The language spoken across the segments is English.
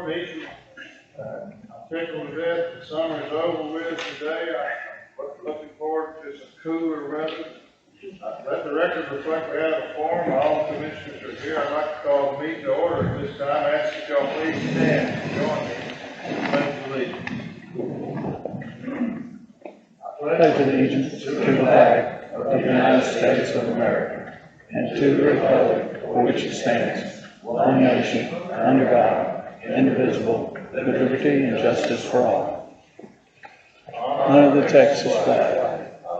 court meeting. I'm tickled to death the summer is over with today. I'm looking forward to some cooler weather. Let the record reflect we have a forum. All commissioners are here. I'd like to call the meeting to order at this time. I ask that y'all please stand and join me in the pledge of allegiance. Pledge allegiance to the flag of the United States of America and to the republic for which it stands, one nation, under God, indivisible, with liberty and justice for all. Honor the Texas flag.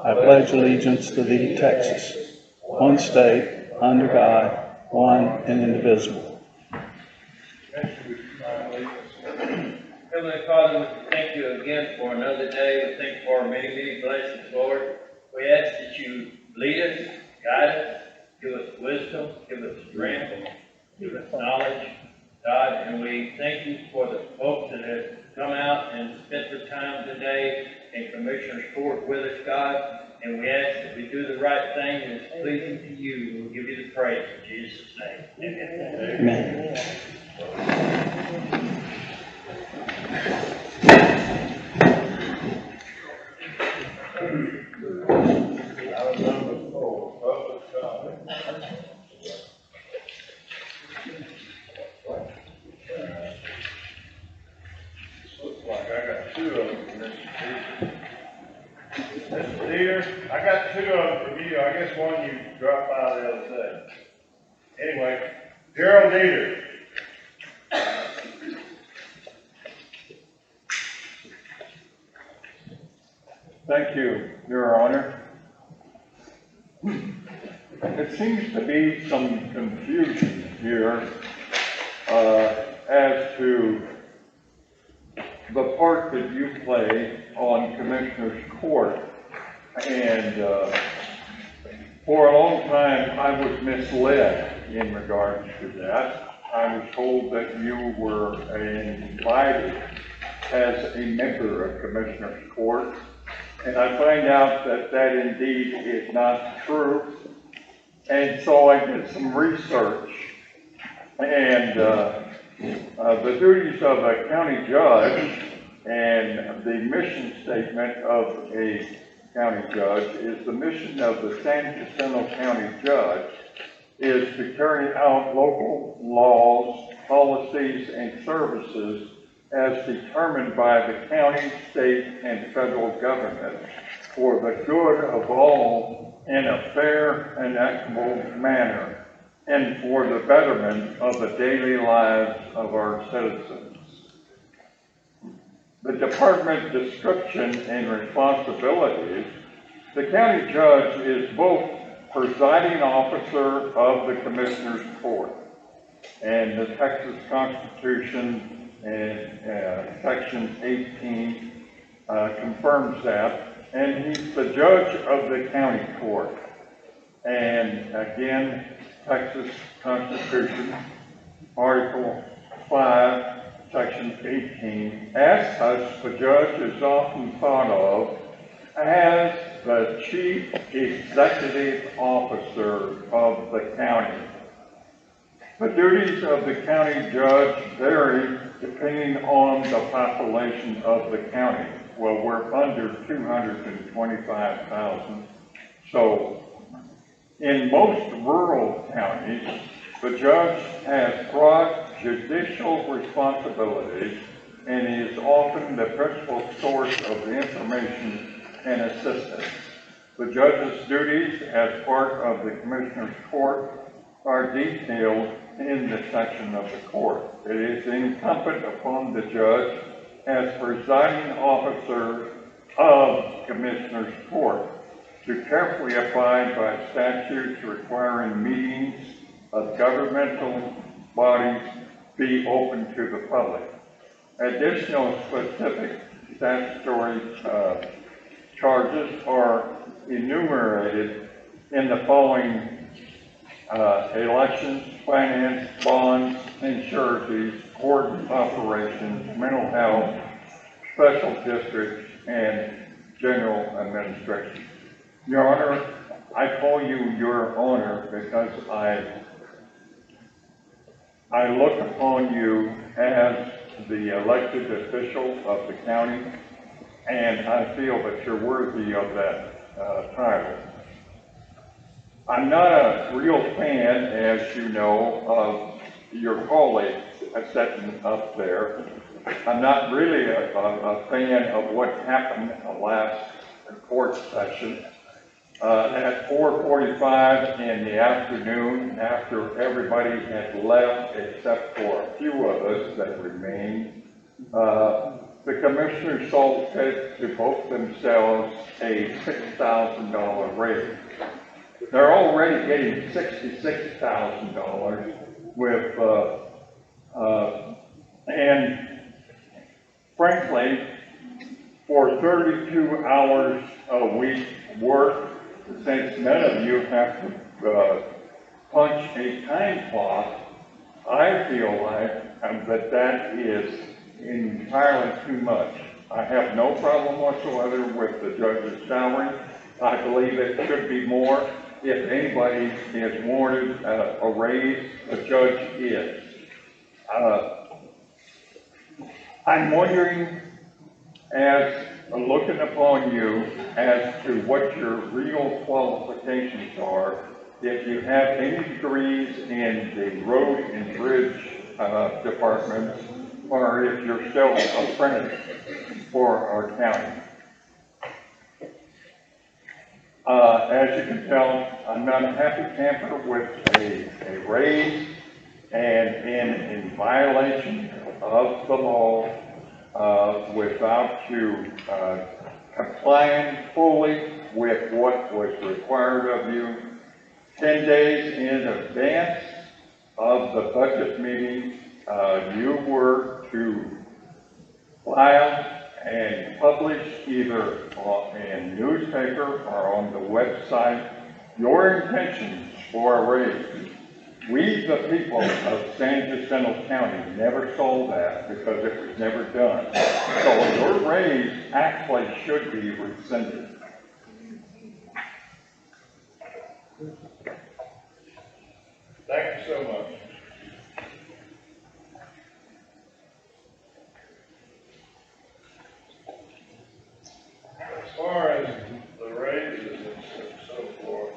I pledge allegiance to thee, Texas, one state, under God, one and indivisible. Heavenly Father, we thank you again for another day. We thank you for our many, many blessings, Lord. We ask that you lead us, guide us, give us wisdom, give us strength, give us knowledge, God. And we thank you for the folks that have come out and spent their time today in Commissioner's Court with us, God. And we ask that we do the right thing and it's pleasing to you. We'll give you the praise in Jesus' name. Amen. Amen. Item number 4, public comment. Looks like I got 2 of them from Mr. Deere. I got 2 of them from you. I guess one you dropped by the other day. Anyway, Gerald Dieter. Thank you, Your Honor. It seems to be some confusion here as to the part that you play on Commissioner's Court. And for a long time, I was misled in regards to that. I was told that you were invited as a member of Commissioner's Court. And I find out that that indeed is not true. And so I did some research. And the duties of a county judge and the mission statement of a county judge is the mission of the San Jacinto County judge is to carry out local laws, policies, and services as determined by the county, state, and federal government for the good of all in a fair and equitable manner and for the betterment of the daily lives of our citizens. The department description and responsibilities, the county judge is both presiding officer of the Commissioner's Court, and the Texas Constitution and Section 18 confirms that, and he's the judge of the county court. And again, Texas Constitution, Article 5, Section 18, as such, the judge is often thought of as the chief executive officer of the county. The duties of the county judge vary depending on the population of the county. Well, we're under 225,000. So in most rural counties, the judge has broad judicial responsibilities and is often the principal source of information and assistance. The judge's duties as part of the Commissioner's Court are detailed in the section of the court. It is incumbent upon the judge as presiding officer of Commissioner's Court to carefully abide by statutes requiring meetings of governmental bodies be open to the public. Additional specific statutory charges are enumerated in the following elections, finance, bonds, and sureties, court operations, mental health, special districts, and general administration. Your Honor, I call you Your Honor because I look upon you as the elected official of the county, and I feel that you're worthy of that title. I'm not a real fan, as you know, of your colleagues sitting up there. I'm not really a fan of what happened last court session. At 4:45 in the afternoon, after everybody had left except for a few of us that remained, the commissioners saw fit to both themselves a $6,000 raise. They're already getting $66,000 with, and frankly, for 32 hours a week work, since none of you have to punch a time clock, I feel like that is entirely too much. I have no problem whatsoever with the judge's salary. I believe it should be more. If anybody is warranted a raise, the judge is. I'm wondering, as looking upon you, as to what your real qualifications are, if you have any degrees in the road and bridge department, or if you're still an apprentice for our county. As you can tell, I'm not a happy camper with a raise and in violation of the law without you complying fully with what was required of you 10 days in advance of the budget meeting. You were to file and publish either in newspaper or on the website your intentions for a raise. We, the people of San Jacinto County, never saw that because it was never done. So your raise actually should be rescinded. Thank you so much. As far as the raises and so forth,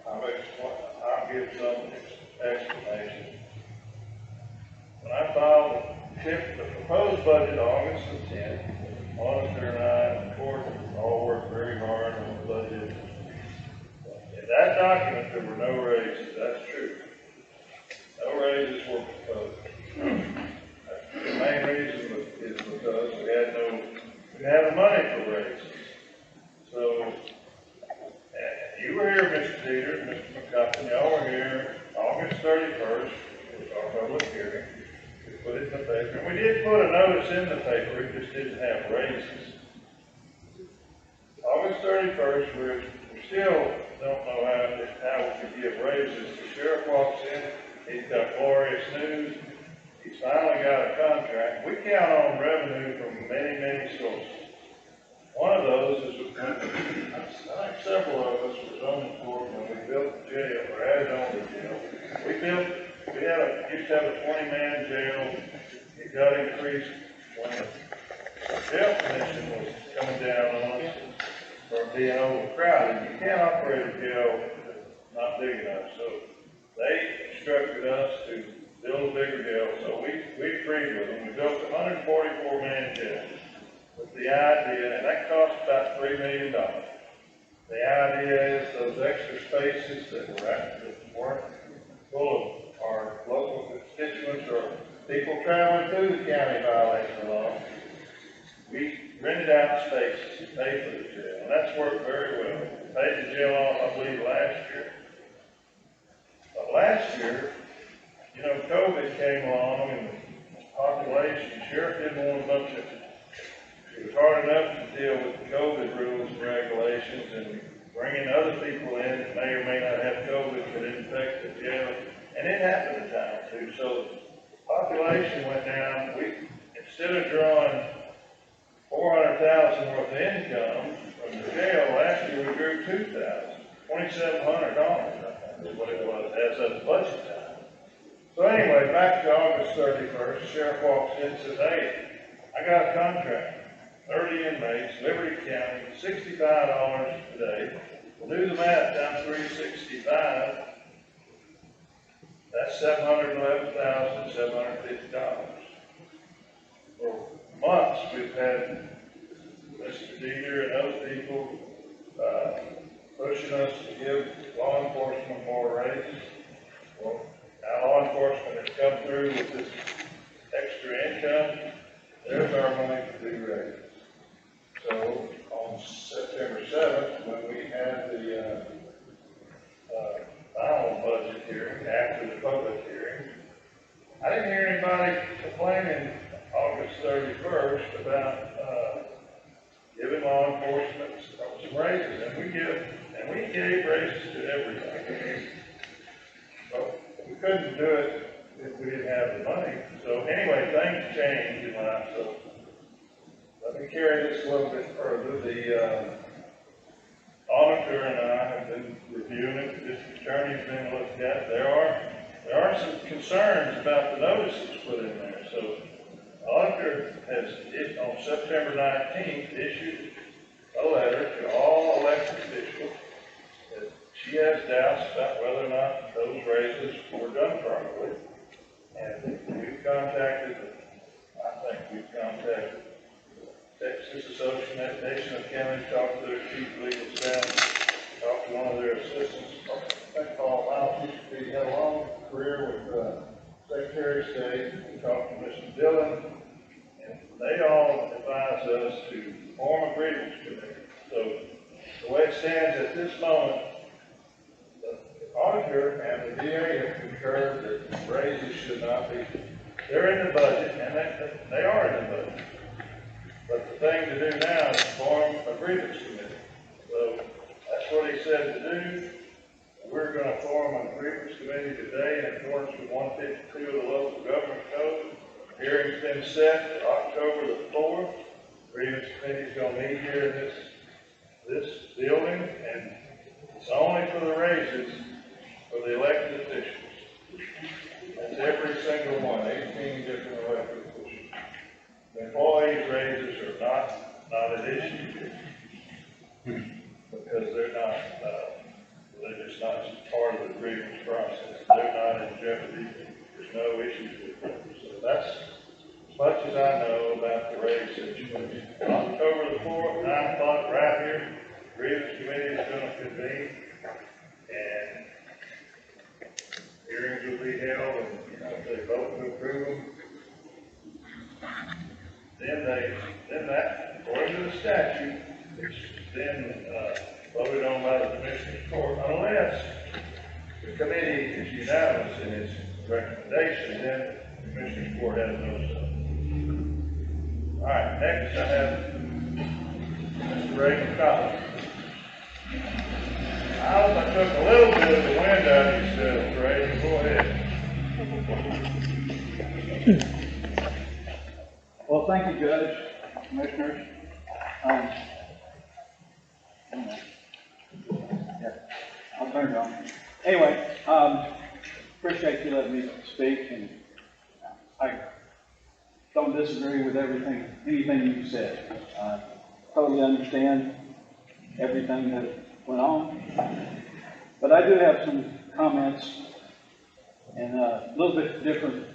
I'll give some explanation. When I filed the proposed budget August the 10th, auditor and I and the court all worked very hard on the budget. In that document, there were no raises. That's true. No raises were proposed. The main reason is because we didn't have the money for raises. So, you were here, Mr. Teeter, Mr. McCuffin, y'all were here August 31st, was our public hearing. We put it in the paper, and we did put a notice in the paper, it just didn't have raises. August 31st, we still don't know how we could give raises. The sheriff walks in, he's got glorious news, he's finally got a contract. We count on revenue from many, many sources. One of those is, I think several of us were on the court when we built the jail, or added on the jail. We used to have a 20-man jail. It got increased when the jail commission was coming down on us for being overcrowded. You can't operate a jail that's not big enough. So they instructed us to build a bigger jail. So we agreed with them. We built a 144-man jail. With the idea, and that cost about $3 million. The idea is those extra spaces that weren't full of our local constituents or people traveling through the county violating the law, we rented out spaces to pay for the jail, and that's worked very well. We paid the jail off, I believe, last year. But last year, COVID came along, and the population, the sheriff didn't want a bunch of. It was hard enough to deal with the COVID rules and regulations and bringing other people in that may or may not have COVID could infect the jail. And it happened at times too. So the population went down. Instead of drawing $400,000 worth of income from the jail, last year we drew $2,000. $2,700, I think is what it was, as of budget time. So anyway, back to August 31st, sheriff walks in and says, hey, I got a contract, 30 inmates, Liberty County, $65 a day. We'll do the math down 365. That's $711,750. For months, we've had Mr. Dieter and other people pushing us to give law enforcement more raises. Well, now law enforcement has come through with this extra income. There's our money to do raises. So on September 7th, when we had the final budget hearing, after the public hearing, I didn't hear anybody complaining August 31st about giving law enforcement some raises, and we gave raises to everybody. But we couldn't do it if we didn't have the money. So anyway, things changed in life. So let me carry this a little bit further. The auditor and I have been reviewing it. This attorney's been looked at. There are some concerns about the notices put in there. So the auditor has, on September 19th, issued a letter to all elected officials that she has doubts about whether or not those raises were done properly. And we've contacted Texas Association of Counties, talked to their chief legal staff, talked to one of their assistants. I think Paul Miles used to be, had a long career with Secretary of State. We talked to Mr. Dillon, and they all advised us to form a grievance committee. So the way it stands at this moment, the auditor and the DA have concurred that raises should not be. They're in the budget, and they are in the budget. But the thing to do now is form a grievance committee. So that's what he said to do. We're going to form a grievance committee today in accordance with 152 of the local government code. Hearing's been set for October the 4th. Grievance committee is going to meet here in this building, and it's only for the raises for the elected officials. That's every single one, 18 different elected officials. The employees' raises are not an issue because they're just not part of the grievance process. They're not in jeopardy. There's no issues with them. So that's as much as I know about the raise situation. October the 4th, 9 o'clock, right here, the grievance committee is going to convene, and hearings will be held, and if they vote to approve them, then that, according to the statute, it's then voted on by the Commissioner's Court, unless the committee is unanimous in its recommendation, then the Commissioner's Court has no say. All right, next I have Mr. Ray McCollum. I hope I took a little bit of the wind out of yourself, Ray. Go ahead. Well, thank you, Judge, Commissioners. I'll turn it on. Anyway, appreciate you letting me speak, and I don't disagree with anything you said. Totally understand everything that went on, but I do have some comments in a little bit different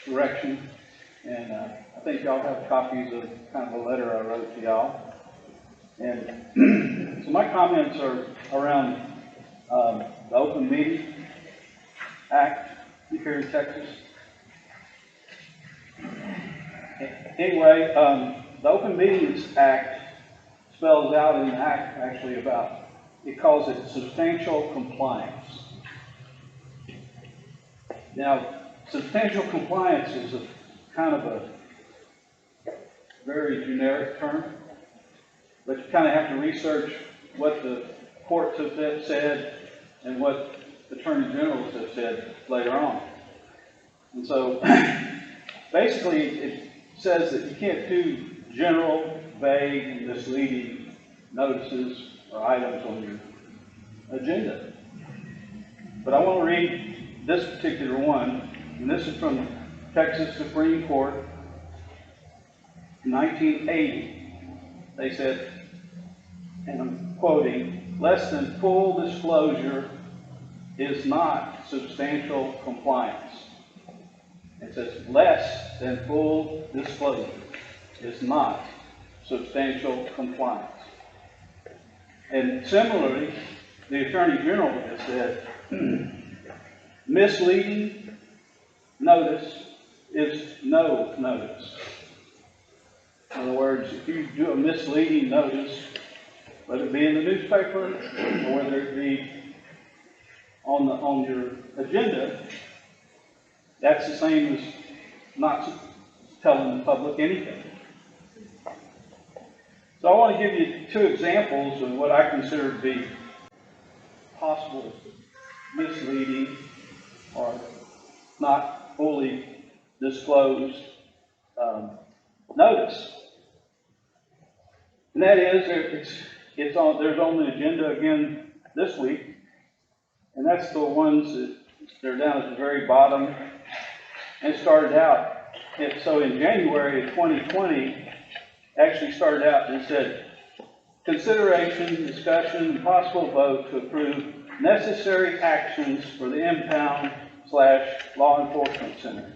direction, and I think y'all have copies of kind of a letter I wrote to y'all. And so my comments are around the Open Meeting Act here in Texas. Anyway, the Open Meetings Act spells out in the act actually about, it calls it substantial compliance. Now, substantial compliance is a kind of a very generic term, but you kind of have to research what the courts have said and what attorney generals have said later on. And so basically it says that you can't do general, vague, and misleading notices or items on your agenda. But I want to read this particular one, and this is from Texas Supreme Court, 1980. They said, and I'm quoting, less than full disclosure is not substantial compliance. It says less than full disclosure is not substantial compliance. And similarly, the Attorney General has said, misleading notice is no notice. In other words, if you do a misleading notice, whether it be in the newspaper or whether it be on your agenda, that's the same as not telling the public anything. So I want to give you 2 examples of what I consider to be possible misleading or not fully disclosed notice. And that is, there's on the agenda again this week, and that's the ones that they're down at the very bottom. And it started out, so in January of 2020, actually started out and said, consideration, discussion, and possible vote to approve necessary actions for the impound/law enforcement center.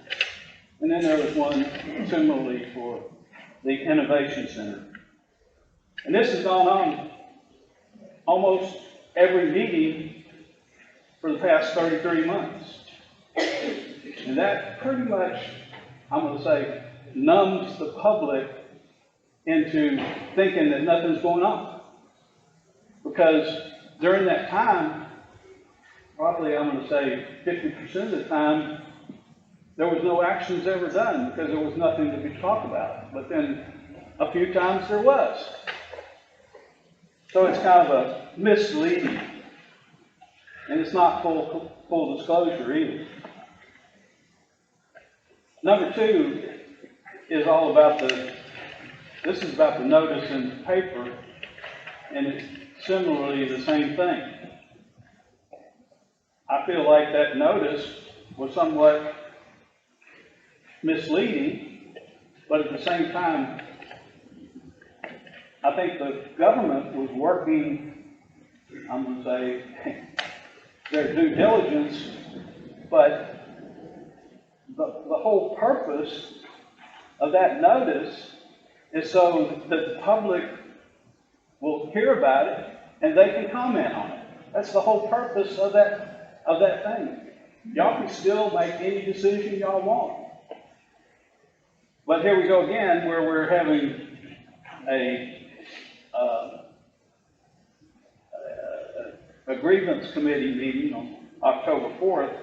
And then there was one similarly for the innovation center. And this has gone on almost every meeting for the past 33 months. And that pretty much, I'm going to say, numbs the public into thinking that nothing's going on. Because during that time, probably I'm going to say 50% of the time, there was no actions ever done because there was nothing to be talked about. But then a few times there was. So it's kind of a misleading. And it's not full disclosure either. Number 2 is all about this is about the notice in the paper, and it's similarly the same thing. I feel like that notice was somewhat misleading, but at the same time, I think the government was working, I'm going to say, their due diligence, but the whole purpose of that notice is so that the public will hear about it and they can comment on it. That's the whole purpose of that thing. Y'all can still make any decision y'all want. But here we go again, where we're having a Grievance Committee meeting on October 4th,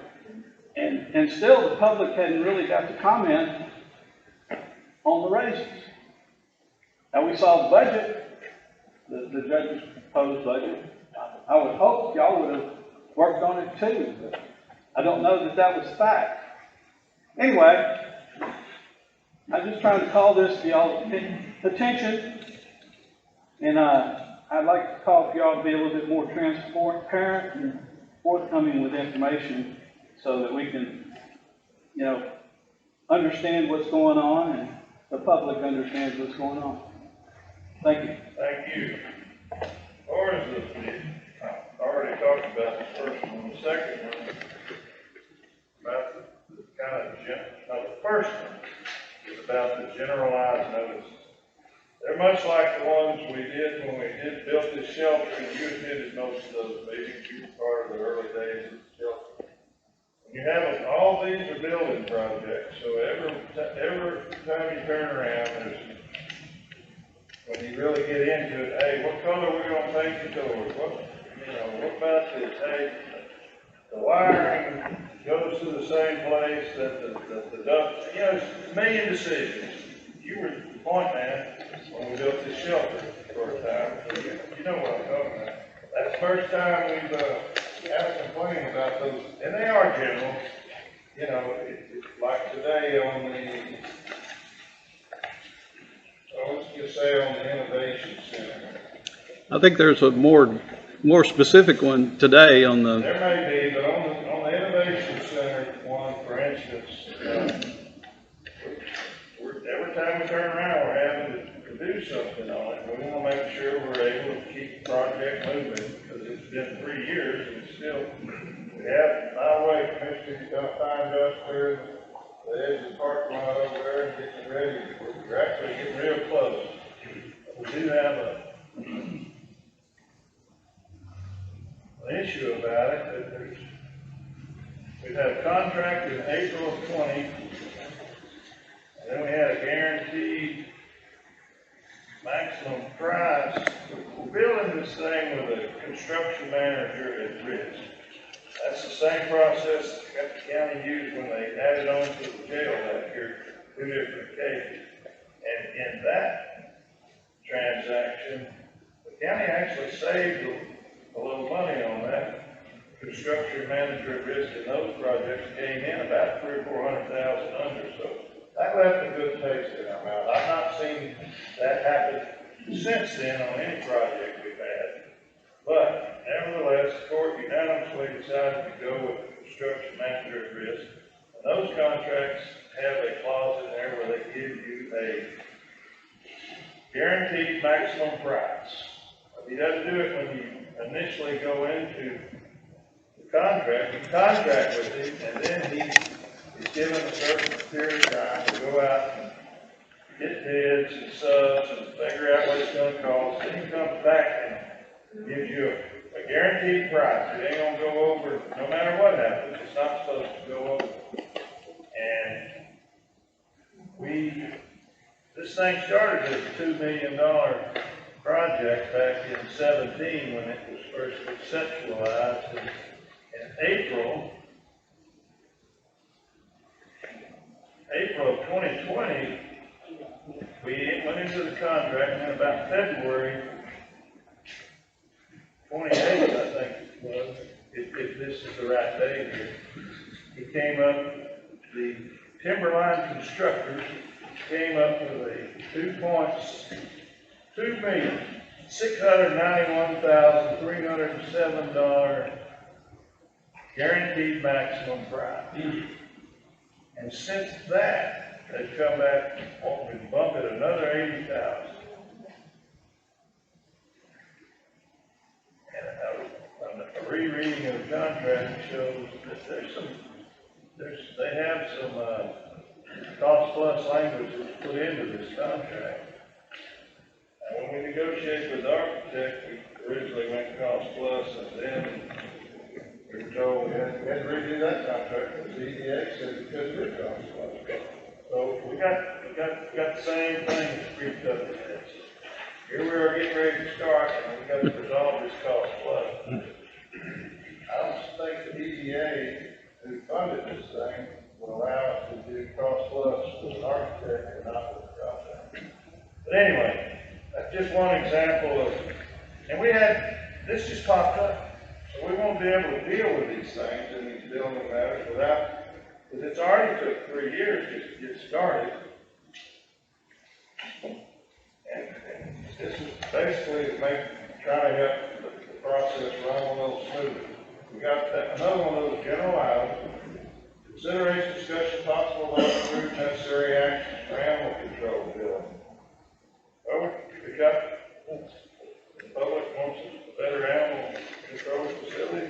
and still the public hadn't really got to comment on the raises. Now we saw the budget, the judge's proposed budget. I would hope y'all would have worked on it too, but I don't know that that was fact. Anyway, I'm just trying to call this to y'all's attention, and I'd like to call for y'all to be a little bit more transparent and forthcoming with information so that we can, understand what's going on and the public understands what's going on. Thank you. Thank you. Or is it, I already talked about the first one, the second one, about the kind of, the first one is about the generalized notices. They're much like the ones we did when we built this shelter, and you attended most of those meetings. You were part of the early days of the shelter. You have all these are building projects, so every time you turn around, when you really get into it, hey, what color are we going to paint the doors? What about this? Hey, the wiring goes to the same place that the duct. It's a million decisions. You were the point man when we built this shelter for a time, so you know what I'm talking about. That's the first time we've had a complaint about those, and they are general. It's like today on let's just say on the Innovation Center. I think there's a more specific one today on the. There may be, but on the Innovation Center, time we turn around, we're having to do something on it. We wanna make sure we're able to keep the project moving, because it's been 3 years and still, we have, my way, Commissioner, you don't find us clearing the edge of the parking lot over there and getting ready. We're actually getting real close. We do have an issue about it, that we've had a contract in April of 20, and then we had a guaranteed maximum price. We're building this thing with a construction manager at risk. That's the same process that the county used when they added on to the jail last year, 2 different occasions. And in that transaction, the county actually saved a little money on that. Construction manager at risk in those projects came in about $300,000 or $400,000 under, so that left a good taste in our mouth. I've not seen that happen since then on any project we've had. But nevertheless, the court unanimously decided to go with the construction manager at risk. And those contracts have a clause in there where they give you a guaranteed maximum price. If he doesn't do it when you initially go into the contract, you contract with him, and then he is given a certain period of time to go out and get bids and subs and figure out what it's gonna cost. Then he comes back and gives you a guaranteed price. It ain't gonna go over, no matter what happens, it's not supposed to go over. And this thing started as a $2 million project back in 17 when it was first conceptualized. And in April of 2020, we went into the contract, and then about February 28th, I think it was, if this is the right date here, he came up, the Timberline constructors came up with a $2,691,307 guaranteed maximum price. And since that, they've come back and bumped it another $80,000. And a rereading of the contract shows that they have some cost plus language that's put into this contract. And when we negotiated with the architect, we originally went cost plus, and then we were told we had to redo that contract, because the EDA said we couldn't do cost plus. So we got the same thing that creeped up in this. Here we are getting ready to start, and we got to resolve this cost plus. I don't think the EDA who funded this thing will allow us to do cost plus with an architect and not with a contractor. But anyway, that's just one example of, and this just popped up. So we won't be able to deal with these things and these building matters because it's already took 3 years just to get started. And this is basically trying to help the process run a little smoother. We got another one of those general items. Consideration, discussion, possible vote to approve necessary actions for animal control bill. Well, we got, the public wants a better animal control facility.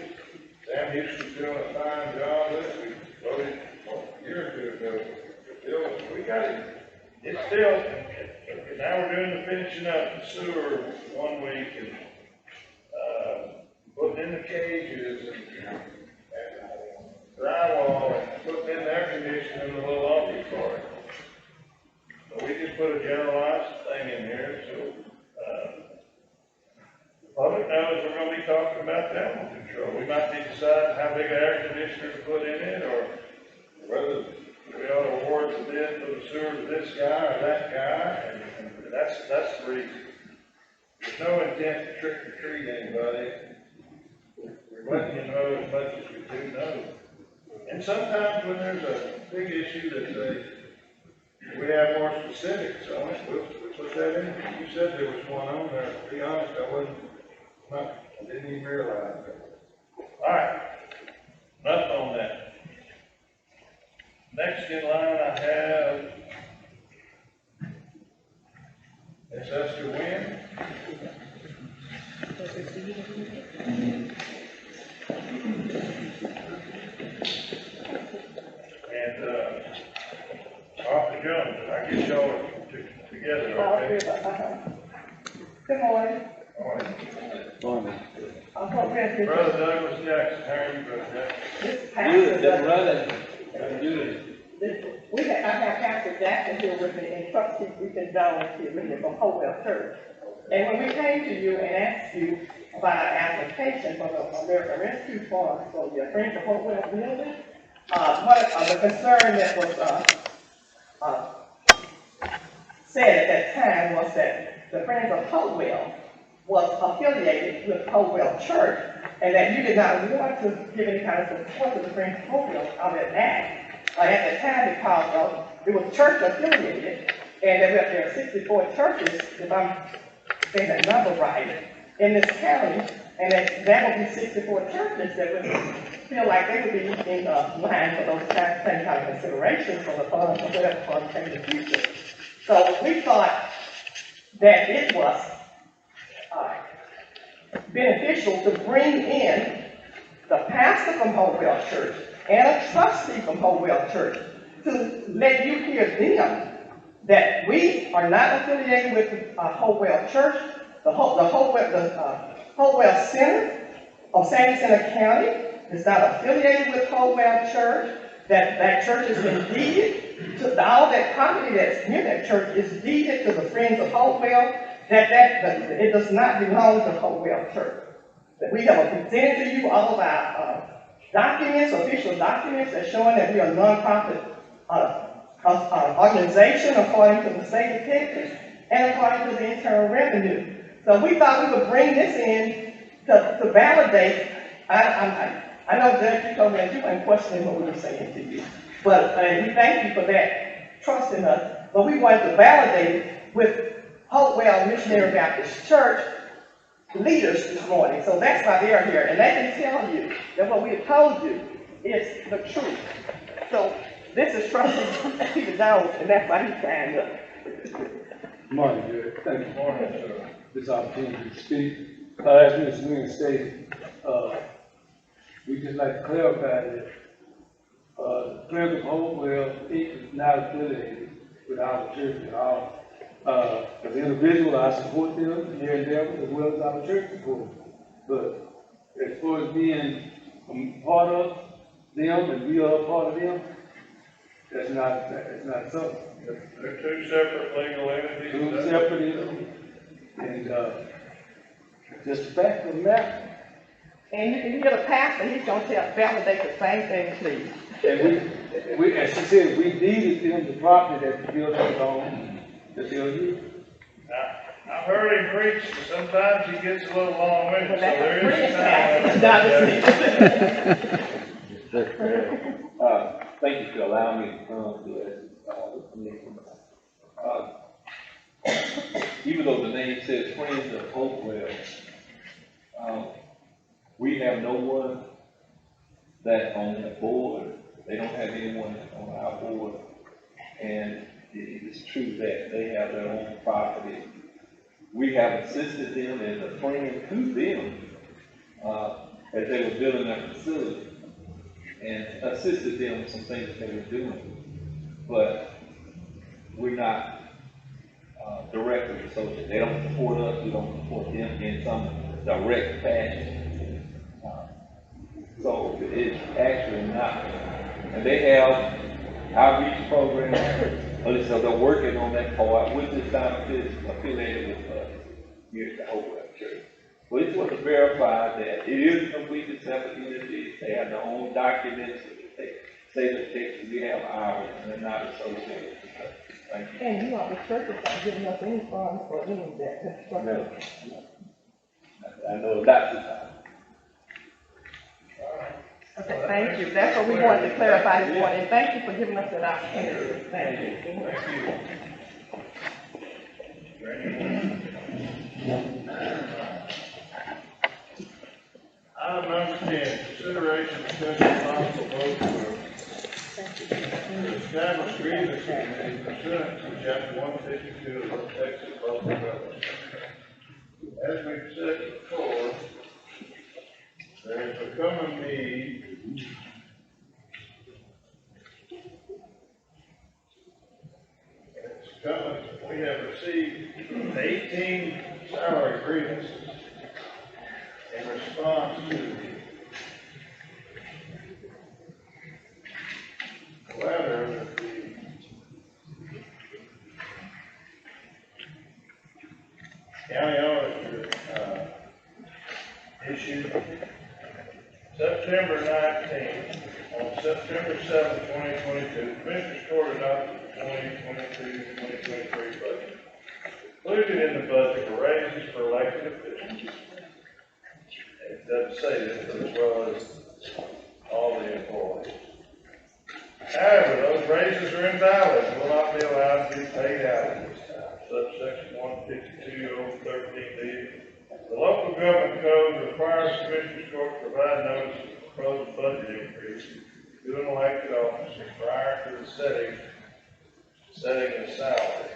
Sam Houston's doing a fine job of it. We voted a year or two ago. We got it. It's built. And now we're doing the finishing up the sewer 1 week and putting in the cages and drywall and putting in the air conditioning in the little office part. So we just put a generalized thing in here, so the public knows we're going to be talking about the animal control. We might be deciding how big an air conditioner to put in it, or whether we ought to award the bid for the sewer to this guy or that guy, and that's the reason. There's no intent to trick or treat anybody. We're letting you know as much as we do know. And sometimes when there's a big issue that we have more specifics on it, we'll put that in. You said there was one on there. To be honest, I didn't even realize that. All right, enough on that. Next in line I have Ms. Esther Wynn. And, Arthur Jones, I get y'all together, okay? Good morning. All right. Brother Brother Douglas Jackson, how are you, Brother Jackson? I have Pastor Jackson here with me and Trustee Deacon Jones here with me from Hopewell Church. And when we came to you and asked you about an application for the American Rescue Fund for your Friends of Hopewell building, the concern that was said at that time was that the Friends of Hopewell was affiliated with Hopewell Church, and that you did not want to give any kind of support to the Friends of Hopewell on that act at the time because it was church affiliated, and there are 64 churches, if I'm saying that number right, in this county, and that would be 64 churches that would feel like they would be in line for those same kind of considerations for the funds or whatever funds came in the future. So we thought that it was beneficial to bring in the pastor from Hopewell Church and a trustee from Hopewell Church to let you hear them that we are not affiliated with Hopewell Church, the Hopewell Center of Sandy Center County is not affiliated with Hopewell Church, that church has been deeded to all that property that's near that church is deeded to the Friends of Hopewell, that it does not belong to Hopewell Church. That we have presented to you all of our documents, official documents, that showing that we are a nonprofit organization according to the state of Texas and according to the Internal Revenue. So we thought we would bring this in to validate. I know, Judge, you told me that you weren't questioning what we were saying to you, but we thank you for that, trust in us. But we wanted to validate it with Hopewell Missionary Baptist Church leaders this morning. So that's why they are here, and they can tell you that what we have told you is the truth. So this is Trustee Peter Jones, and that's why he signed up. Good morning, Judge. Thank you for this opportunity to speak. As Ms. Wynn stated, we just like to clarify that the Friends of Hopewell is not affiliated with our church at all. As an individual, I support them here and there as well as our church support. But as far as being part of them and we are a part of them, that's not something. They're two separate legal entities. Two separate entities. And just the fact of the matter. And you can hear the pastor, he's going to validate the same thing, please. And we, as she said, we deeded them the property that the building on, that they'll use. I've heard him preach, but sometimes he gets a little long-winded, so there is time. Thank you for allowing me to come to this. Even though the name says Friends of Hopewell, we have no one that's on the board. They don't have anyone on our board. And it is true that they have their own property. We have assisted them as a friend to them as they were building their facility and assisted them with some things that they were doing. But we're not directly associated. They don't support us. We don't support them in some direct fashion. So it's actually not. And they have outreach programs. So they're working on that part, which is not affiliated with us here at the Hopewell Church. So it's want to verify that it is a completely separate entity. They have their own documents. They say that we have ours, and they're not associated with us. Thank you. And you are the church is not giving us any funds for any of that construction. No. I know that's the time. Okay, thank you. That's what we wanted to clarify this morning. Thank you for giving us that opportunity. Thank you. Item number 10, consideration, discussion, possible vote to establish grievance committee pursuant to chapter 152 of the Texas Local Government. As we've said before, there has become a need we have received 18 salary grievances in response to the letter that the county auditor issued September 19th. On September 7th, 2022, the Commissioners Court adopted the 2022-2023 budget. Included in the budget were raises for elected officials. It doesn't say this, but as well as all the employees. However, those raises are invalid and will not be allowed to be paid out at this time. Subsection 152.013D. The local government code requires the Commissioners Court to provide notice of the proposed budget increase to an elected officer prior to the setting the salary.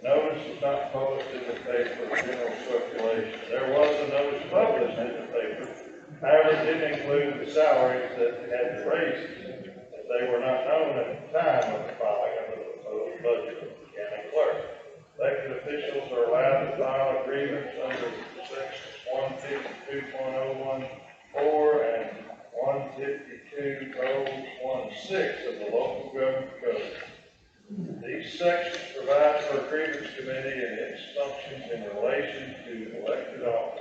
The notice was not published in the paper for general circulation. There was a notice published in the paper, however, it didn't include the salaries that had the raises, as they were not known at the time of the filing of the proposed budget of the county clerk. Elected officials are allowed to file a grievance under sections 152.014 and 152.016 of the local government code. These sections provide for a grievance committee and its functions in relation to elected officers.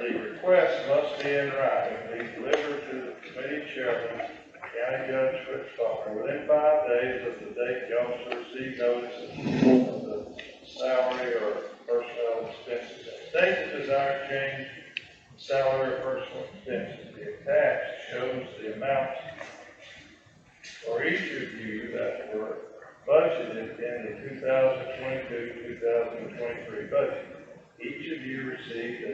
The request must be in writing, be delivered to the committee chairman, County Judge Fritz Faulkner, within 5 days of the date the officer received notice of the salary or personnel expenses. And state the desired change in salary or personal expenses. The attached shows the amounts for each of you that were budgeted in the 2022-2023 budget. Each of you received a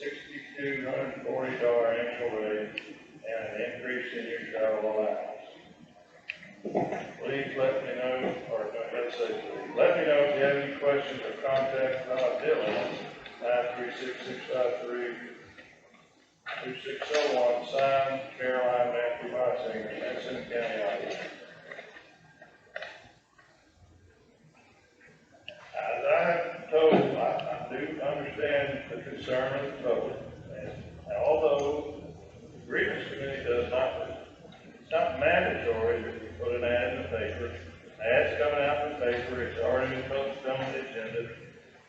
$6,240 annual raise and an increase in your travel allowance. Please let me know, or let's say please, let me know if you have any questions or contact Todd Dillon, 936-653-2601, signed Caroline Matthew Heisinger, Jacinto County Auditor. As I have told, I do understand the concern of the public, and although the Grievance Committee does not, it's not mandatory that you put an ad in the paper. The ad's coming out in the paper, it's already been posted on the agenda.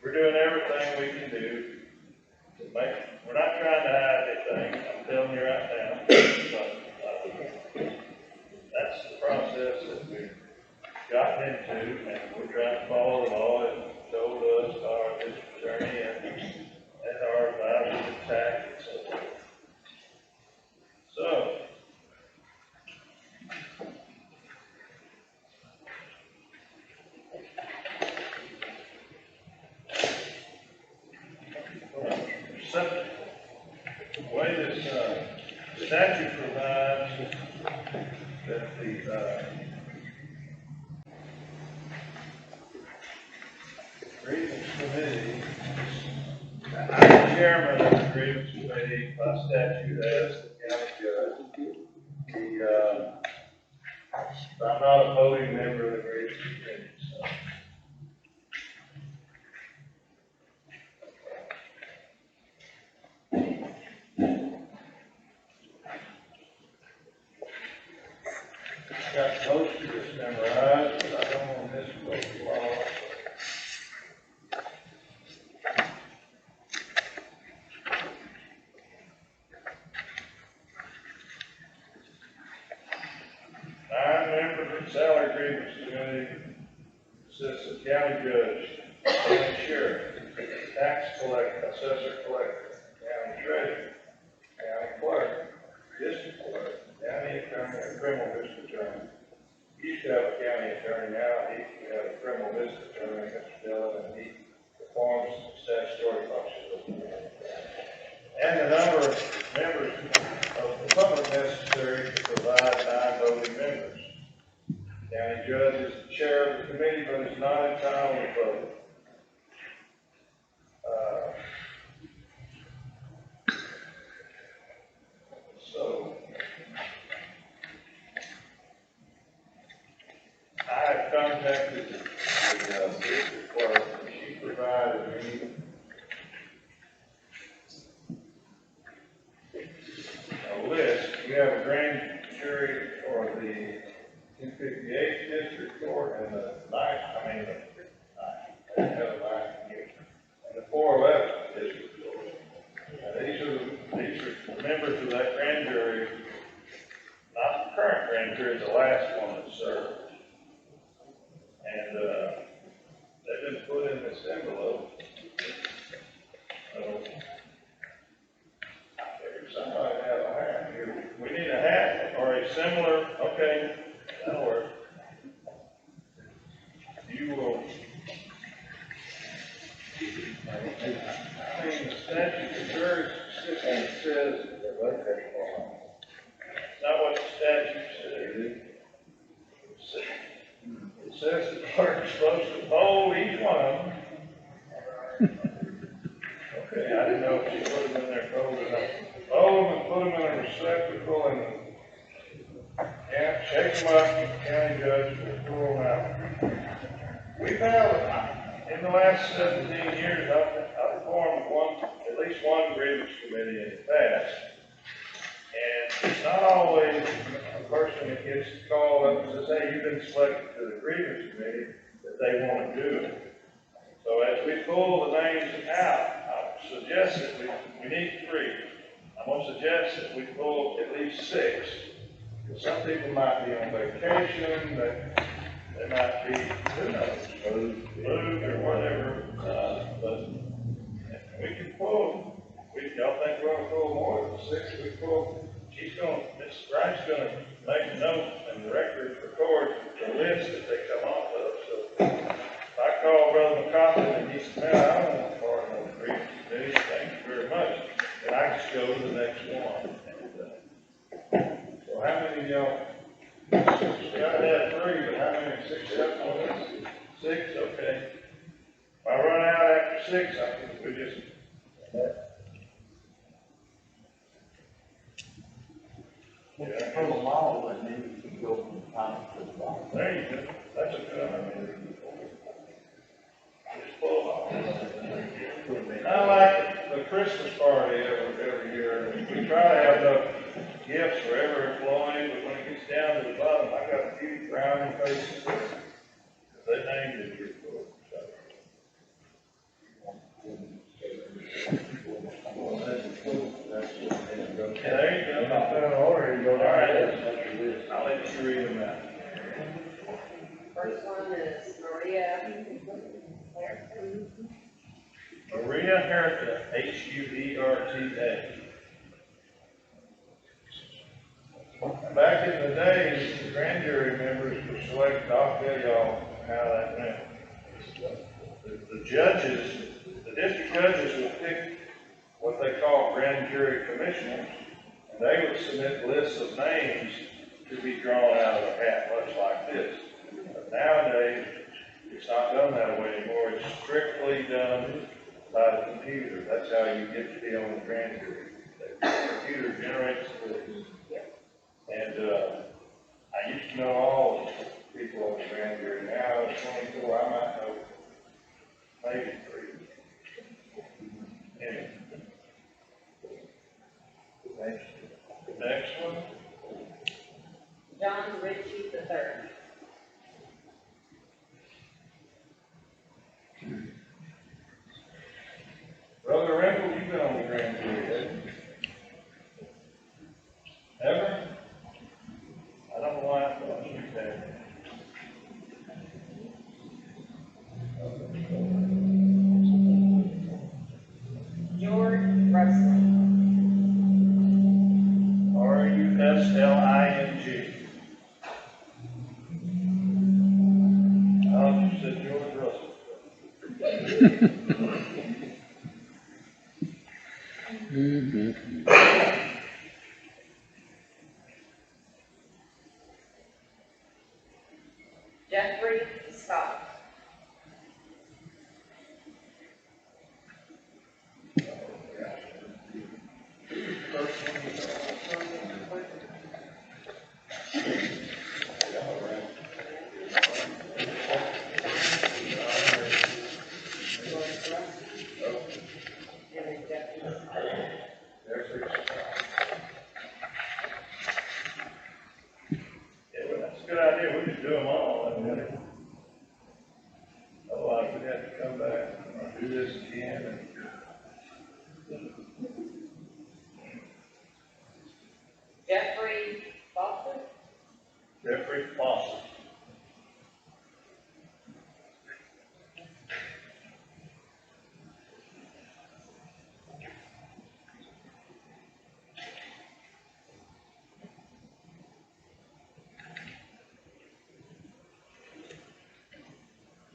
We're doing everything we can do to make, we're not trying to hide anything, I'm telling you right now. But, that's the process that we've gotten into, and we're trying to follow the law as told us by our district attorney and our advisors of tax, etc. So, the way this statute provides that the Grievance Committee, the chairman of the Grievance Committee by statute as the county judge. I'm not a voting member of the Grievance Committee, so. Got most of this memorized, but I don't want this to go too long. Salary Grievance Committee consists of county judge, county sheriff, tax collector, assessor collector, county treasurer, county clerk, district clerk, county attorney, and criminal district attorney. We used to have a county attorney, now we have a criminal district attorney, Mr. Dillon, and he performs statutory functions. And the number of members of the public necessary to provide 9 voting members. County judge is the chair of the not entitled to vote. So, I have contacted the district clerk, and she provided me a list. We have a grand jury for the 258th district court and the and the 411th district court. These are members of that grand jury, not the current grand jury, the last one that served. And, they've been put in this envelope. So, somebody have a hat here. We need a hat or a similar, okay, that'll work. You will. I mean, the statute is very specific. It says, it's not what the statute says. It says the clerk is supposed to poll each one of them. Okay, I didn't know if she put them in there cold enough. Fold them and put them in a receptacle and, yeah, shake them up, and the county judge will pull them out. We've had, in the last 17 years, I've formed at least one grievance committee in the past. And it's not always a person that gets called up and says, hey, you've been selected to the grievance committee, that they want to do it. So as we pull the names out, I suggest that we need 3. I'm going to suggest that we pull at least 6. Because some people might be on vacation, they might be, who knows, moved or whatever. But we can pull. Y'all think we're going to pull more than 6? We pull. Ms. Wright's going to make a note and the record record the list that they come off of. So if I call Brother McCollum and he says, man, I don't want part of the grievance committee, thank you very much. And I just go to the next one. So how many of y'all? You gotta have 3, but how many? 6, 7, 6, okay. If I run out after 6, I think we just. Yeah. For the law, but maybe you can go from the top to the bottom. There you go. That's a good idea. Just pull off. I like the Christmas party every year. We try to have enough gifts for every employee, but when it gets down to the bottom, I got a few frowning faces there. They named it here for there you go. All right. I'll let you read them out. First one is Maria Harrison. Maria Herta, Huerta. Back in the days, the grand jury members were selected. I'll tell y'all how that went. The judges, the district judges would pick what they call grand jury commissioners, and they would submit lists of names to be drawn out of a hat, much like this. But nowadays, it's not done that way anymore. It's strictly done by the computer. That's how you get to be on the grand jury. The computer generates the list. And I used to know all the people on the grand jury. Now at 24, I might know maybe 3. Anyway. Next one. John Ritchie III. Brother Rendell, you've been on the grand jury, haven't you? Ever? I don't know why I thought you had. George Russell. Rusling. You said George Russell. Jeffrey Scott.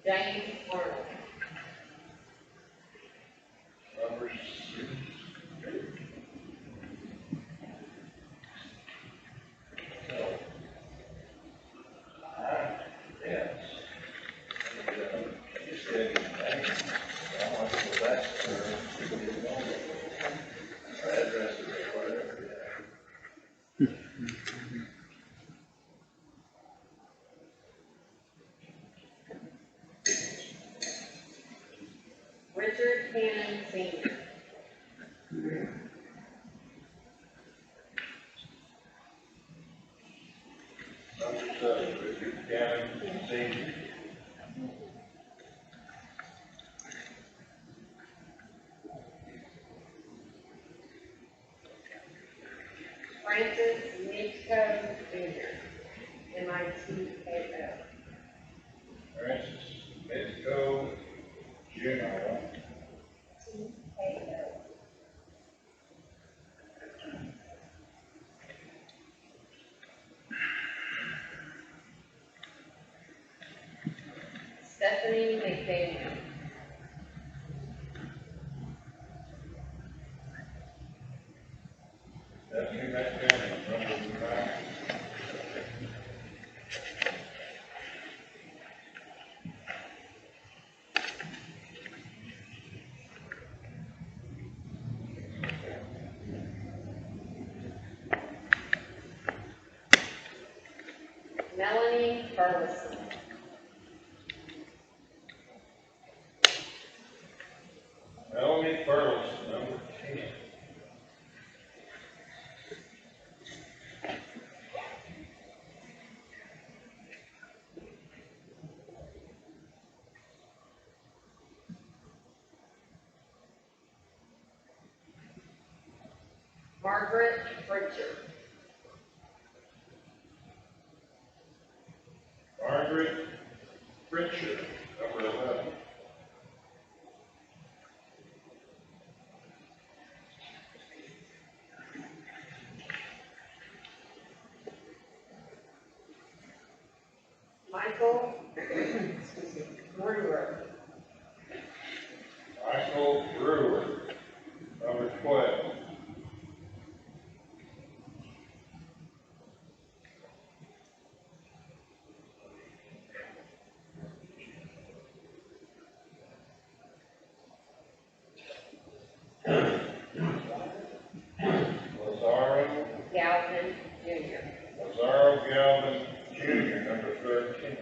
James Arnold. Number 6. Yes. You said his name. I want to go back to her. Address it or whatever. Richard Cannon Senior. Number 7, Richard Cannon, Senior. Francis Mitko Jr. MITKO. Francis Mitko, Jr. TKO. Stephanie McDaniel. Stephanie McDaniel, number 9. Melanie Burleson. Melanie Burleson, number 10. Margaret Pritchard. Margaret Pritchard, number 11. Michael Brewer. Michael Brewer, number 12. Lazaro Galvin Jr. Galvin Jr., number 13.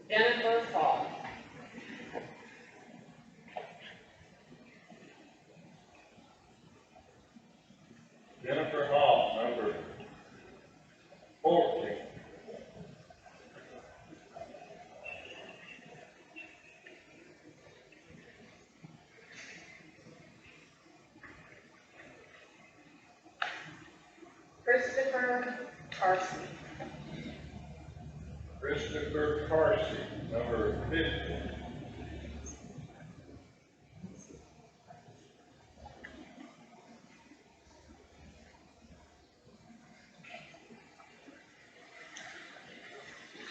Jennifer Hall. Jennifer Hall, number 14. Christopher Carson. Christopher Carsey, number 15.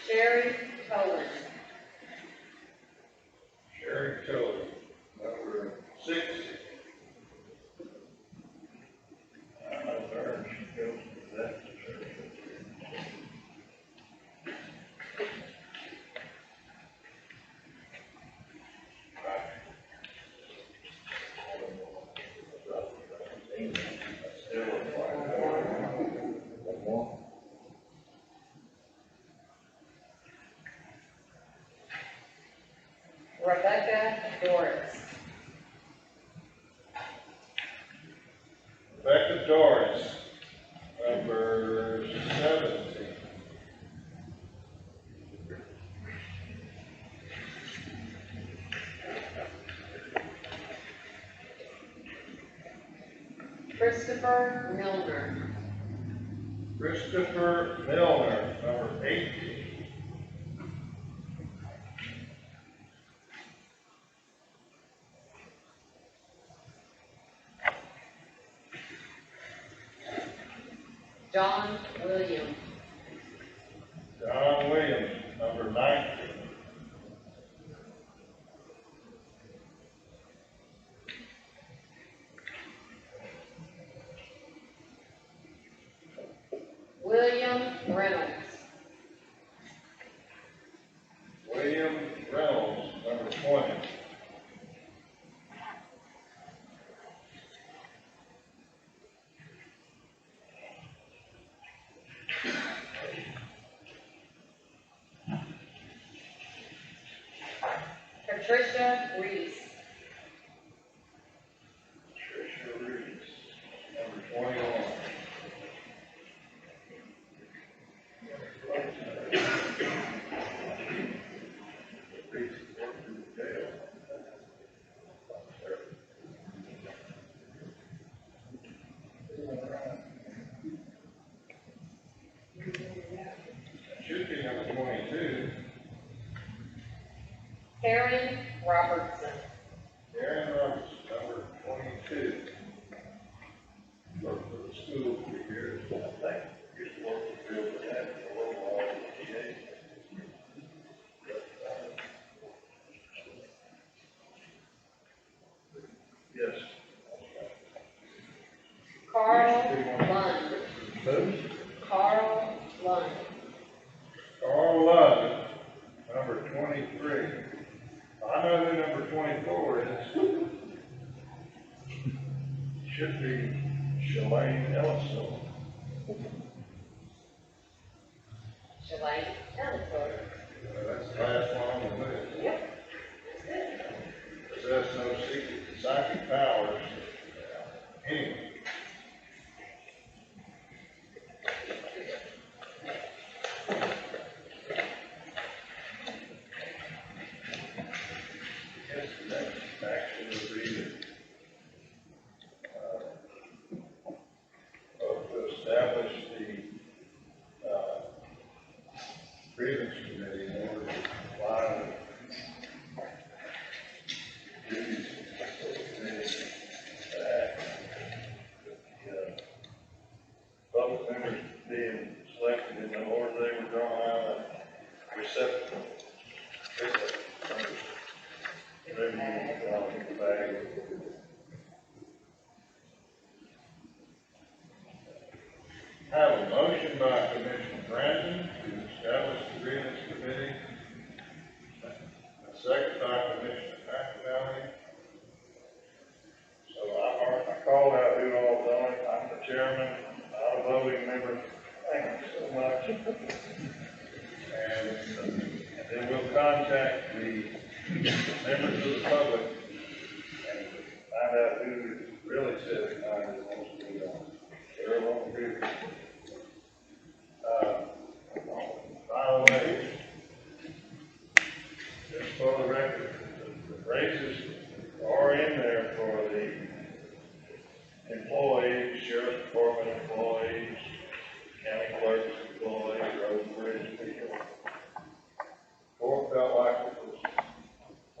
Sherry Cohen. Sherry Tilley, number 60. There she goes to that church. Rebecca Doris. Rebecca Doris, number 17. Christopher Milner. Christopher Milner, number 18. John Williams. John Williams, number 19. William Reynolds. William Reynolds, number 20. Patricia Reese. Tricia Reeves, number 21. Should be number 22. Karen Robertson. Aaron Roberts, number 22. Worked for the school for years, I think. Used to work for Bill for that for a little while as a TA. Yes. Carl Lund. Who? Carl Lund. Carl Lund, number 23. I know who number 24 is. Should be Shalane Ellison. Shalane Ellsworth. That's the last one on the list. Yep. Possess no secret psychic powers. Anyway. Yes, the next action would be to establish the Grievance Committee in order to comply with duties of the committee act. The public members being selected in the order they were drawn out of receptacle. I have a motion by Commissioner Brandon to establish the Grievance Committee. A second by Commissioner McNally. So I called out who all's on it. I'm the chairman, not a voting member. Thank you so much. And then we'll contact the members of the public and find out who is really sitting behind it wants to be on. They're on group. By the way, just for the record, the raises are in there for the employees, sheriff's department employees, county clerk's employees, road and bridge people. Court felt like it was,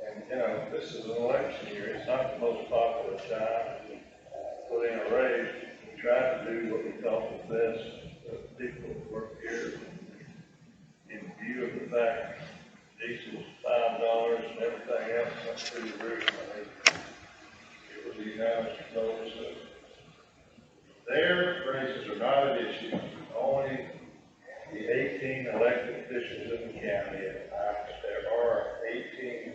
and you know, this is an election year, it's not the most popular time to put in a raise. We tried to do what we thought was best for the people that work here. In view of the fact diesel's $5 and everything else went through the roof, I mean, it was a unanimous notice that their raises are not an issue, only the 18 elected officials in the county, and there are 18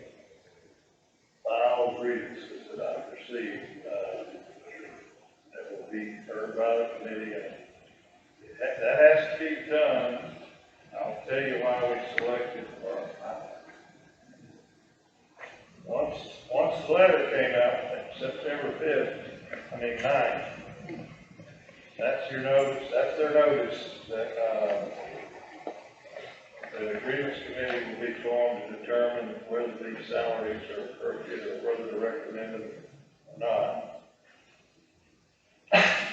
filed grievances that I've received, that will be heard by the committee, and that has to be done. I'll tell you why we selected, once the letter came out, September 9th, that's your notice, that's their notice that, the grievance committee will be formed to determine whether these salaries are appropriate or whether to recommend them or not.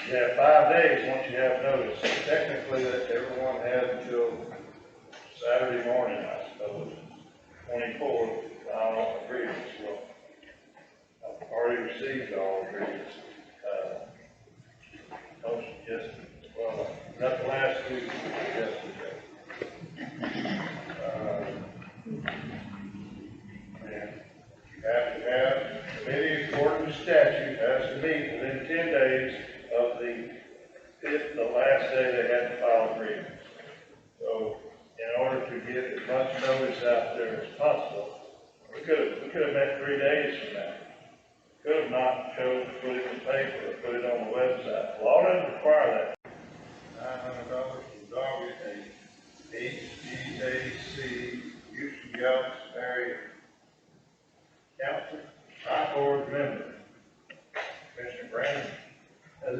You have 5 days once you have notice. Technically, that everyone has until Saturday morning, I suppose, 24th, on the grievance. Well, I've already received all the grievance. Motion, yes, well, not the last week, yesterday. And you have to have, committee according to statute, has to meet within 10 days of the last day they had to file a grievance. So, in order to get as much notice out there as possible, we could have met 3 days from now. Could have not chosen to put it in the paper or put it on the website. Law doesn't require that. $900 for dog HGAC Houston Gallups area council, high board member, Commissioner Brandon.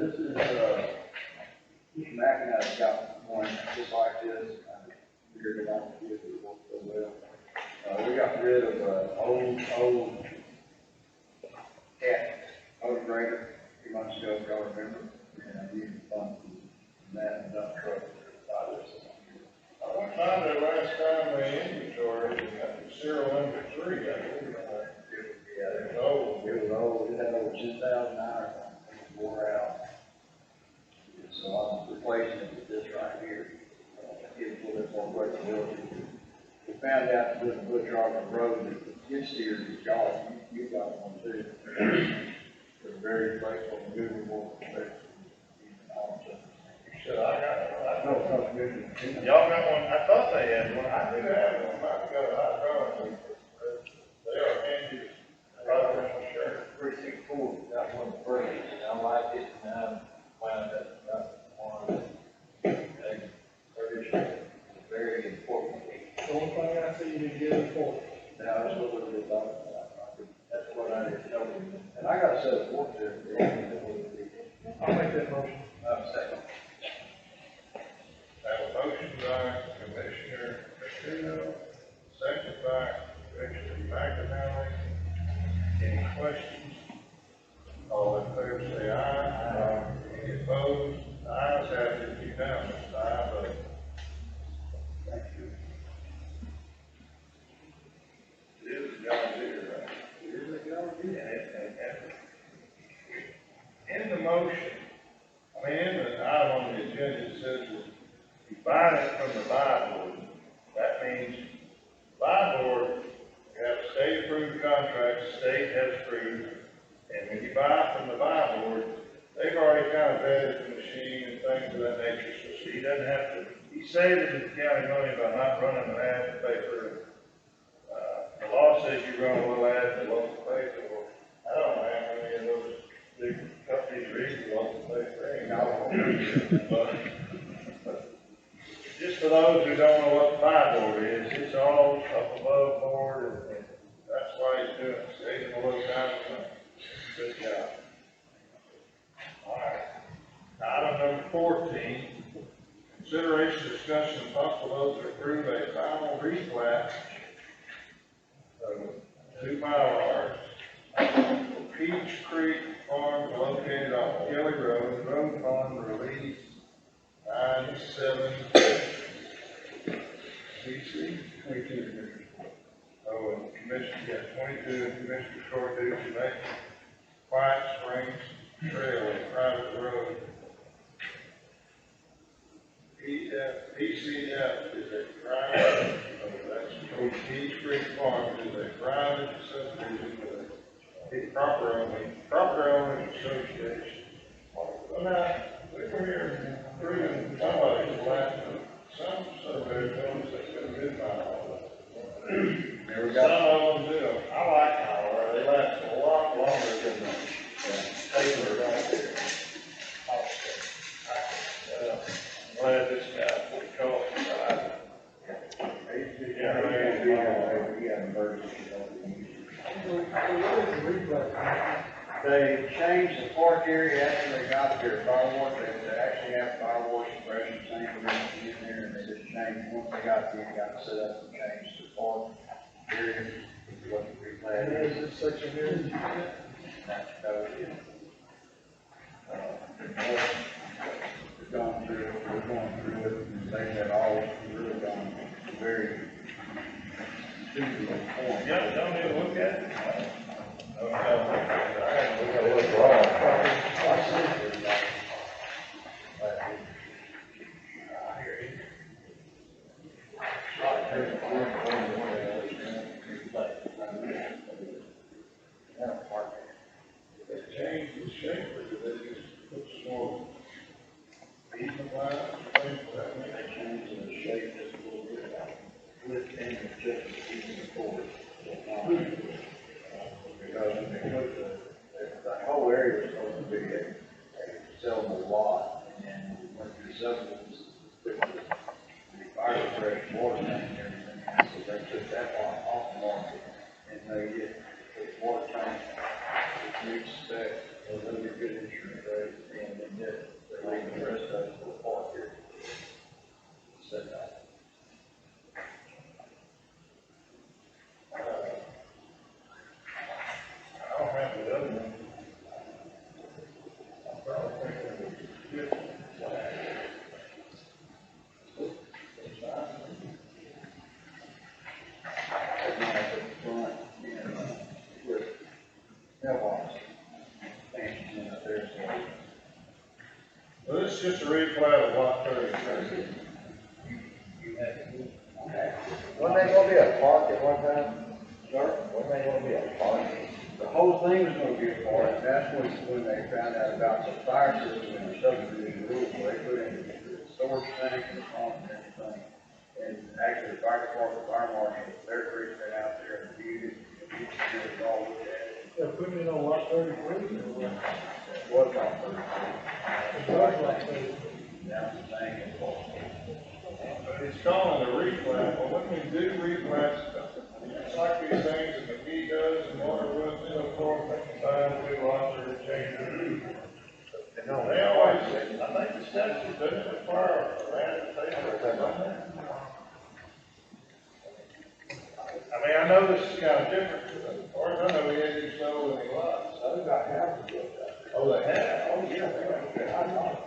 This is, Mac and I got one just like this, I figured it out, it worked so well. We got rid of, old cat motor grader a few months ago, if y'all remember, and I used funds from that and dump truck to buy this. I went by there last time they inventoried, and that was serial number 3, I believe. Yeah, it was old, it had over 10,000 hours on it, it wore out. So I'm replacing it with this right here, give it a little bit more flexibility. We found out that with the bush hog road, that the skid steer is gone, you got one too. They're very flexible, movable, Said I got one. no, good. Y'all got one? I thought they had one. I do have one. I've got a hydraulic. They are handy. Probably for sure. 364 got one first, and I like it, and I'm glad that got one. Very important. The only thing I see you didn't get it for. Now, that's what we're talking about. That's what I didn't tell you. And I got a set of forks there. I'll make that motion. Second. I have a motion by Commissioner Castillo, second by Commissioner McInerney. Any questions? All in favor say aye. Any opposed? Ayes have it unanimous. 5-0. Thank you. It is John Deere, right? It is John Deere. In the motion, I mean, in the item on the agenda, it says you buy it from the buy board. That means buy board, you have a state-approved contract, the state has approved, and when you buy from the buy board, they've already kind of vetted the machine and things of that nature, so he doesn't have to, he's saving the county money by not running an ad in the paper. The law says you run a little ad in the local paper. Well, I don't know how many of those big companies read the local paper, ain't all of them. But just for those who don't know what the buy board is, it's all up above board, and that's why he's doing it, saving a little time and money. Good job. All right. Item number 14, consideration, discussion, and possible vote to approve a final replat of 2 milers for Peach Creek Farm located off Kelly Road, road fund release 97 CC 22. Oh, and Commissioner, yeah, 22, and Commissioner Short Duty to make White Springs Trail a private road. PCF is a private, that's Peach Creek Farm is a private subdivision with a proper owners association. Well, now, we were here proving somebody's last, some subdivisions that could have been mine. There we Some go. of them do. I like Colorado. They last a lot longer than the paper right there. I'm glad this guy put the cost aside. They changed the park area after they got their fireworks. They actually have fireworks suppression tank in there, and they just changed, once they got there, got set up and changed the park area. What the replat is. This section here. That was it. We've gone through, we're going through it, and they have all really gone very to the point. Yeah, don't even look at it. No, I gotta look wrong. reach spec, a really good insurance rate, and then they're leaving the rest of it for the park here. Set that. I don't have the other one. I'm probably thinking of a different flag. At night at the front, and, with mailbox. Expansion in up there, so. Well, this is just a replat of lot 33. Wasn't they gonna be a park at one time? Sir? Wasn't they gonna be a park? The whole thing was gonna be a park, that's when they found out about the fire system and the subdivision rules, where they put in the storage tank and the pump and everything. And actually, the fire department, fire marshal, their crews been out there and viewed it, and it's all looked at it. They're putting it on lot 33 or what? It was not first. It was lot 33. Now it's the thing, it's all. But it's calling a replat. Well, when we do replats, it's like these things that McGee does and Waterwood and so forth, they combine two lots or change it. They always, I think the statute doesn't require a land to pay for it. I mean, I know this is kind of different, but as far as I know, we hadn't sold any lots. Those got houses built out there. Oh, they have? Oh, yeah, they got, I know.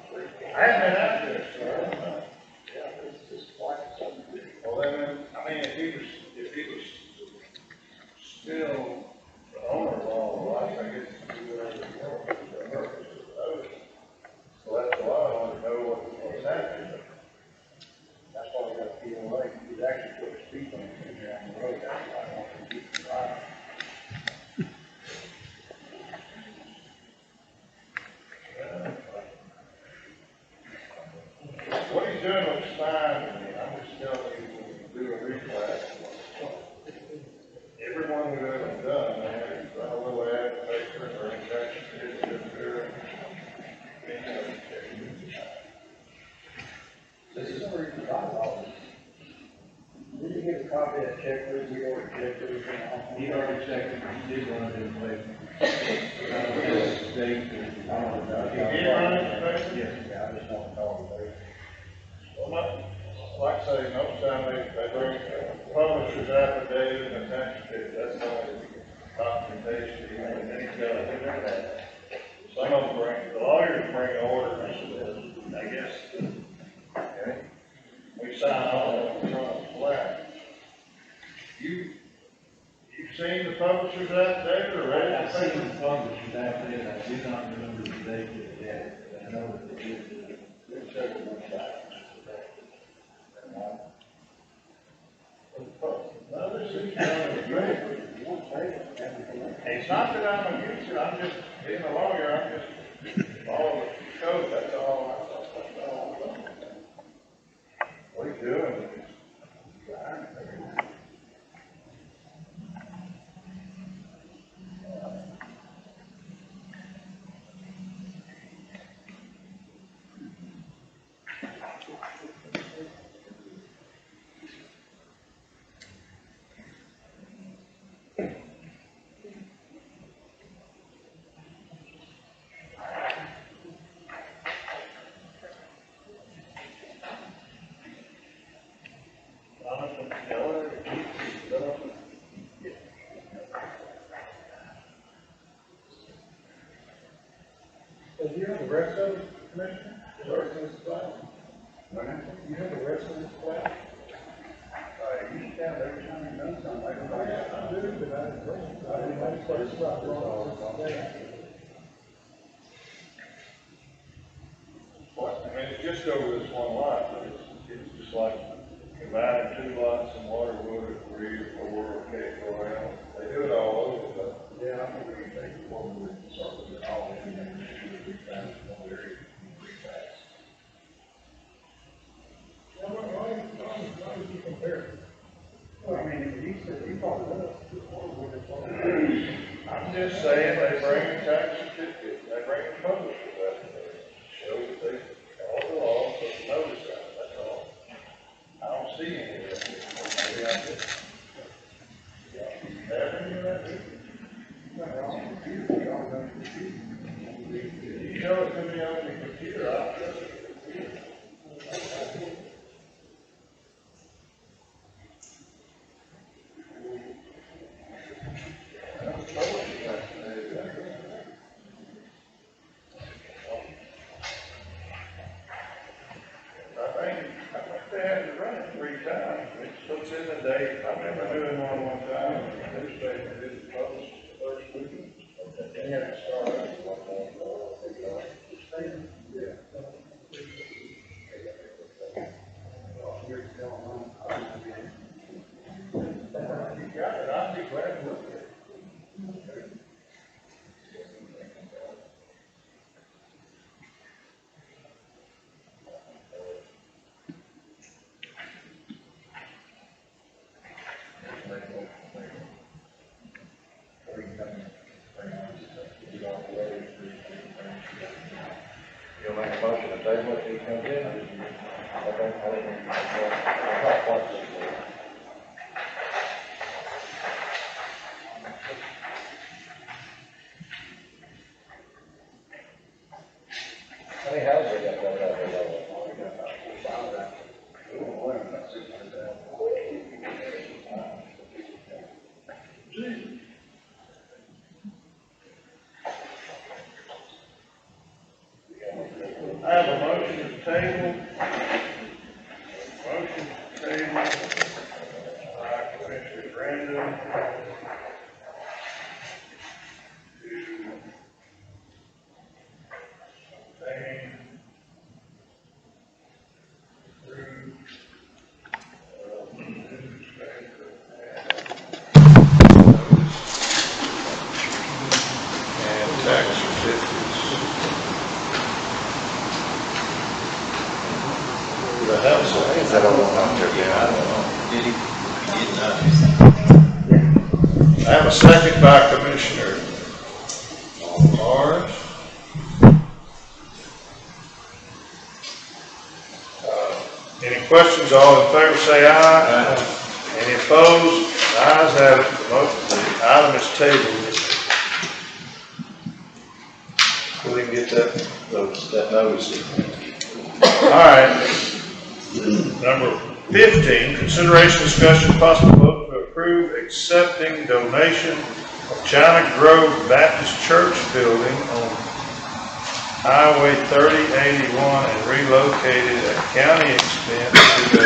I haven't been out there, so I don't know. Yeah, it's just like something. Well, then, I mean, if he was still the owner of all the lots, I guess he could do whatever he wanted for the purpose of the others. So that's why I want to know what's happening. That's why we got to feel like, he's actually put a speed limit in there on the road, that's why I want to keep it right. What he's doing looks fine to me. I'm just telling you, when you do a replat, everyone we've ever done, they have to run a little ad paper or inspection, it's good. This is the reason I thought. Did you get a copy of that checklist, we already checked everything off? He already checked it, he did run it in place. This date, I don't know. He did run it, Yes. Yeah, I just want to know that. well, like I say, most time they bring publisher's affidavit and attach it, that's the only documentation, and then he's got to do that. Some of them bring, the lawyers bring orders, I guess. Okay. We sign off on the front of the flag. You've seen the publisher's affidavit or read it? I've seen the publisher's affidavit, I do not remember the date that they had, but I know that they did. No, this is it's not that I'm against it, I'm just, being a lawyer, I'm just following the code, that's all. That's all. What are you doing? Do you have the rest of it, Commissioner? The rest of this file? You have the rest of this file? You should have every time you've done something like that. I do, but I didn't have a question about Well, I mean, it's just over this one lot, but it's just like combining two lots in Waterwood or 3 or 4 or Cape Royale. They do it all over, but. Yeah, I think we can take it forward and start with it all in and then we found one area. Why would you compare? Well, I mean, he said, he brought it up. I'm just saying, they bring a tax certificate, they bring a publisher's affidavit, show that they follow the law, so notice that, that's all. I don't see any of that. Maybe I did. Have any of that? Nothing wrong with you, we all done to me on your computer, I'll trust your computer. I think they had to run it 3 times, it's what's in the date, I remember doing one time, and the newspaper didn't publish the first week. They had to start out one more. You got it, I'd be glad to look at it. You'll make a motion to table it till he comes in, or did you? How many houses they got going out there? I have a motion to table. Motion to table by Commissioner Brandon to obtain through newspaper and tax certificates. The house, I don't know how to get out of it. I have a second by Commissioner Mars. Any questions? All in favor say aye. Aye. Any opposed? The ayes have it. The item is tabled. So we can get that notice. All right. Number 15, consideration, discussion, possible vote to approve accepting donation of China Grove Baptist Church building on Highway 3081 and relocated at county expense to a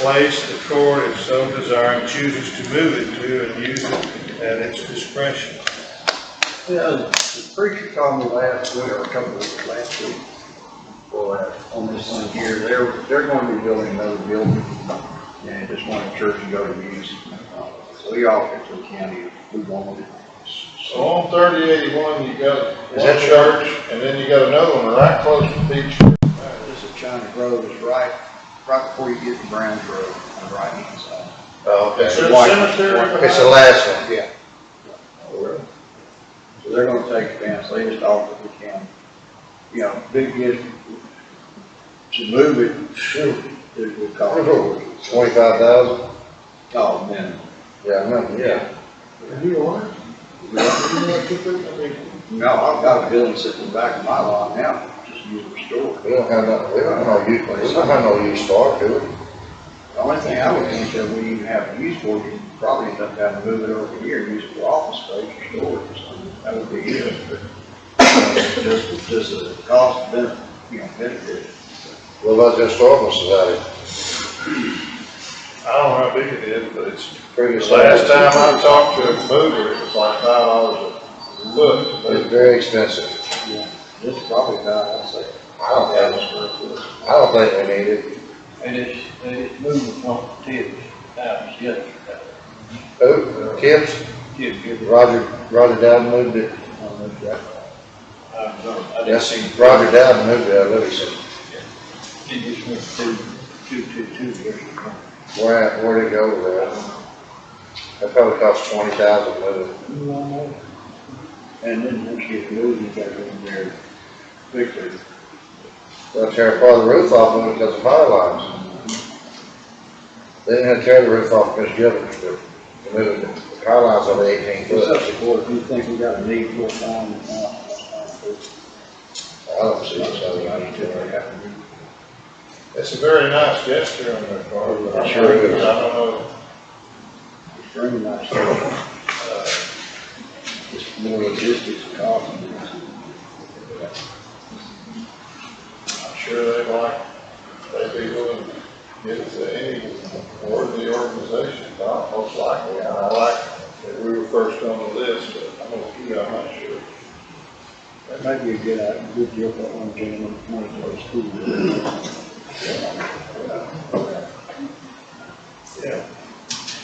place the court, if so desiring, chooses to move it to and use it at its discretion. Yeah, the preacher called me last week, or a couple of weeks last week, on this one here, they're going to be building another building, and just want the church to go to use. So we offered it to the county if we wanted it. So on 3081, you got one church, and then you got another one right close to Beach. This is China Grove, it's right before you get to Browns Road, on the right hand side. Oh, okay. It's So a the white- cemetery. It's the last one. Yeah. So they're gonna take advantage, they just offered the county, you know, big gift to move it, shoot, it would cost. 25,000? Oh, man. Yeah, no, yeah. You want it? No, I've got a building sitting in the back of my lot now, just use it for storage. We don't have no use for it, do we? The only thing I would think that we even have use for, you probably end up having to move it over here and use it for office space or storage or something. That would be it. But just a cost benefit, benefit. What about the historical society? I don't know how big it is, but it's pretty. The last time I talked to a mover, it was like $5 a foot. It's very expensive. Yeah. This is probably about, I'd say. I don't think we need it. And it's moving from Tibbs, out, yes. Who? Tibbs? Tibbs. Roger Dowden moved it. Yes, Roger Dowden moved it out of Livingston. It just went 222 years ago. Where'd it go with that? That probably cost $20,000 to move it. And then once you get moved, you gotta go in there, fix it. They'll tear part of the roof off of it because of power lines. They didn't have to tear the roof off because Gilbert, to move it. The power lines over 18 What's up, foot. support, if you think we got a need for a farm, that's fine too. I don't see this other item to it. It's a very nice gesture on their part, but I'm Sure is. I don't know. It's very nice. Just more logistics and cost. I'm sure they'd be willing to give it to any worthy organization, most likely. And I like that we were first on the list, but I'm not sure. That might be a good deal for one gentleman, money for the school. Yeah.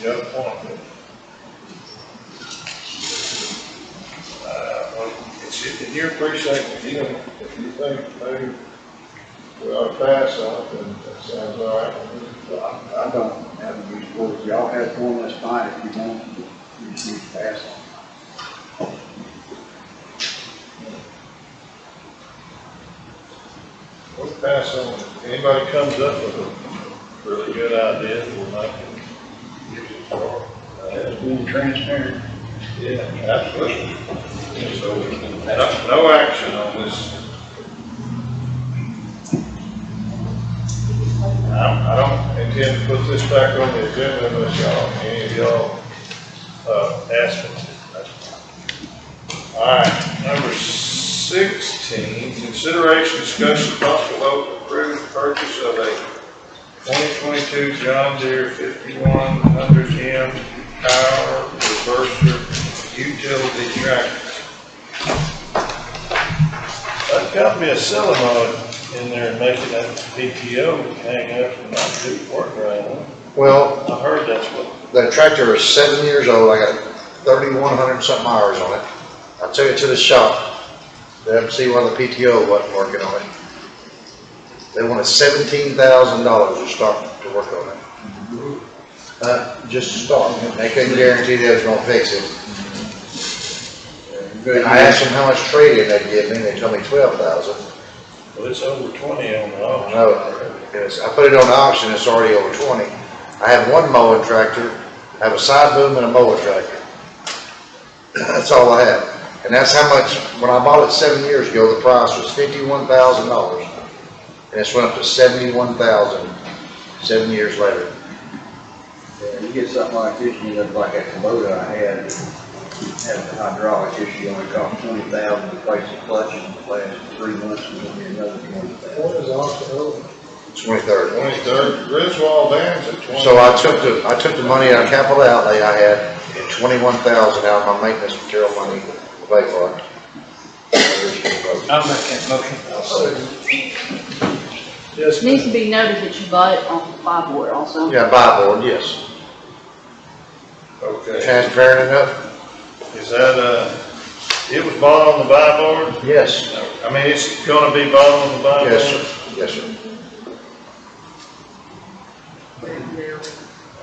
You have a point. Well, if you're appreciating the deal, if you think maybe we ought to pass on it, then that sounds all right. I don't have a use for it. Y'all have one, that's fine if you want, you just need to pass on. We'll pass on. If anybody comes up with a really good idea, we'll not use it for. Being transparent. Yeah, absolutely. So, no action on this. I don't intend to put this back on the agenda unless any of y'all, ask me to. All right, number 16, consideration, discussion, possible vote to approve the purchase of a 2022 John Deere 5100M power reverser utility tractor. That company is selling on in there and making that PTO hang up and not do work right on. Well, I heard that's what. the tractor is 7 years old. I got 3,100 something hours on it. I took it to the shop. They had to see why the PTO wasn't working on it. They wanted $17,000 to start to work on it. Just to start. They couldn't guarantee they was gonna fix it. And I asked them how much trade-in they'd give me, and they told me $12,000. Well, it's over 20 on the auction. No, I put it on the auction, it's already over 20. I have one mowing tractor, I have a side boom and a mower tractor. That's all I have. And that's how much, when I bought it 7 years ago, the price was $51,000. And it's went up to $71,000 7 years later. Yeah, you get something like this, you look like that Kubota I had the hydraulic issue, only cost $20,000 to replace the clutch in the last 3 months, and it'll be another $20,000. What is auction? 23rd. 23rd, Griswold Dams at 20. So I took the money out of capital outlay I had, and $21,000 out of my maintenance material money to pay for it. I'll make that motion. Yes, Needs to be noted that you bought it on buy board also. Yeah, buy board, yes. okay. Transparent enough? Is that, it was bought on the buy board? Yes. I mean, it's gonna be bought on the buy board? Yes, sir. Yes, sir.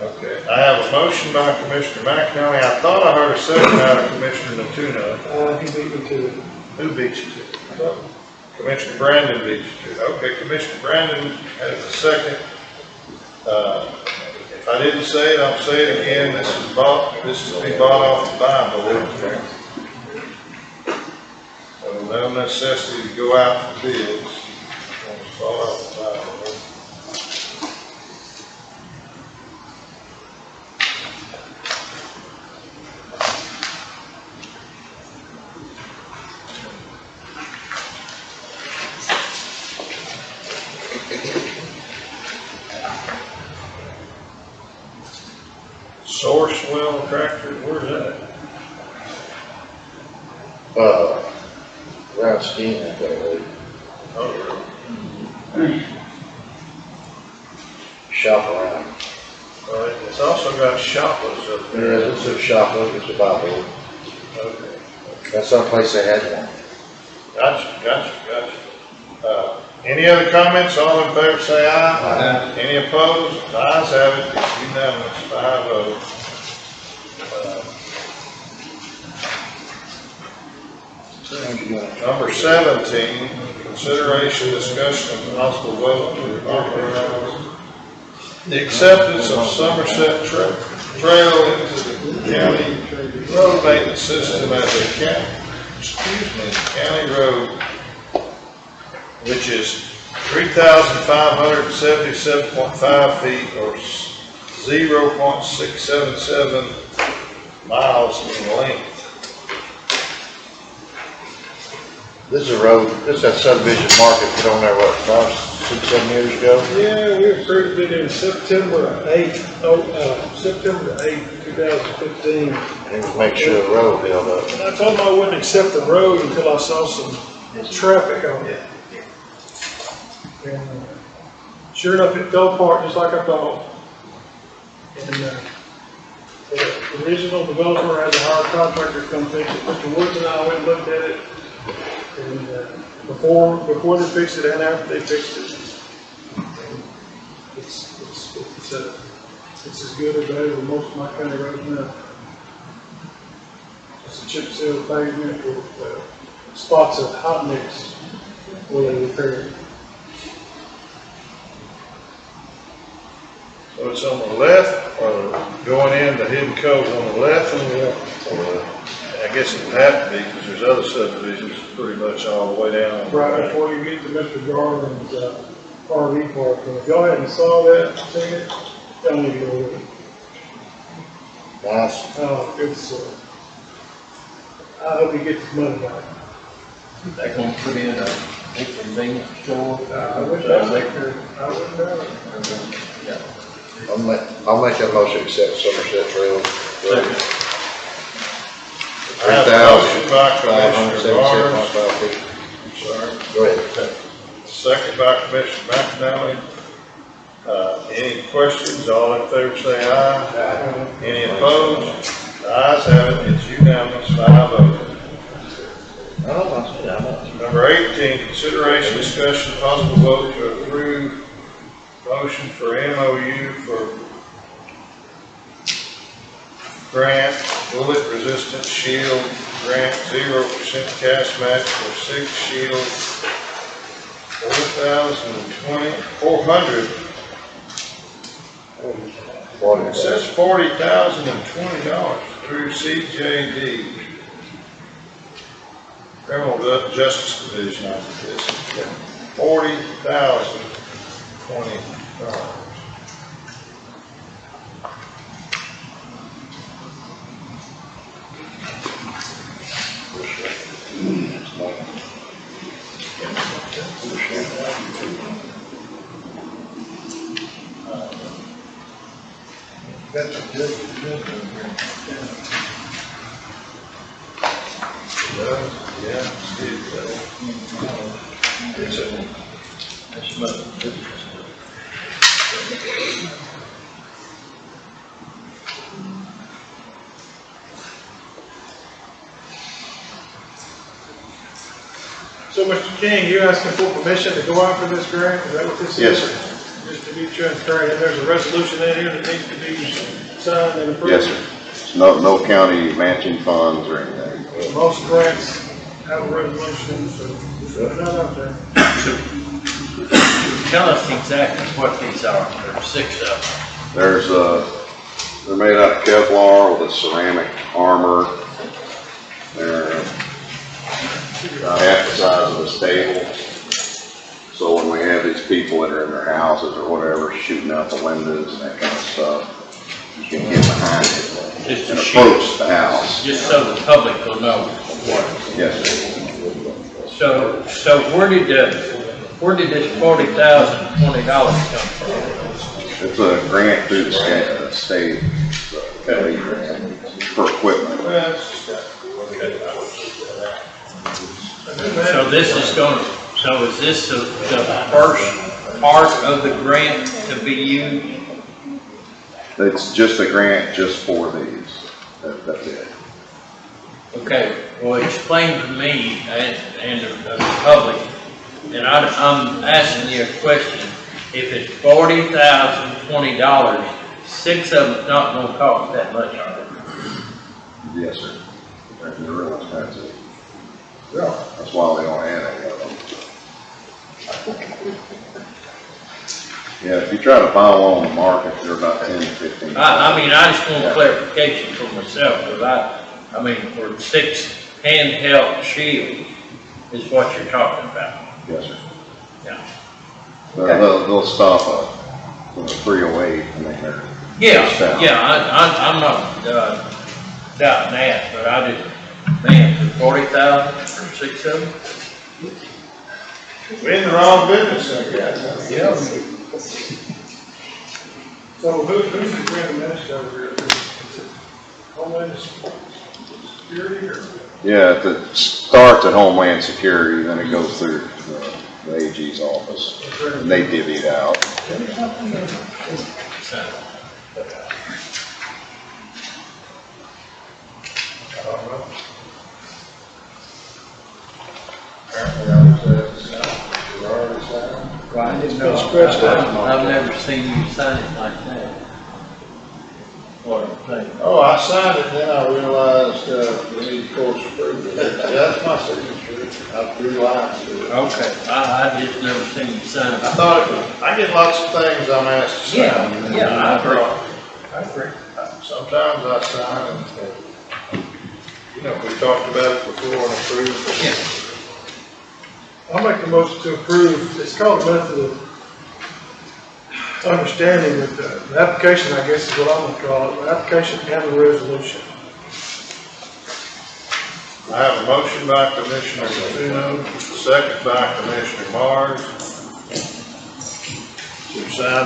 Okay, I have a motion by Commissioner McInerney. I thought I heard a second out of Commissioner Natuno. He beat me to it. Who beat you to it? Commissioner Brandon beat you to it. Okay, Commissioner Brandon has a second. If I didn't say it, I'll say it again. This is to be bought off the buy board. So no necessity to go out for bids. It's bought off the buy board. Sourcewell tractor, where's that? Around Steam, I believe. Oh, really? Shop around. All right, it's also got shoppers up there. Yeah, it's a shop, it's a buy board. Okay, That's someplace they had one. gotcha. Any other comments? All in favor say aye. Aye. Any opposed? The ayes have it, it's unanimous, 5-0. Number 17, consideration, discussion, and possible vote to authorize the acceptance of Somerset Trail into the county road maintenance system as a county road which is 3,577.5 feet or 0.677 miles in length. This is a road, this is that subdivision market put on there, what, 5, 6, 7 years ago? Yeah, we approved it in September 8th, September 8th, 2015. It was make sure the road held up. And I told them I wouldn't accept the road until I saw some traffic on it. And sure enough, it fell apart just like I thought. And the original developer had to hire a contractor to come fix it. Mr. Woods and I went and looked at it. And before they fixed it and after they fixed it, it's as good or better than most of my county roads now. It's a chip seal pavement with spots of hot mix where they repair it. So it's on the left, or going in the Hidden Cove on the left? Or I guess it would have to be, because there's other subdivisions pretty much all the way down. Right before you get to Mr. Garland's RV park. And if y'all hadn't saw that ticket, y'all need to go with it. Nice. It's, I hope he gets his money back. They're gonna put in a convenience store. I wish I wouldn't doubt it. I'll make that motion to accept Somerset Trail. I have a motion by Commissioner Barnes. 3,577.5 feet. Sorry. Go ahead. Second by Commissioner McNally. Any questions? All in favor say aye. Any opposed? The ayes have it. It's unanimous, 5-0. Number 18, consideration, discussion, possible vote to approve motion for MOU for grant, bullet resistant shield grant, 0% cash match for 6 shields, 400. It says $40,020 through CJD. Criminal Justice Division, I think this is $40,020. That's a good yeah, Steve, it's a, that's much. So, Mr. King, you're asking for permission to go out for this grant? Is that what this is? Yes, sir. Just to be transparent, and there's a resolution in here that needs to be signed and approved? Yes, sir. No county matching funds or anything. Most grants have a resolution, so put that out there. Tell us exactly what these are. There are 6 of them. They're made out of Kevlar with a ceramic armor. They're half the size of a stable. So when we have these people that are in their houses or whatever, shooting out the windows and that kind of stuff, you can get behind it and approach the house. Just so the public will know what. Yes, sir. So where did this $40,020 come from? It's a grant through the state for equipment. So this is is this the first part of the grant to be used? It's just a grant just for these. That's it. Okay, well, explain to me and the public, and I'm asking you a question. If it's $40,020, 6 of them's not gonna cost that much, are they? Yes, sir. They're real expensive. Yeah. That's why they don't have any of them. Yeah, if you try to buy one on the market, they're about 10 to 15. I mean, I just want clarification for myself, because I mean, for 6 handheld shields is what you're talking about. Yes, sir. Yeah. They'll stop on 308 and then they're. I'm not, doubting that, but I just, man, for 40,000 for 6 of them? We in the wrong business, I guess. Yeah. So who's the grand administrator here? Is it Homeland Security or? Yeah, it starts at Homeland Security, then it goes through the AG's office, and they divvy it out. Apparently I was at, you already signed. Well, I didn't know. I've never seen you sign it like that. What I'm saying. Oh, I signed it, then I realized, we need court's approval. That's my signature, I drew lines to it. Okay, I just never seen you sign it. I thought, I get lots of things I'm asked to sign. I agree. Sometimes I sign and, you know, we talked about it before and approved. Yeah. I'll make the motion to approve, it's called a method of understanding with the application, I guess is what I'm gonna call it, the application and the resolution. I have a motion by Commissioner Jacinto, second by Commissioner Mars, to sign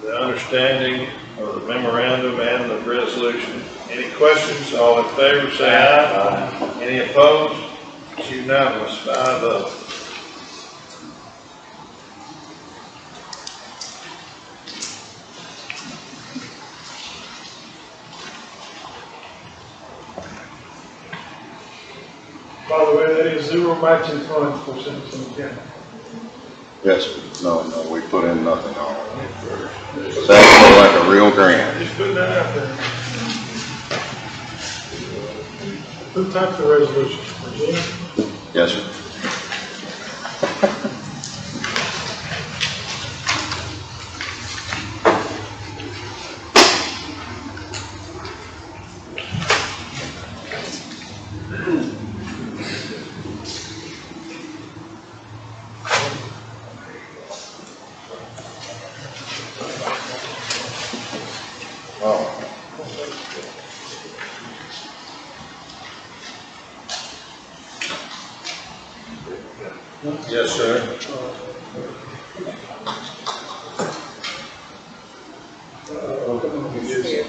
the understanding or the memorandum and the resolution. Any questions? All in favor, say aye. Any opposed? It's unanimous, 5-0. By the way, that is zero matching funds for Simpson County. Yes, no, we put in nothing on it. It's actually like a real grant. Just putting that out there. Who typed the resolution? Virginia? Yes, sir. Yes, sir.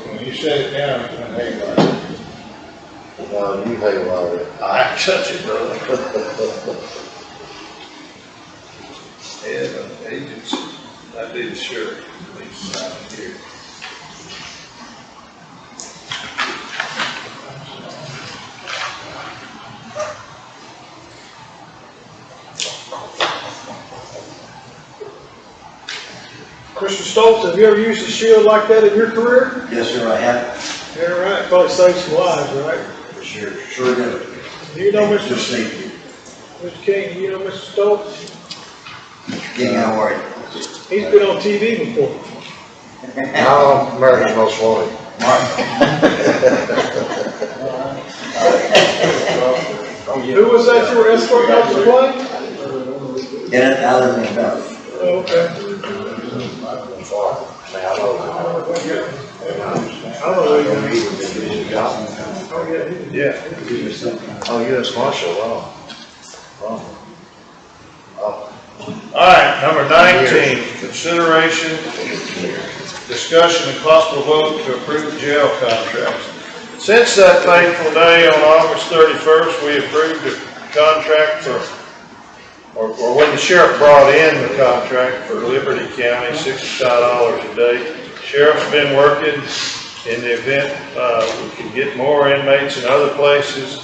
When you set it down, it's gonna hang like it. No, you hang it. I touch it, brother. And agents, I did sure, please sign it here. Mr. Stoltz, have you ever used a shield like that in your career? Yes, sir, I have. Yeah, right, probably saves some lives, right? For sure, sure do. Do you know Mr. Just safety. Mr. King, do you know Mr. Stoltz? King, how are you? He's been on TV before. Now, America's Most Wanted. Who was that you were escorting out the plane? Yeah, I live in Dallas. Oh, okay. I don't know where you're Oh, yeah. Oh, U.S. Marshal, wow. All right, number 19, consideration, discussion, and possible vote to approve jail contracts. Since that fateful day on August 31st, we approved a contract for, or when the sheriff brought in the contract for Liberty County, $65 a day. Sheriff's been working in the event we can get more inmates in other places,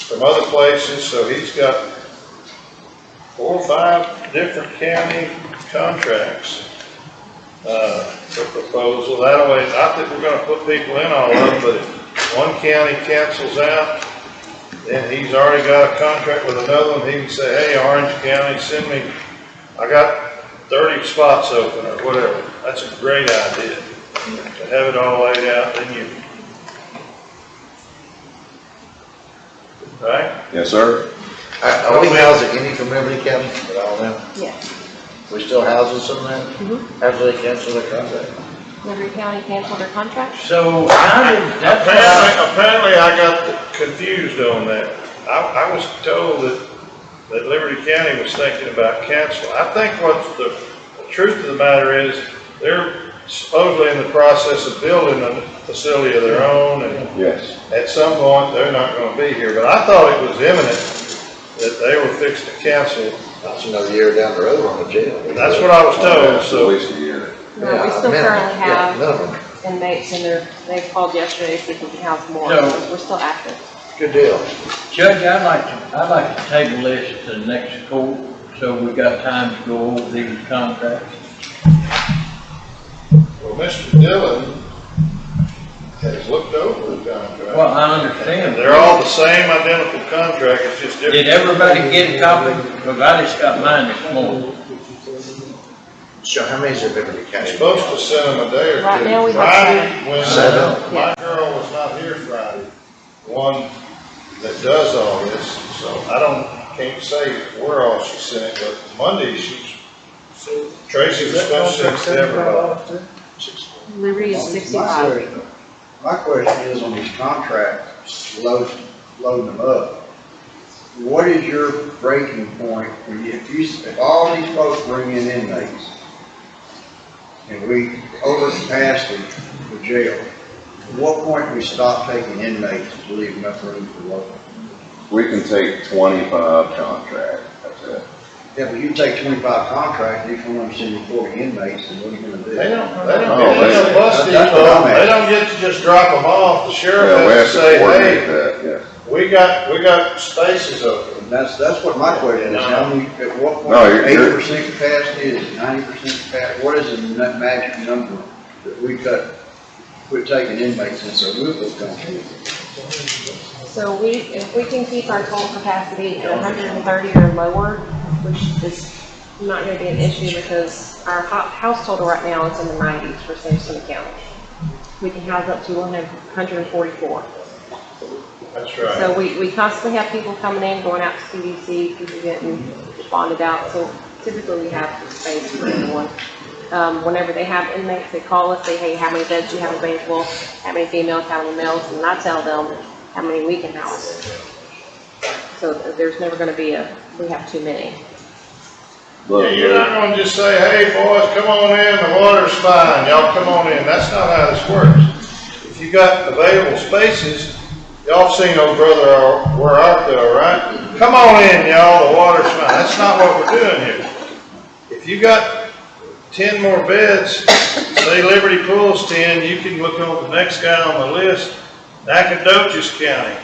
from other places, so he's got 4 or 5 different county contracts for proposal. That way, not that we're gonna put people in all of them, but if one county cancels out, then he's already got a contract with another one. He can say, hey, Orange County, send me, I got 30 spots open or whatever. That's a great idea. To have it all laid out, then you, right? Yes, sir. Are we housing any from Liberty County at all now? Yes. We still housing some of them? Mhm. After they cancel their contract? Liberty County canceled their contract? So how did, that's what Apparently I got confused on that. I was told that Liberty County was thinking about canceling. I think what the truth of the matter is, they're supposedly in the process of building a facility of their own, and Yes. at some point, they're not gonna be here. But I thought it was imminent that they were fixed to cancel. That's another year down the road on the jail. That's what I was told, At so. least a year. No, we still Minimum, currently yeah, have minimum. inmates in there. They called yesterday to see if we can house more. No. We're still active. Good deal. Judge, I'd like to table this to the next court, so we got time to go over these contracts. Well, Mr. Dillon has looked over the contract. Well, I understand. They're all the same identical contract, it's just different. Did everybody get a copy? Because I just got mine this morning. So how many is there Liberty You're County? supposed to send them a day or two. Right now we have Friday, when seven. my girl was not here Friday, the one that does all this, so can't say where all she sent it, but Monday Tracy was supposed to send it to everybody. Liberty is 65. My question is on these contracts, loading them up. What is your breaking point if all these folks bring in inmates and we over capacity the jail, at what point do we stop taking inmates to leave enough room for local? We can take 25 contract, that's it. Yeah, but you take 25 contracts, each one of them sending 40 inmates, and what are you gonna do? They don't Oh, get to bust these that's what I'm folks. They asking. don't get to just drop them off. The sheriff Yeah, we have has to to say, coordinate hey, that, yeah. we got spaces open. And that's what my question is, how many, at what point, No, you're- 80% capacity, is it 90% capacity? What is the magic number that we quit taking inmates since our roof was gone? So if we can keep our total capacity at 130 or lower, which is not going to be an issue because our house total right now is in the 90s for Sampson County. We can house up to 144. That's right. So we constantly have people coming in, going out to CDC, people getting bonded out. So typically we have space for everyone. Whenever they have inmates, they call us, say, hey, how many beds do you have available? How many females, how many males? And I tell them how many we can house. So there's never going to be we have too many. Yeah, you're not gonna just say, hey, boys, come on in, the water's fine, y'all come on in. That's not how this works. If you got available spaces, y'all seen old brother where art thou, right? Come on in, y'all, the water's fine. That's not what we're doing here. If you got 10 more beds, say Liberty Pool's 10, you can look on the next guy on the list, Nacogdoches County.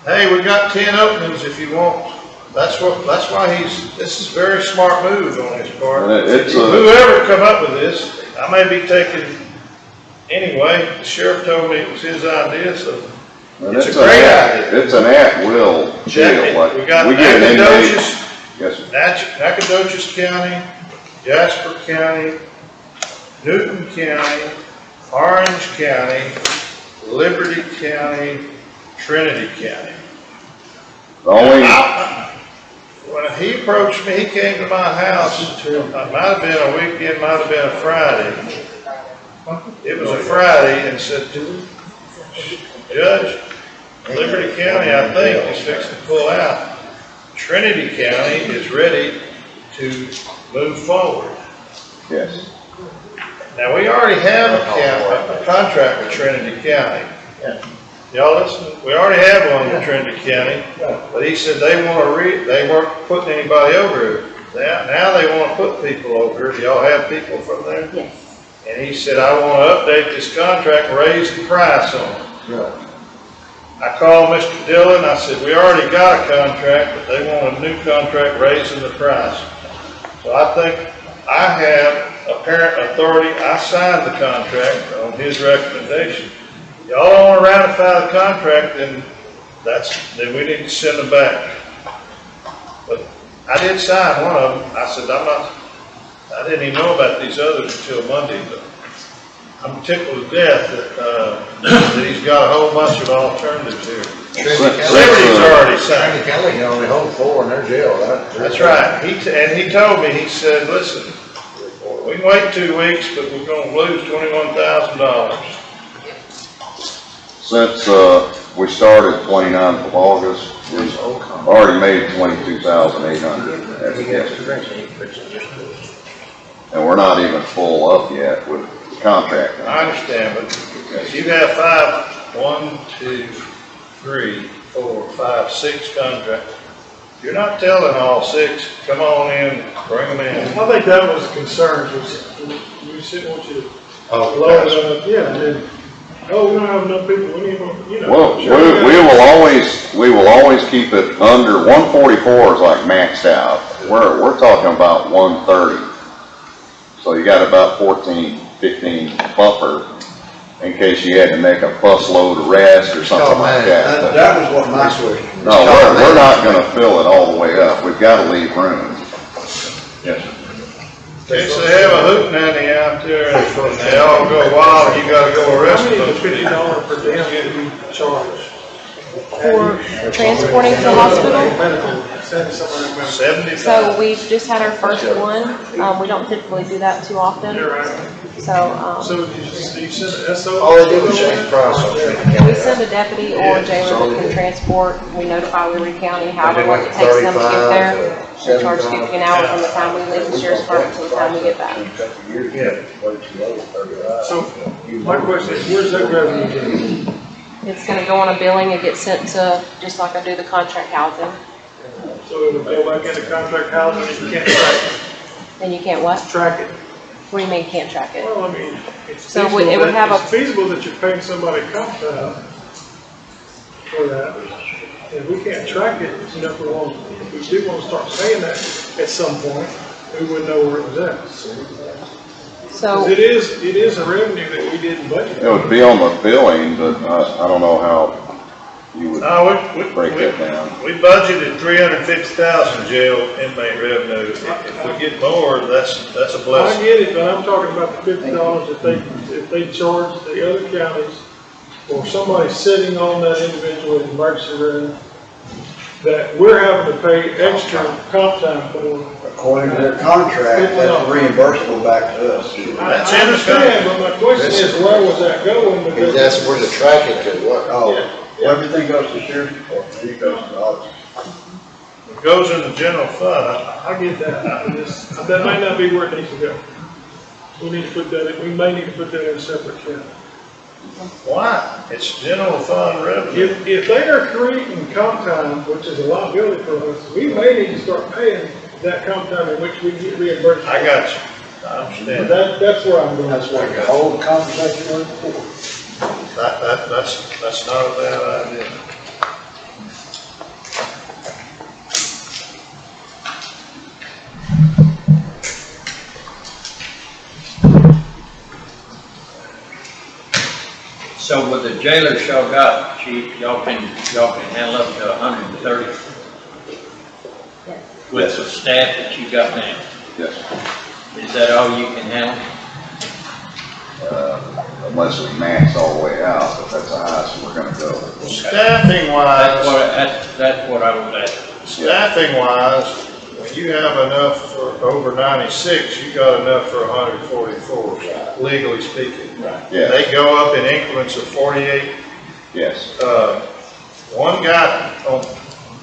Hey, we got 10 openings if you want. That's why this is a very smart move on his part. Whoever come up with this, I may be taking, anyway, the sheriff told me it was his idea, so it's a great idea. It's an at-will jail, like, We got we get an inmate. Nacogdoches, Yes, sir. Nacogdoches County, Jasper County, Newton County, Orange County, Liberty County, Trinity County. The only, When he approached me, he came to my house, it might have been a weekend, might have been a Friday. It was a Friday and said, Judge, Liberty County, I think, is fixing to pull out. Trinity County is ready to move forward. yes, Now, we already have a contract with Trinity County. Y'all listen, we already have one with Trinity County, but he said they weren't putting anybody over there. Now they want to put people over here. Do y'all have people from there? Yes. And he said, I want to update this contract and raise the price on it. I called Mr. Dillon, I said, we already got a contract, but they want a new contract raising the price. So I think I have apparent authority. I signed the contract on his recommendation. Y'all don't want to ratify the contract, then we need to send them back. But I did sign one of them. I said, I didn't even know about these others until Monday, but I'm tickled to death that he's got a whole bunch of alternatives here. Liberty's already signed. Trinity County can only hold 4 in their jail, right? That's right. And he told me, he said, listen, we can wait 2 weeks, but we're gonna lose $21,000. Since, we started 29th of August, we've already made 22,800 as of yesterday. And we're not even full up yet with the contract. I understand, but you have 6 contracts. You're not telling all 6, come on in, bring them in. I think that was the concern, was we shouldn't want you to Oh, blow it up, yeah, and then, oh, we don't have enough people, we need more, you know. Well, we will always keep it under, 144 is like maxed out. We're talking about 130. So you got about 14, 15 buffer in case you had to make a bus load of rest or something like that. But That was what my question. no, we're not gonna fill it all the way up. We've gotta leave room. Yes, sir. They have a hootenanny out there and they all go wild, you gotta go arrest How many those is $50 people. per diem that we charge? For transporting to the hospital. Medical, send somewhere in medical. 75. So we've just had our first one. We don't typically do that too often. You're right. So, So you send an SO? All they do is change price on Trinity County. we send a deputy or a jailer that can transport. We notify Liberty County however long it takes them to get there. We charge 50 an hour from the time we leave the sheriff's department to the time we get back. So, my question is, where's that revenue going? It's gonna go on a billing and get sent to, just like I do the contract housing. So it'll go back into contract housing, and you can't track And you can't what? it, track it. What do you mean can't track it? Well, I mean, it's So feasible, it would have it's a- feasible that you're paying somebody comp time for that. If we can't track it, you know, if we do want to start paying that at some point, we wouldn't know where it was at. So. 'Cause it is a revenue that we didn't budget. It would be on the billing, but I don't know how you would No, break that down. we budgeted 350,000 jail inmate revenue. If we get more, that's a I blessing. get it, but I'm talking about the $50 if they charge the other counties or somebody sitting on that individual in the emergency room that we're having to pay extra comp time for. According to their contract, that's reimbursable back to us. I understand, but my question is, where was that going? Because That's where the tracking to, what? Oh, everything goes to sheriff's department, it goes to the office. It goes in the general fund. I get that, that might not be where it needs to go. We need to put that in, we may need to put that in a separate account. Why? It's general fund revenue. If they are creating comp time, which is a liability for us, we may need to start paying that comp time in which we get reimbursed. I got you. I But understand. that's where I'm going. That's what the whole conversation was before. That's not a bad idea. So with the jailers y'all got, chief, y'all can handle up to 130 with the staff that you got now. Yes, Is that all you can handle? unless we max all the way out, but that's the highest we're gonna go. Staffing That's wise, what I was asking. staffing wise, when you have enough for over 96, you got enough for 144, legally speaking. Yeah, They go up in increments of 48. yes, One guy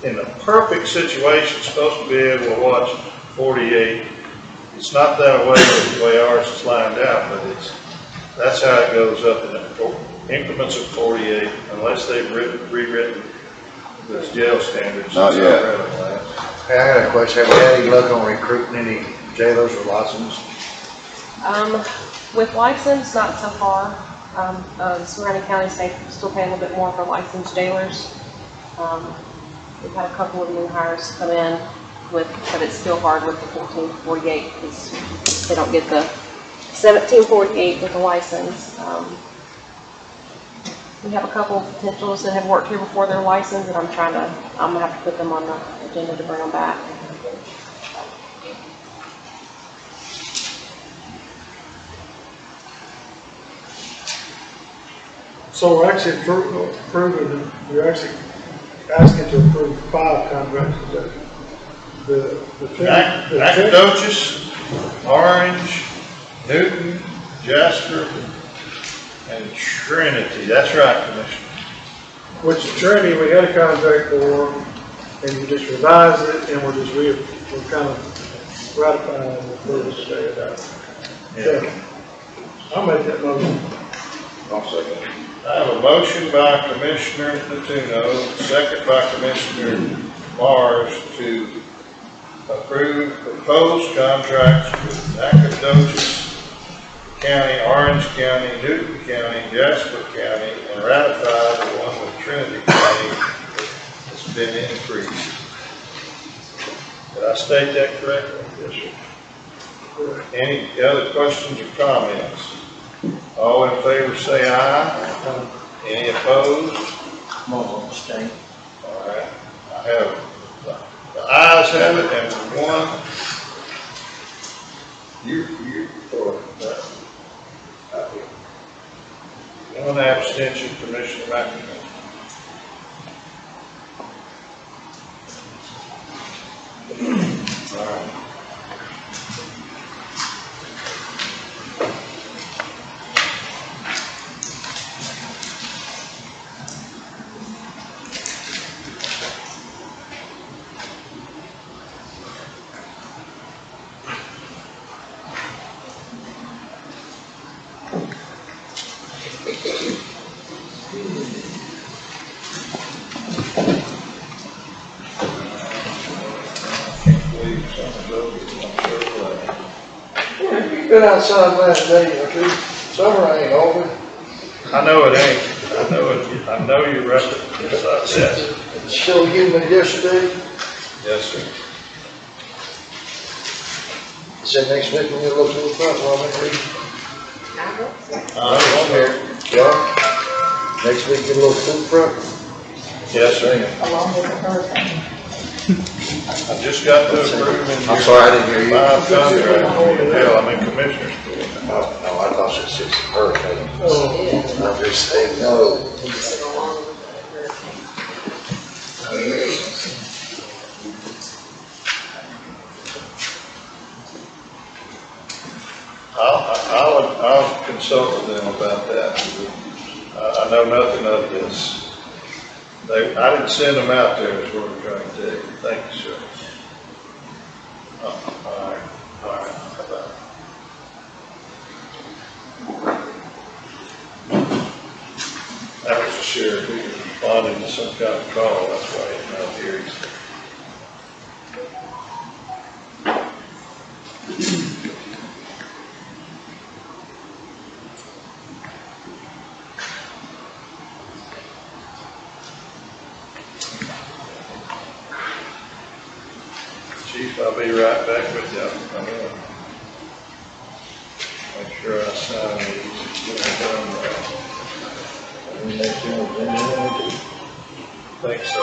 in a perfect situation is supposed to be able to watch 48. It's not that way, the way ours is lined out, but that's how it goes up in increments of 48, unless they've rewritten the jail standards. Not yet. Hey, I got a question. Have you had any luck on recruiting any jailers with license? With license, not so far. Surrounding counties, they still pay a little bit more for licensed jailers. We've had a couple of new hires come in with, but it's still hard with the 1448 because they don't get the 1748 with a license. We have a couple of potentials that have worked here before they're licensed, and I'm gonna have to put them on the agenda to bring them back. So we're actually proving, you're actually asking to approve 5 contracts today. Nacogdoches, Orange, Newton, Jasper, and Trinity. That's right, Commissioner. Which Trinity, we had a contract for, and we just revised it, and we're kind of ratifying the approval today. Yeah. I'll make that motion. I'll second. I have a motion by Commissioner Natuno, second by Commissioner Mars to approve proposed contracts with Nacogdoches County, Orange County, Newton County, Jasper County, and ratify the one with Trinity County that's been increased. Did I state that correctly? Yes, sir. Any other questions or comments? All in favor say aye. Any opposed? All right. I have, the ayes have it, and one, you for that. One abstention, Commissioner McNamara. All right. You've been outside last day or two. Summer ain't over. I know it ain't. I know you're right. Yes. It's still humid yesterday. Yes, sir. Said next week when you look to the front, well, maybe. I'm here. Yeah. Next week you look to the front. Yes, sir. Along with the hurricane. I just got to approve in I'm sorry, I didn't hear you. 5 contracts. Hell, I'm in commissioner's court. No, I thought it was just a hurricane. I'm just saying, no. I'll consult with them about that. I know nothing of this. I didn't send them out there, is what I'm trying to tell you. Thank you, sir. All right. How about it? That was the sheriff. He was responding to some kind of call. That's why he's not here. Chief, I'll be right back with you. I'm gonna make sure I sign these. Get them done right. Think so.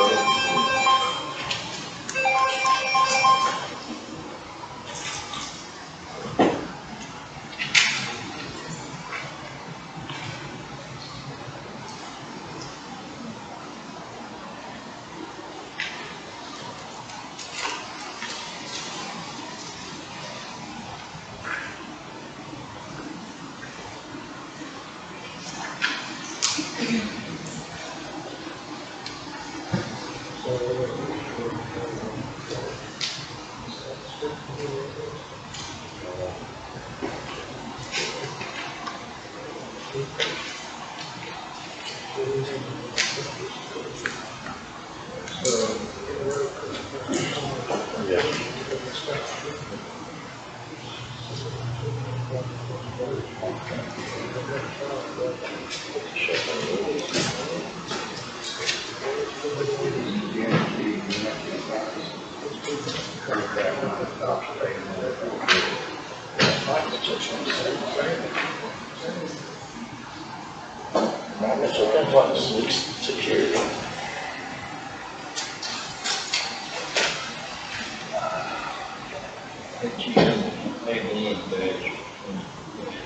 Security.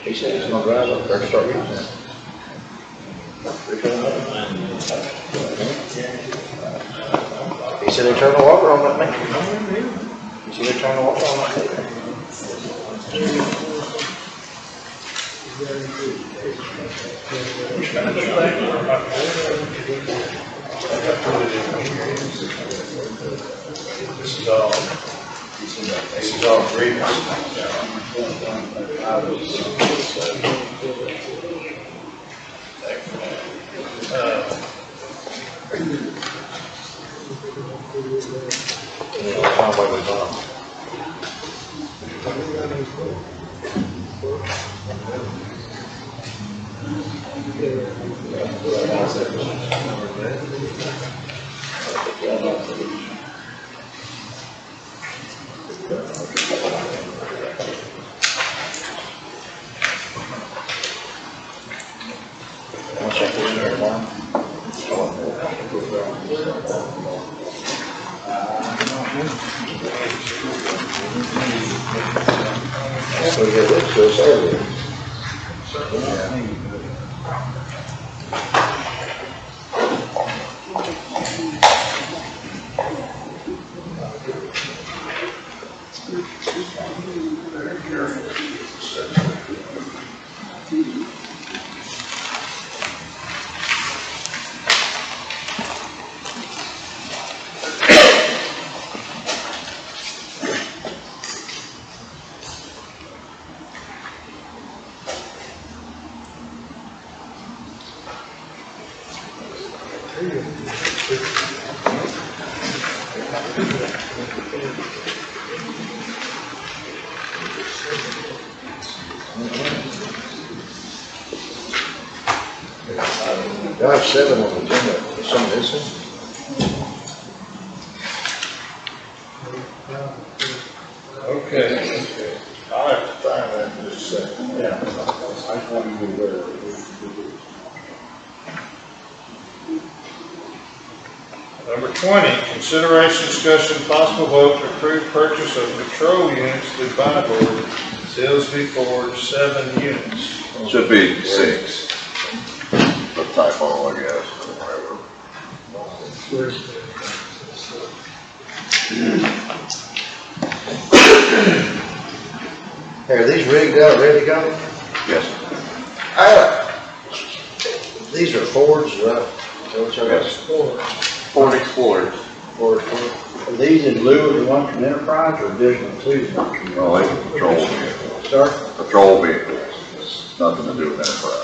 He said he's gonna drive up there and start using it. see they turn the water on that meter. You see they turn the water on that meter. This is all grievance. Gosh, 7 on the agenda, is some missing? Okay, I'll have to find that in just a second. Yeah. I just want you to be aware. Number 20, consideration, discussion, possible vote to approve purchase of patrol units through buy board, Silsbee Ford, 7 units. Should be 6. A typo, I guess, or whatever. Hey, are these rigged out, ready to go? Yes. These are Fords, right? Yes. Ford Explorers. Ford. Are these in lieu of the one from Enterprise or additional to? Well, they patrol vehicles. Sir? Patrol vehicles. It's nothing to do with Enterprise.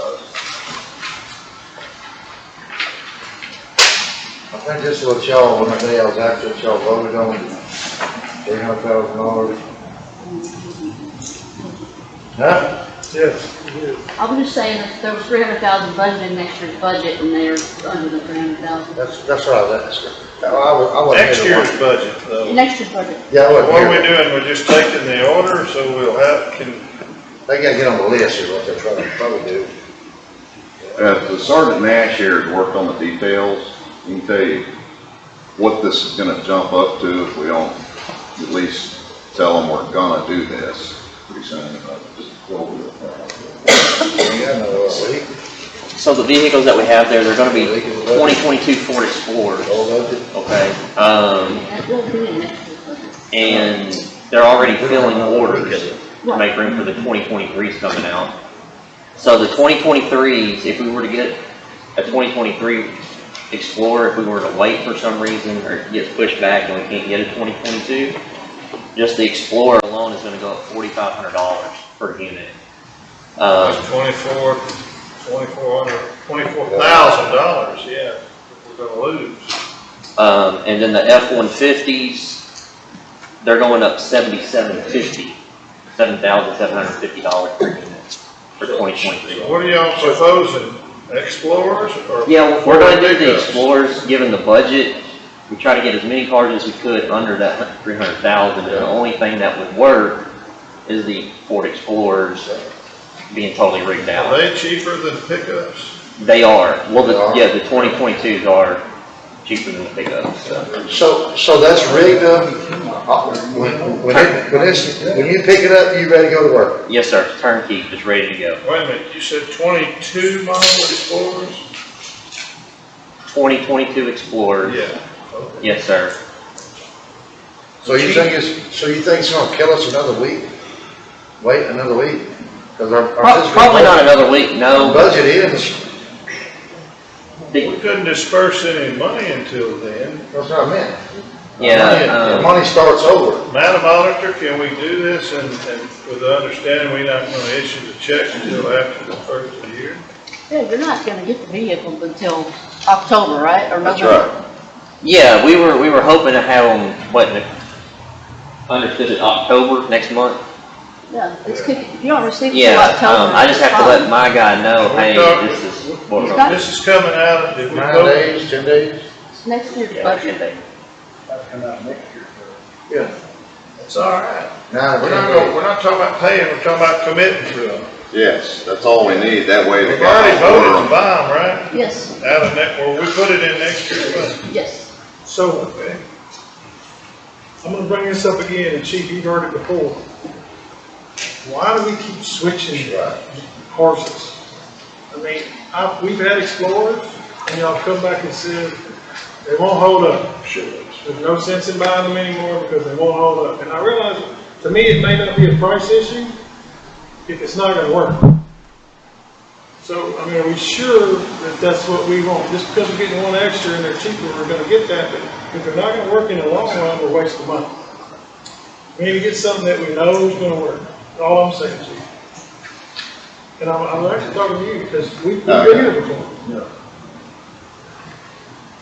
I think this is what y'all, when that day I was after, what y'all voted on, $300,000. Huh? Yes. I was just saying that there was 300,000 budgeted in next year's budget and they're under the 300,000. That's what I was asking. I wasn't Next here to year's budget, though. Next year's budget. Yeah, I wasn't What are we here. doing? We're just taking the order, so we'll have, They gotta get on the list is what they're trying to probably do. The Sergeant Nash here has worked on the details. He can tell you what this is gonna jump up to if we don't at least tell them we're gonna do this pretty soon. Just go over it. So the vehicles that we have there, they're gonna be 2022 Ford Explorers, okay? That will be in next year's budget. And they're already filling orders to make room for the 2023s coming out. So the 2023s, if we were to get a 2023 Explorer, if we were to wait for some reason, or it gets pushed back and we can't get a 2022, just the Explorer alone is gonna go up $4,500 per unit. that's $24,000, yeah, we're gonna lose. And then the F-150s, they're going up $7,750 per unit for 2023. What are y'all proposing, Explorers or? Yeah, we're gonna do the Explorers, given the budget. We try to get as many cars as we could under that 300,000, and the only thing that would work is the Ford Explorers being totally rigged Are out. they cheaper than pickups? They are, well, the 2022s are cheaper than the pickups, so. So that's rigged up. When you pick it up, you ready to go to work? Yes, sir, turnkey, just ready to go. Wait a minute, you said 22 model Explorers? 2022 Explorers. Yeah. Yes, sir. So you think it's gonna kill us another week? Wait another week? Cause our Probably not another week, no. budget ends, We couldn't disperse any money until then. that's what I meant. Yeah, The money starts over. Madam Auditor, can we do this and with the understanding we're not gonna issue the check until after the first of the year? Yeah, you're not gonna get the vehicles until October, right, or That's November? right. yeah, we were hoping to have them, understood it, October, next month. Yeah, if you don't receive it till Yeah, October. I just have to it's let my guy know, hey, talking- this is what we're. got- This is coming out, did we 9 vote? days, 10 days? It's next year's Yeah, budget. That's coming out next year. Yeah. It's all right. 9 or We're 10 not days. we're not talking about paying, we're talking about committing to them. Yes, that's all we need. That way the We've guy already will order voted to them. buy them, right? Yes, Out of next, well, we put it in next year's budget. yes. So, I'm gonna bring this up again, and Chief, you've heard it before. Why do we keep switching horses? I mean, we've had Explorers, and y'all come back and said, they won't hold up. There's no sense in buying them anymore because they won't hold up. And I realize, to me, it may not be a price issue if it's not gonna work. So, I mean, are we sure that that's what we want? Just because we're getting one extra and they're cheaper, we're gonna get that, but if they're not gonna work in the long run, we're wasting money. We need to get something that we know is gonna work. That's all I'm saying, Chief. And I'm actually talking to you because we've been here before.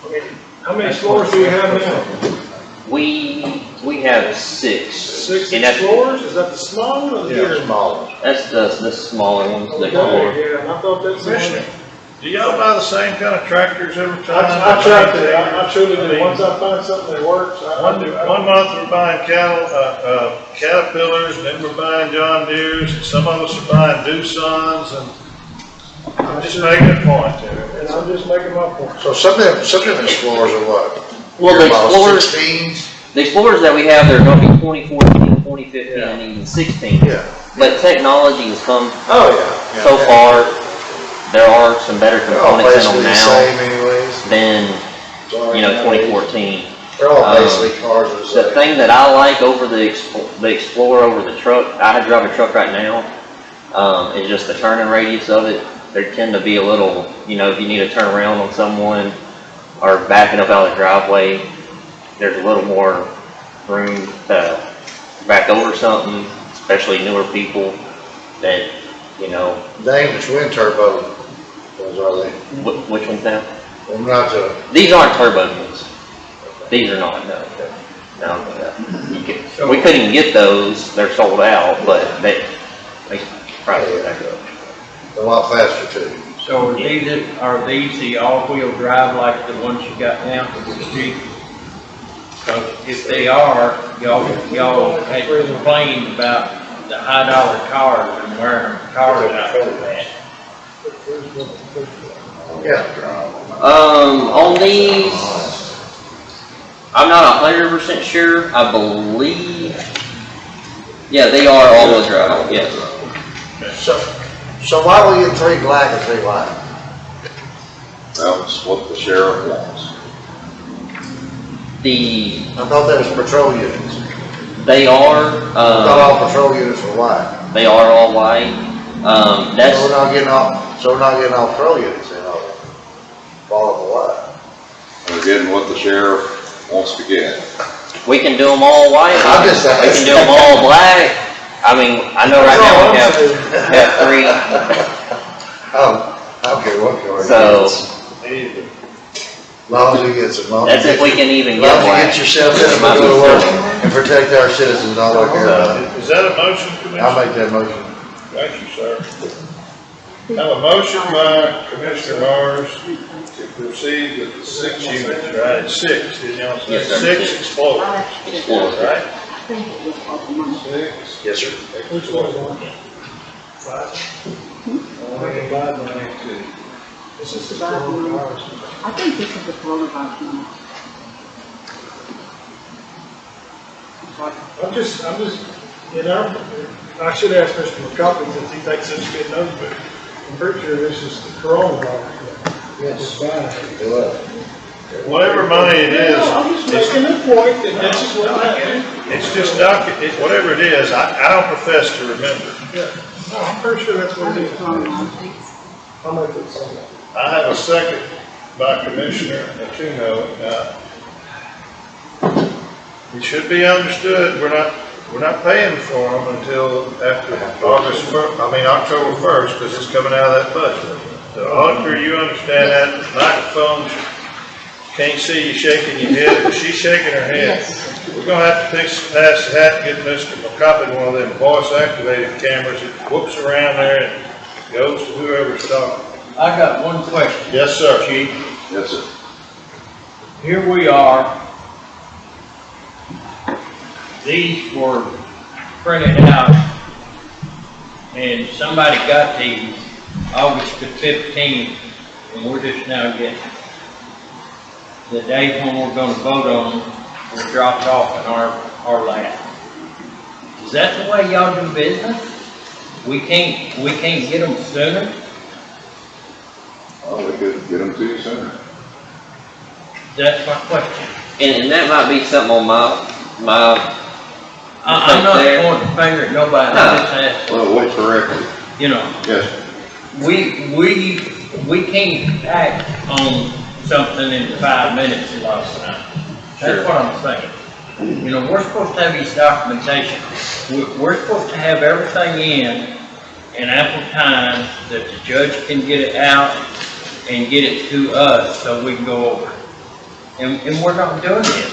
I mean, how many Explorers do we have now? We have 6. 6 And that's- Explorers? Is that the small one or the bigger? Small. That's the smaller ones, the Okay, core. yeah, and I thought that's the Commissioner, one. do y'all buy the same kind of tractors every time? I tried to, I truly do. Once I find something that works, I do. One month we're buying Caterpillars, and then we're buying John Deere's, and some of us are buying Doosan's, and I'm just making a point there. And I'm just making my point. So some of them Explorers are what? Well, the Your model Explorers, 16s? the Explorers that we have, they're gonna be 2014, 2015, Yeah. and even 16. Yeah. But technology has come Oh, yeah. so far, there are some better They're all components in basically them the now same anyways. than, Sorry, 2014. They're all basically cars are the The same. thing that I like over the Explorer over the truck, I drive a truck right now, is just the turning radius of it. They tend to be a little, if you need to turn around on someone or backing up out of the driveway, there's a little more room to back over something, especially newer people that, They ain't the twin turbo, those are they? which one's that? Well, not the, These aren't turbo ones. These are not, no. We couldn't even get those, they're sold out, but they probably back up. a lot faster too. So are these the all-wheel drive like the ones you got now for the street? So if they are, y'all had complained about the high-dollar cars and wearing cars out for that. Yeah. On these, I'm not 100% sure, I believe, yeah, they are all-wheel drive, yes. So why will you get 3 black and 3 white? That's what the sheriff wants. I thought that was patrol units. They are, I thought all patrol units were white. they are all white, So that's, we're not getting all patrol units in, are we? All of the white. They're getting what the sheriff wants to get. we can do them all white, I'm just we can do them all black. I mean, I know right now we have 3, I don't care what color. so As long as we get some. that's if we can even As get long as you black. get yourself in and go to work and protect our citizens, all I care about. Is that a motion, I'll Commissioner? make that motion. Thank you, sir. Have a motion by Commissioner Mars to proceed with the 6 units, right? 6, didn't y'all say? Yes, sir. 6 Explorers, Explorers. right? I think it was all the money. 6 Yes, sir. Which one's on? This is the cars. I think this is the coronavirus money. I'm just, I should ask Mr. McCollum since he takes such good notes, but I'm pretty sure this is the coronavirus. Yes. It's fine. It was. Whatever money it is, No, I'm just making the point that this is what happened. it's just whatever it is, I don't profess to remember. Yeah, no, I'm pretty sure that's what it is. I'll make it so. I have a second by Commissioner Jacinto. It should be understood, we're not paying for them until after October 1st, because it's coming out of that budget. The auditor, you understand that, the microphones, can't see you shaking your head, but she's shaking her head. Yes. We're gonna have to pass the hat and get Mr. McCoppin one of them voice-activated cameras that whoops around there and goes to whoever's talking. I got one question. Yes, sir. Chief, Yes, sir. here we are. These were printed out, and somebody got these August the 15th, and we're just now getting the date when we're gonna vote on them were dropped off in our lap. Is that the way y'all do business? We can't get them sooner? Oh, we could get them to you sooner. That's my question. And that might be something on my I'm not pointing the finger at nobody, I'm just asking, Well, we'll correct it. you know. Yes, We can't act on something in 5 minutes a lot of time. That's what I'm saying. You know, we're supposed to have these documentation. We're supposed to have everything in ample time that the judge can get it out and get it to us so we can go over it. And we're not doing it.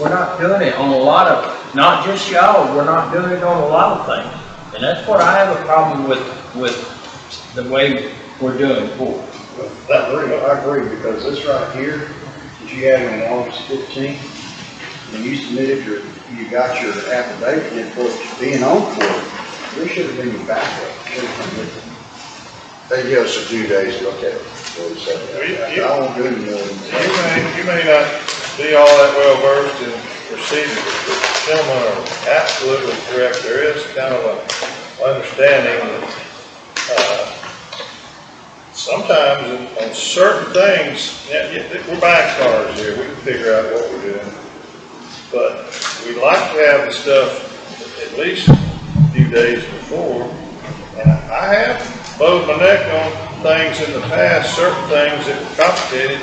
We're not doing it on a lot of, not just y'all, we're not doing it on a lot of things. And that's what I have a problem with the way we're doing for. I agree, because this right here, that you had on August 15th, when you submitted you got your affidavit in for being on court, there should have been your backup. Should have come with it. They give us a few days to look at it. What he said. I won't do any more than that. You may not be all that well versed in procedures, but the gentlemen are absolutely correct. There is kind of an understanding that, sometimes on certain things, we're buying cars here, we can figure out what we're doing. But we like to have the stuff at least a few days before. And I have bowed my neck on things in the past, certain things that were complicated,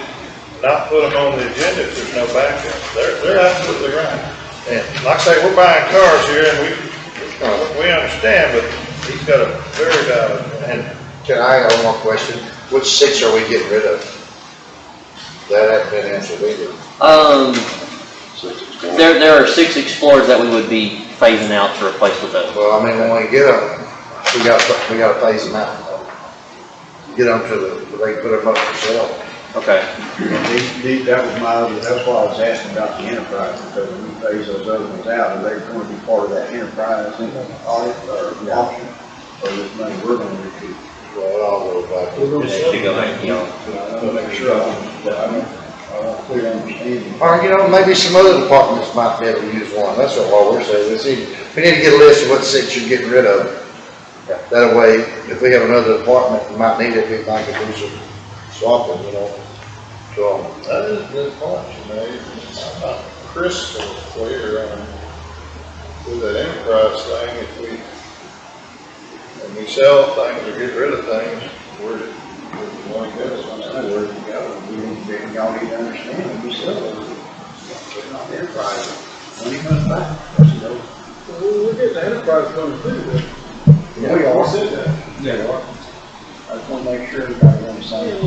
not put them on the agenda if there's no backup. They're absolutely right. And like I say, we're buying cars here and we understand, but he's got a very valid point. And can I have one more question? Which 6 are we getting rid of? That hasn't been answered either. There are 6 Explorers that we would be phasing out to replace with those. Well, I mean, when we get them, we gotta phase them out. Get them to they can put them up for sale. Okay. That was that's why I was asking about the enterprise, because when we phase those other ones out, are they going to be part of that enterprise audit or auction? Or this money we're going to recoup? Well, it all goes back. It should go back, you know. I want to make sure I don't clear understanding. Or, maybe some other departments might be able to use one. That's what we're saying. We need to get a list of what 6 you're getting rid of. That way, if we have another department that might need it, we might do some swapping, So, That is a good point you made. I'm not crystal clear on with that enterprise thing, when we sell things or get rid of things, where do we want to go? Where to go? Y'all need to understand when we sell those, it's not the enterprise. Money comes back. We're getting the enterprise coming through. Yeah, we are. Said that. Yeah. I just want to make sure everybody understands.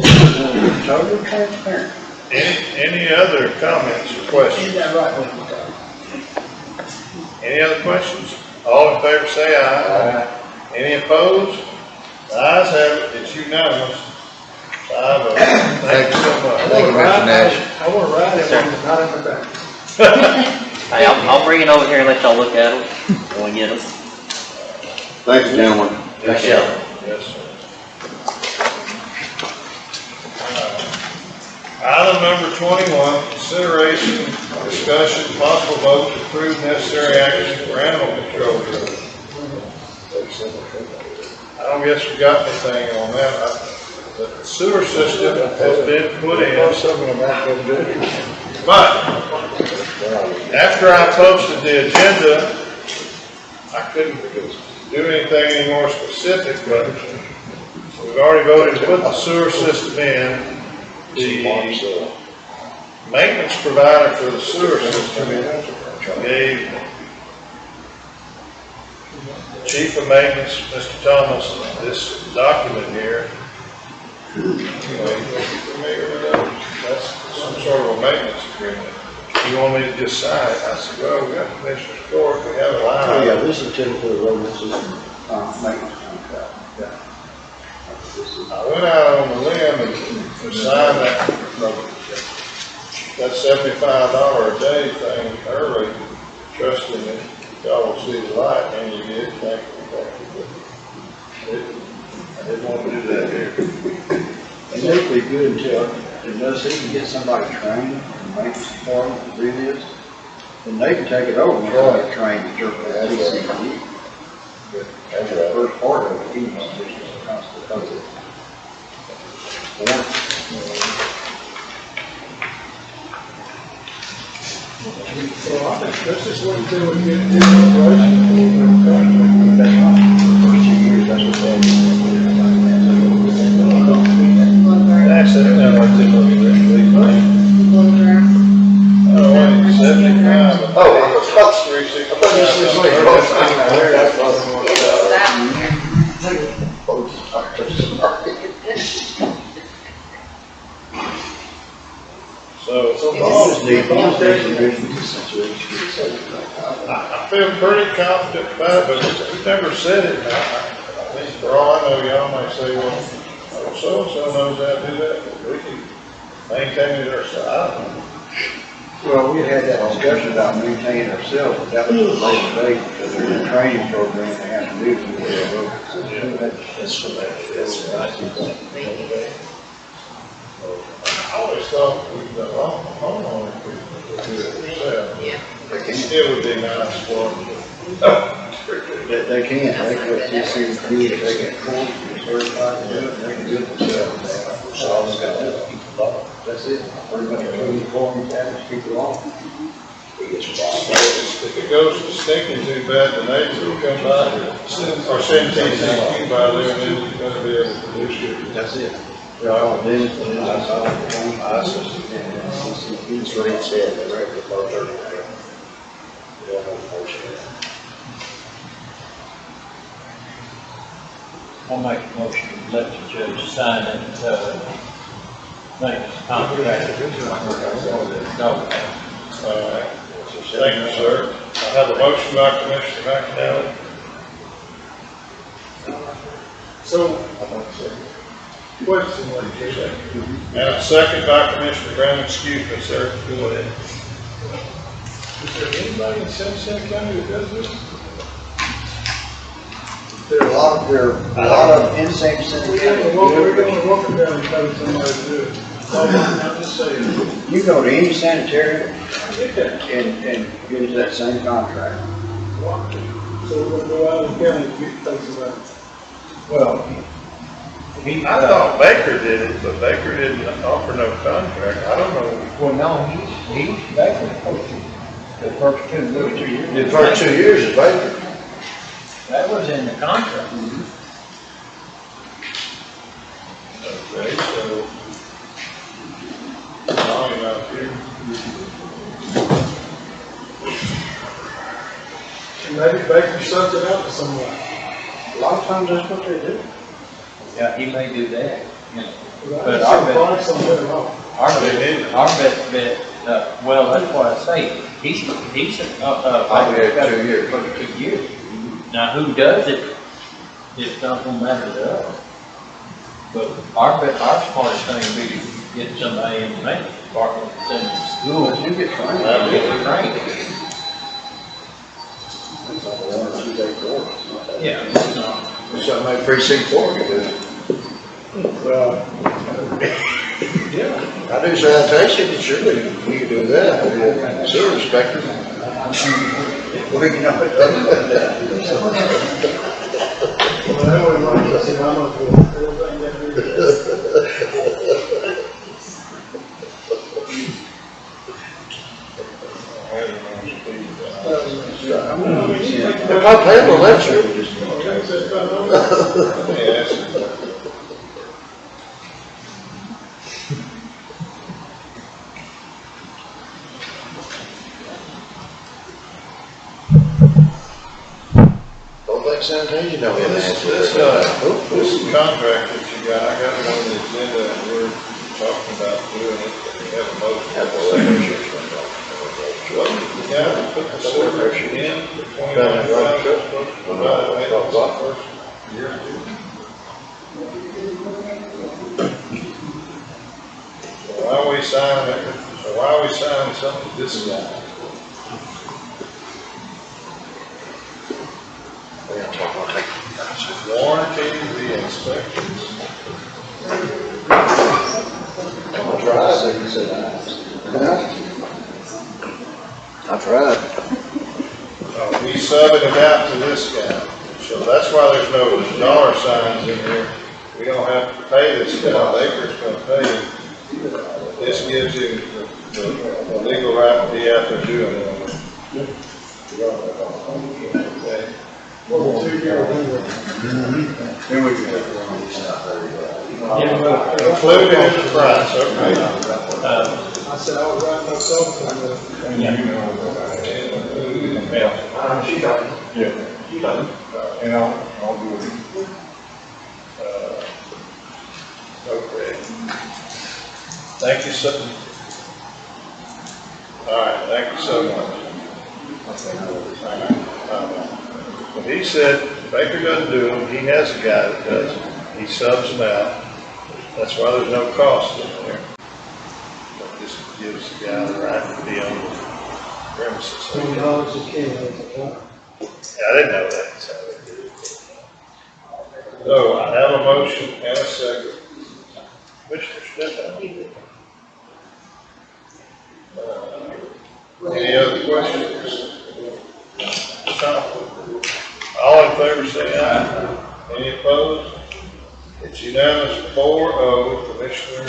Totally transparent. Any other comments or questions? Is that right? Any other questions? All in favor say aye. Any opposed? The ayes have it, it's unanimous. Thank you so much. Thank you, Mr. Nash. I want to ride it when it's not in the back. Hey, I'll bring it over here and let y'all look at them when we get them. Thank you, gentlemen. Yes, sir. Yes, sir. Item number 21, consideration, discussion, possible vote to approve necessary action for animal control drugs. I don't guess we got anything on that. the sewer system has been put in. Some of them aren't gonna do it. But after I posted the agenda, I couldn't do anything any more specific, but we've already voted to put the sewer system in. The maintenance provider for the sewer system gave the chief of maintenance, Mr. Thomas, this document here. Familiar with that? That's some sort of a maintenance agreement. You want me to just sign it? I said, well, we got Commissioner's Court, we have a line. Oh, yeah, this is typically the road system, maintenance contract. Yeah. I went out on the limb and signed that $75 a day thing early, trusting that y'all will see the light, and you did, thank you. I didn't want to do that here. And it'd be good unless he can get somebody trained in the maintenance department to do this, then they can take it over and try to train the church. That's the first part of it, he's just constantly. So I think that's just what you do when you get into operation. First 2 years, that's what they do. Actually, I like to look at oh, wait, 75. Oh, I was 365. I thought you said So, I feel pretty confident about it, but we never said it. I think for all I know, y'all might say, well, so-and-so knows how to do that, but we can maintain it ourselves. I don't know. Well, we had that discussion about maintaining ourselves, but that was a later date, because there's a training program they have to do. I always thought the homeowner could do it themselves. It would be nice for them. They can, they can go to CCD, they can court, certified to do it, they can do it themselves. That's it, pretty much between the forms, average people on. If it goes to stinking too bad, the neighbors will come by, or send TCQ by there, and then you're gonna be able to produce it. That's it. Well, then, that's all. He's what he said, the record about 30. I'll make a motion to let the judge sign it, maintenance contract. Thank you, sir. I have a motion by Commissioner McNally. So, question, what did you say? And a second by Commissioner Brown. Excuse me, sir. Go ahead. Is there anybody in Sunshine County that does this? There are a lot of insane cities. We're going to walk down and tell somebody to do it. I'm just saying. You go to any sanitarium and get into that same contract. So we're going to go out of the county and get things about it. Well, I thought Baker did it, but Baker didn't offer no contract. I don't know. Well, no, he's back in the first 2 years. The first 2 years is Baker. That was in the contract. Okay, so. Long enough here. Maybe Baker subbed it out to someone. a lot of times that's what they do. Yeah, he may do that, you know. But our bet, well, that's what I say, he's, Probably had 2 years. 2 years. Now, who does it, it's not gonna matter to us. But our smartest thing would be to get somebody in the maintenance department, send them to school. You get trained. Get trained. It's like a 1 or 2 day course. Yeah, it's not. Something like precinct 4 could do. yeah. I do sanitation, surely we can do that. Sewer inspector. We can know it. Well, that way, like I said, I'm not for everything that we do. They're not paying the lecture. Yes. Don't think sanitation don't have an answer. This contract that you got, I got it on the agenda, and we're talking about doing it, but we have a motion. Well, the guy that put the server in for 29,000. So why are we signing it? So why are we signing something with this guy? Warranty the inspections. I tried. We subbing it out to this guy. So that's why there's no dollar signs in here. We don't have to pay this guy. Baker's gonna pay him. This gives him the legal right to be out there doing it. Okay. Included in the price, okay. I said I was writing myself on the. She got it. Yeah. She got it. And I'll do it. Okay. Thank you so. All right, thank you so much. But he said Baker doesn't do them, he has a guy that does them, he subs them out, that's why there's no cost in there. But this gives the guy the right to be on the premises. $20 a can. Yeah, I didn't know that. So I have a motion and a second. Commissioner Stefan. Any other questions? All in favor say aye. Any opposed? It's unanimous 4-0. Commissioner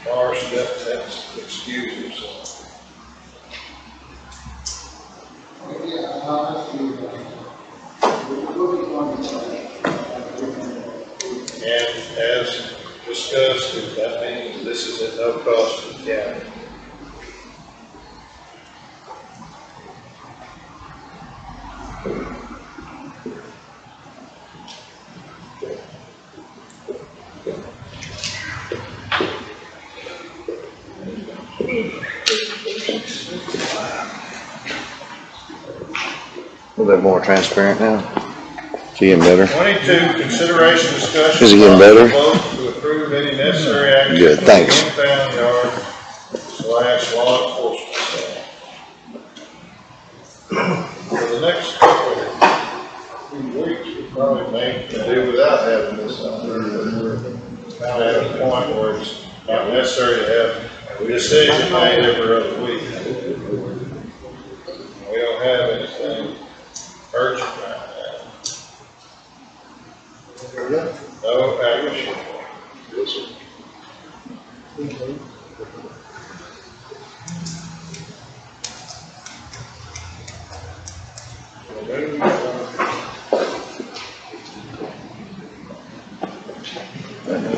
Morris has excused himself. And as discussed, that means this is at no cost to the county. A little bit more transparent now. Is he getting better? 22, consideration discussion. Is he getting better? Vote to approve any necessary action. Good, thanks. For the impound yard / law enforcement staff. For the next couple of weeks, we probably may do without having this on there, but we're kind of at a point where it's not necessary to have a decision made every other week. We don't have anything urgent right now. No action.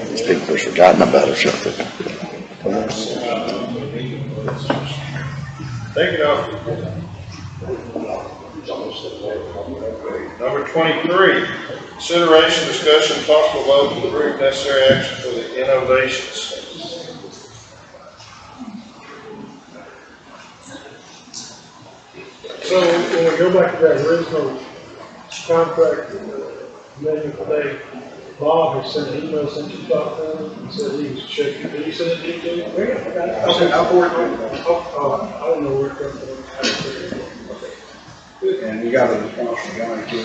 These people have forgotten about it or something. Take it off. Number 23, consideration, discussion, possible vote to approve necessary action for the innovation center. So when we go back to that original contract, amendment today, Bob has sent an email since you talked to him, and said he was checking. Did he send it to you? Okay, I'll forward it. Oh, I don't know where it comes from. And we got a response from Johnny too.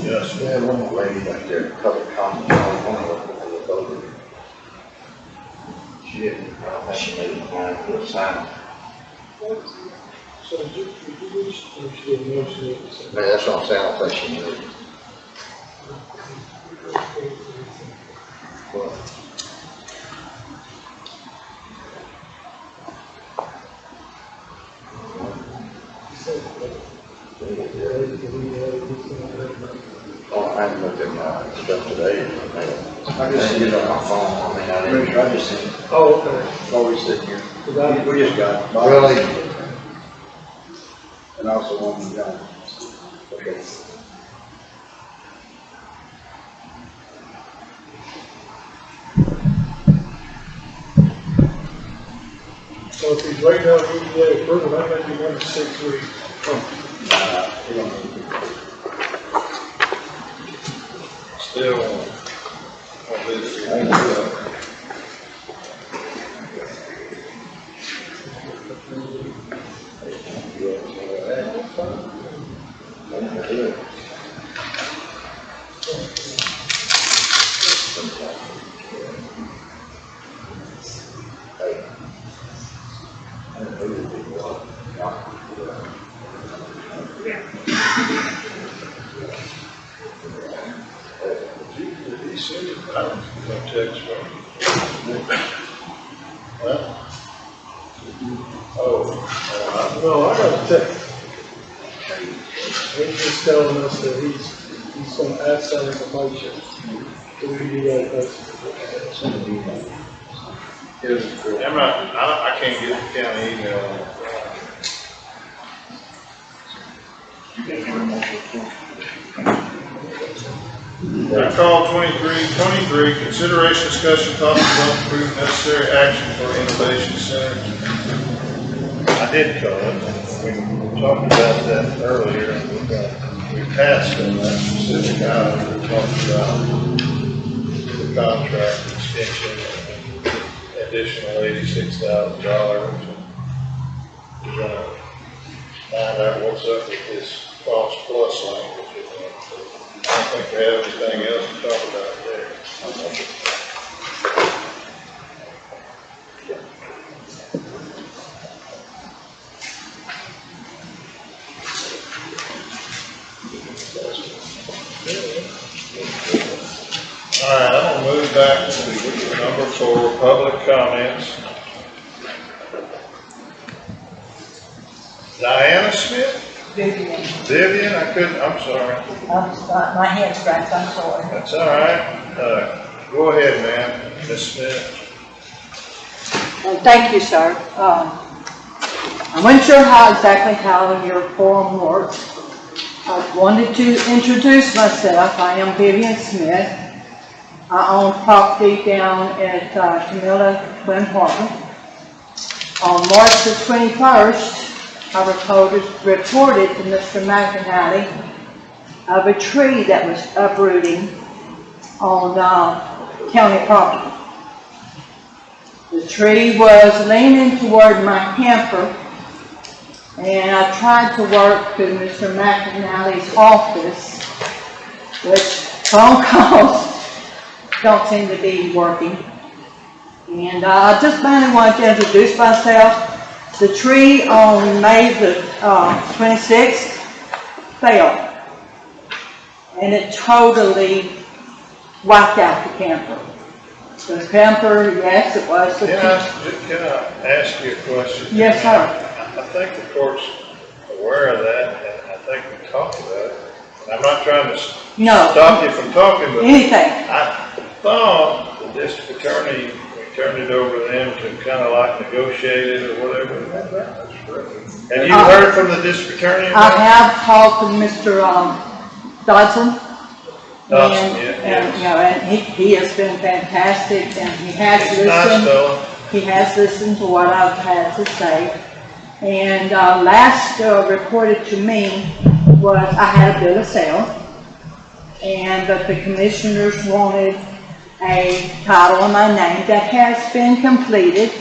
Yes, we had one lady back there, public comment, I want to look at the voter. She didn't, she made it fine for a sign. So did you wish, or she didn't know she was? Man, that's what I'm saying, I don't think she knew. Oh, I haven't looked at my stuff today. I just get it on my phone, I mean, I didn't. I just seen it. Oh, okay. While we sit here. We just got it. Really? And also one from John. Okay. So if he's waiting on EPA approval, that may be 1 to 6 weeks. We don't need to. Still on this. I ain't sure. Text from. Well. Oh. No, I got a text. He's just telling us that he's gonna add some information. To the EPA person. I can't get the county email on I call 23, consideration, discussion, possible approve necessary action for innovation center. I did call it, we talked about that earlier, and we passed on that specific item, we talked about the contract extension, additional $86,000. We're gonna find out what's up with this cost plus language. I don't think we have anything else to talk about there. All right, I'm gonna move back to number 4, public comments. Diana Smith? Vivian, I couldn't, I'm sorry. My head scratched, I'm sorry. That's all right. Go ahead, ma'am, Ms. Smith. Well, thank you, sir. I wasn't sure exactly how your forum works. I wanted to introduce myself. I am Vivian Smith. I own property down at Camilla Twin Harbor. On March the 21st, I reported to Mr. McAnally of a tree that was uprooting on county property. The tree was leaning toward my camper, and I tried to work to Mr. McAnally's office, which phone calls don't seem to be working. And I just mainly wanted to introduce myself. The tree on May the 26th fell, and it totally wiped out the camper. The camper, yes, it was. Can I ask you a question? Yes, sir. I think the court's aware of that, and I think we talked about it. And I'm not trying to stop you from talking, but anything. I thought the district attorney, we turned it over to them to kind of like negotiate it or whatever. Have you heard from the district attorney? I have talked to Mr. Dodson. And he has been fantastic, and he has listened. He has listened to what I've had to say. And last reported to me was I had a bill of sale, and that the commissioners wanted a title in my name that has been completed.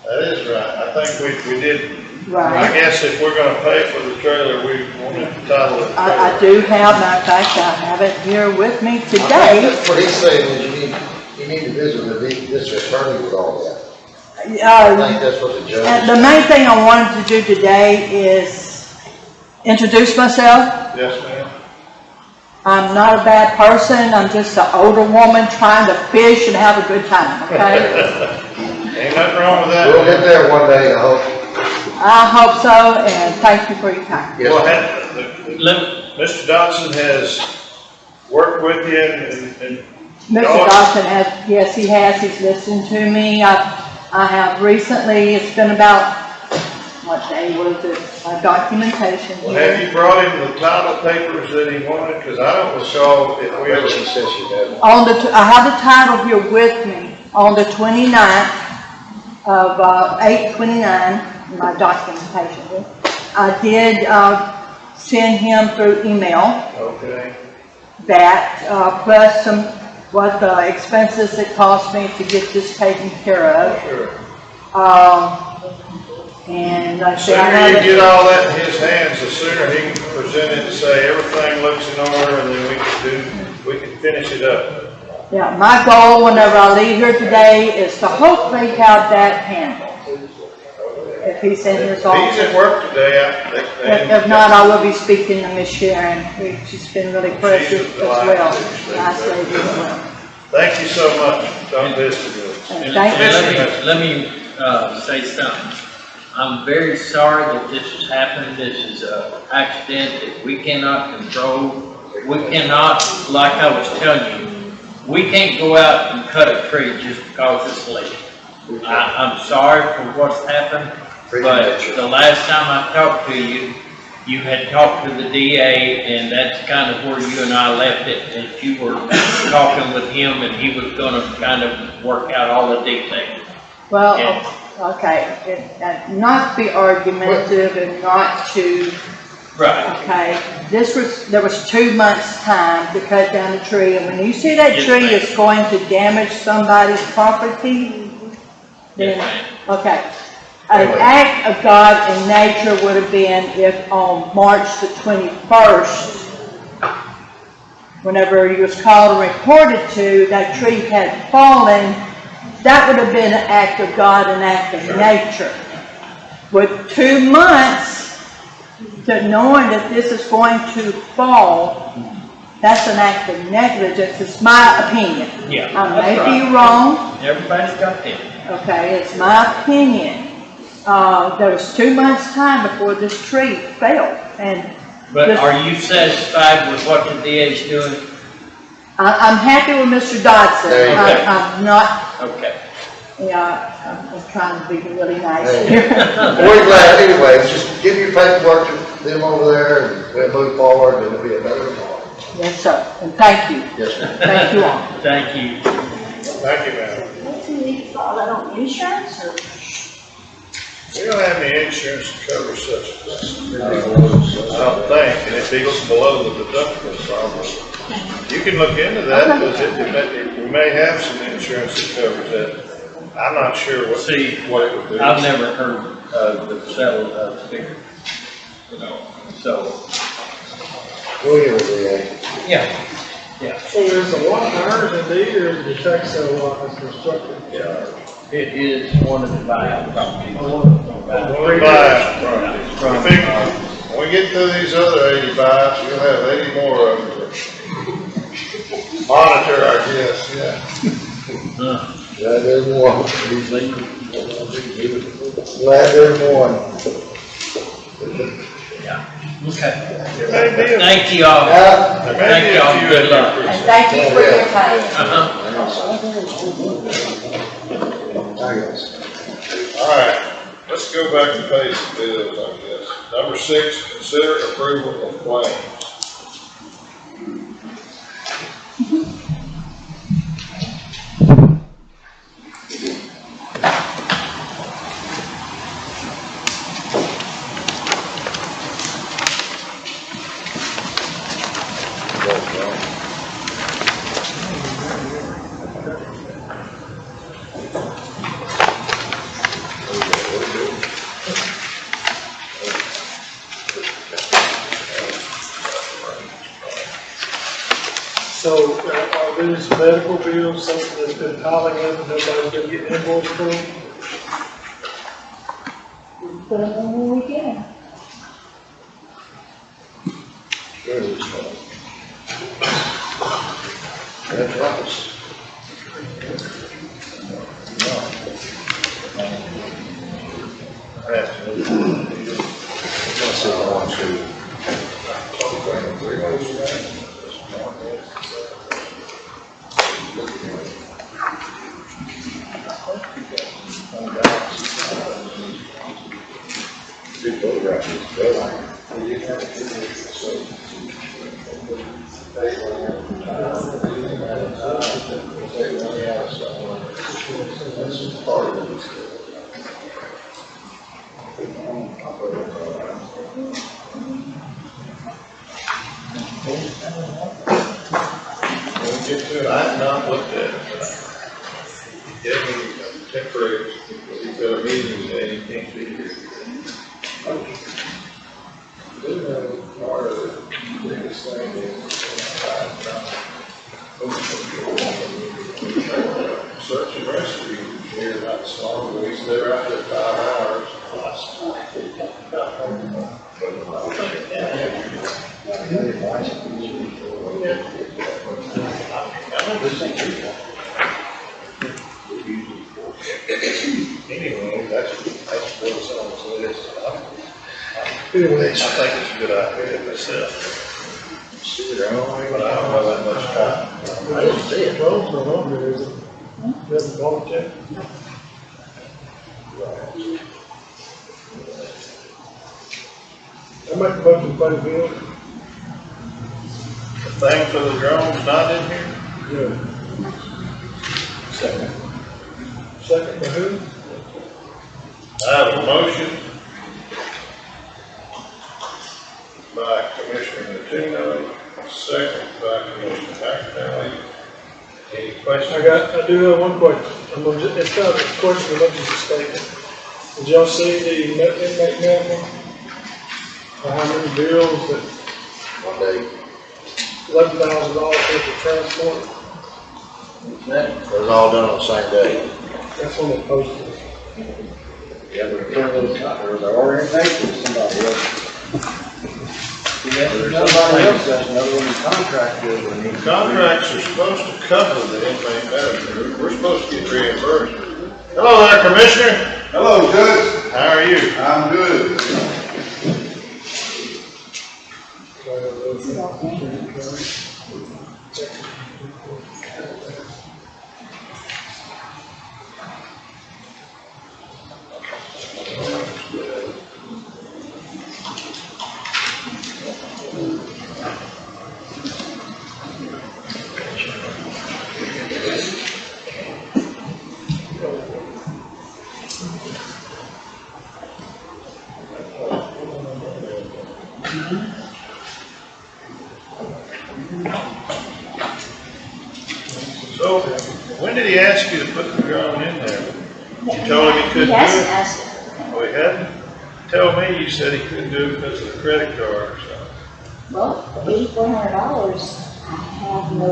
That is right. I think we did. Right. I guess if we're going to pay for the trailer, we want to title it. I do have, matter of fact, I have it here with me today. That's what he's saying is you need to visit with the district attorney with all that. I think that's what the judge. And the main thing I wanted to do today is introduce myself. Yes, ma'am. I'm not a bad person, I'm just an older woman trying to fish and have a good time, okay? Ain't nothing wrong with that. We'll get there one day, I hope. I hope so, and thank you for your time. Yes, Well, ma'am. Mr. Dodson has worked with you and Mr. Dawson has, yes, he has, he's listened to me. I have recently, it's been about, what day was it, documentation well, have here. you brought him the title papers that he wanted? Because I don't recall if we ever. She says she does. I have the title here with me on the 29th of 8/29, my documentation. I did send him through email Okay. that, plus what the expenses it cost me to get this taken care of. Sure. And I The said, sooner you get all that in his hands, the sooner he can present it and say everything looks in order, and then we can finish it up. yeah, my goal whenever I leave here today is to hopefully have that handled. If he's in his He's office. at work today. If not, I will be speaking to Miss Sharon. She's been really precious as well. Nice lady as well. Thank you so much. Don't visit us. And thank you. Let me say something. I'm very sorry that this has happened. This is an accident that we cannot control. We cannot, like I was telling you, we can't go out and cut a tree just because it's late. I'm sorry for what's happened, but the last time I talked to you, you had talked to the DA, and that's kind of where you and I left it, that you were talking with him and he was gonna kind of work out all the details. Well, Yeah. okay, not to be argumentative and not to, Right. okay, there was 2 months' time to cut down the tree, and when you see that Yes, tree ma'am. is going to damage somebody's property, Yes, then, ma'am. okay. An act of God and nature would have been if on March the 21st, whenever he was called and reported to, that tree had fallen, that would have been an act of God and act of nature. With 2 months to knowing that this is going to fall, that's an act of negligence. It's my opinion. Yeah. I that's may right. be wrong. Everybody's got that. Okay, it's my opinion. There was 2 months' time before this tree fell, and But are you satisfied with what the DA's doing? I'm happy with Mr. Dodson. There you go. I'm not, Okay. yeah, I'm trying to be really nice Hey. here. We're glad anyway, just give your paperwork to them over there and we'll move forward and it'll be another tomorrow. Yes, sir, and thank you. Yes, ma'am. Thank you all. Thank you. Thank you, ma'am. What's he need to file that on insurance or? We don't have any insurance to cover such a thing. I don't think, and it beats below the deductible probably. You can look into that, because we may have some insurance that covers that. I'm not sure what it would do. I've never heard of the settled figure, you know, so, We'll get with the yeah, yeah. So is the one ours indeed, or is the tax sale lot that's constructed? Yeah. It is one of the buyout properties. When we buy properties, when we get through these other 85, you'll have 80 more of them to monitor, I guess, yeah. Glad there's one. Glad there's one. Yeah. Okay. There may be a- Thank you all. there may Thank be you a all. few Good in luck. there. And thank you for your time. All right, let's go back to pay some bills, I guess. Number 6, consider approval of claims. So, are these medical bills, something that's been piling up and nobody's gonna get invoiced for? Put them on when we can. That's right. Get to it, I have not looked at it, but he gave me a temporary, he's got a meeting today, he can't be here. Part of the biggest thing is, search and rescue here not so long, we stay right there 5 hours. Anyway, that's what it's on, so it is. Anyway, I think it's a good idea myself. See their own way, but I don't have that much time. I didn't see it. Well, no longer is it? You haven't bought it yet? I make a motion to pay the bill. The thing for the drones not in here? Good. Second. Second by who? I have a motion by Commissioner Jacinto, second by Commissioner McNally. Any questions? I do have one question. It's kind of a question, but just a statement. Did y'all see the inmate medical? How many bills that? One day. $11,000 worth of transport? It was all done on the same day. That's when they posted it. Yeah, but they're orientation with somebody else. There's somebody else that's another one contracted with me. Contracts are supposed to cover the inmate medical. We're supposed to get reimbursed. Hello there, Commissioner. Hello, Judge. How are you? I'm good. So, when did he ask you to put the drone in there? You told him he couldn't do it? He hasn't asked it. Oh, he hadn't? Tell me you said he couldn't do it because of the credit card or something. Well, $8,400, I have no.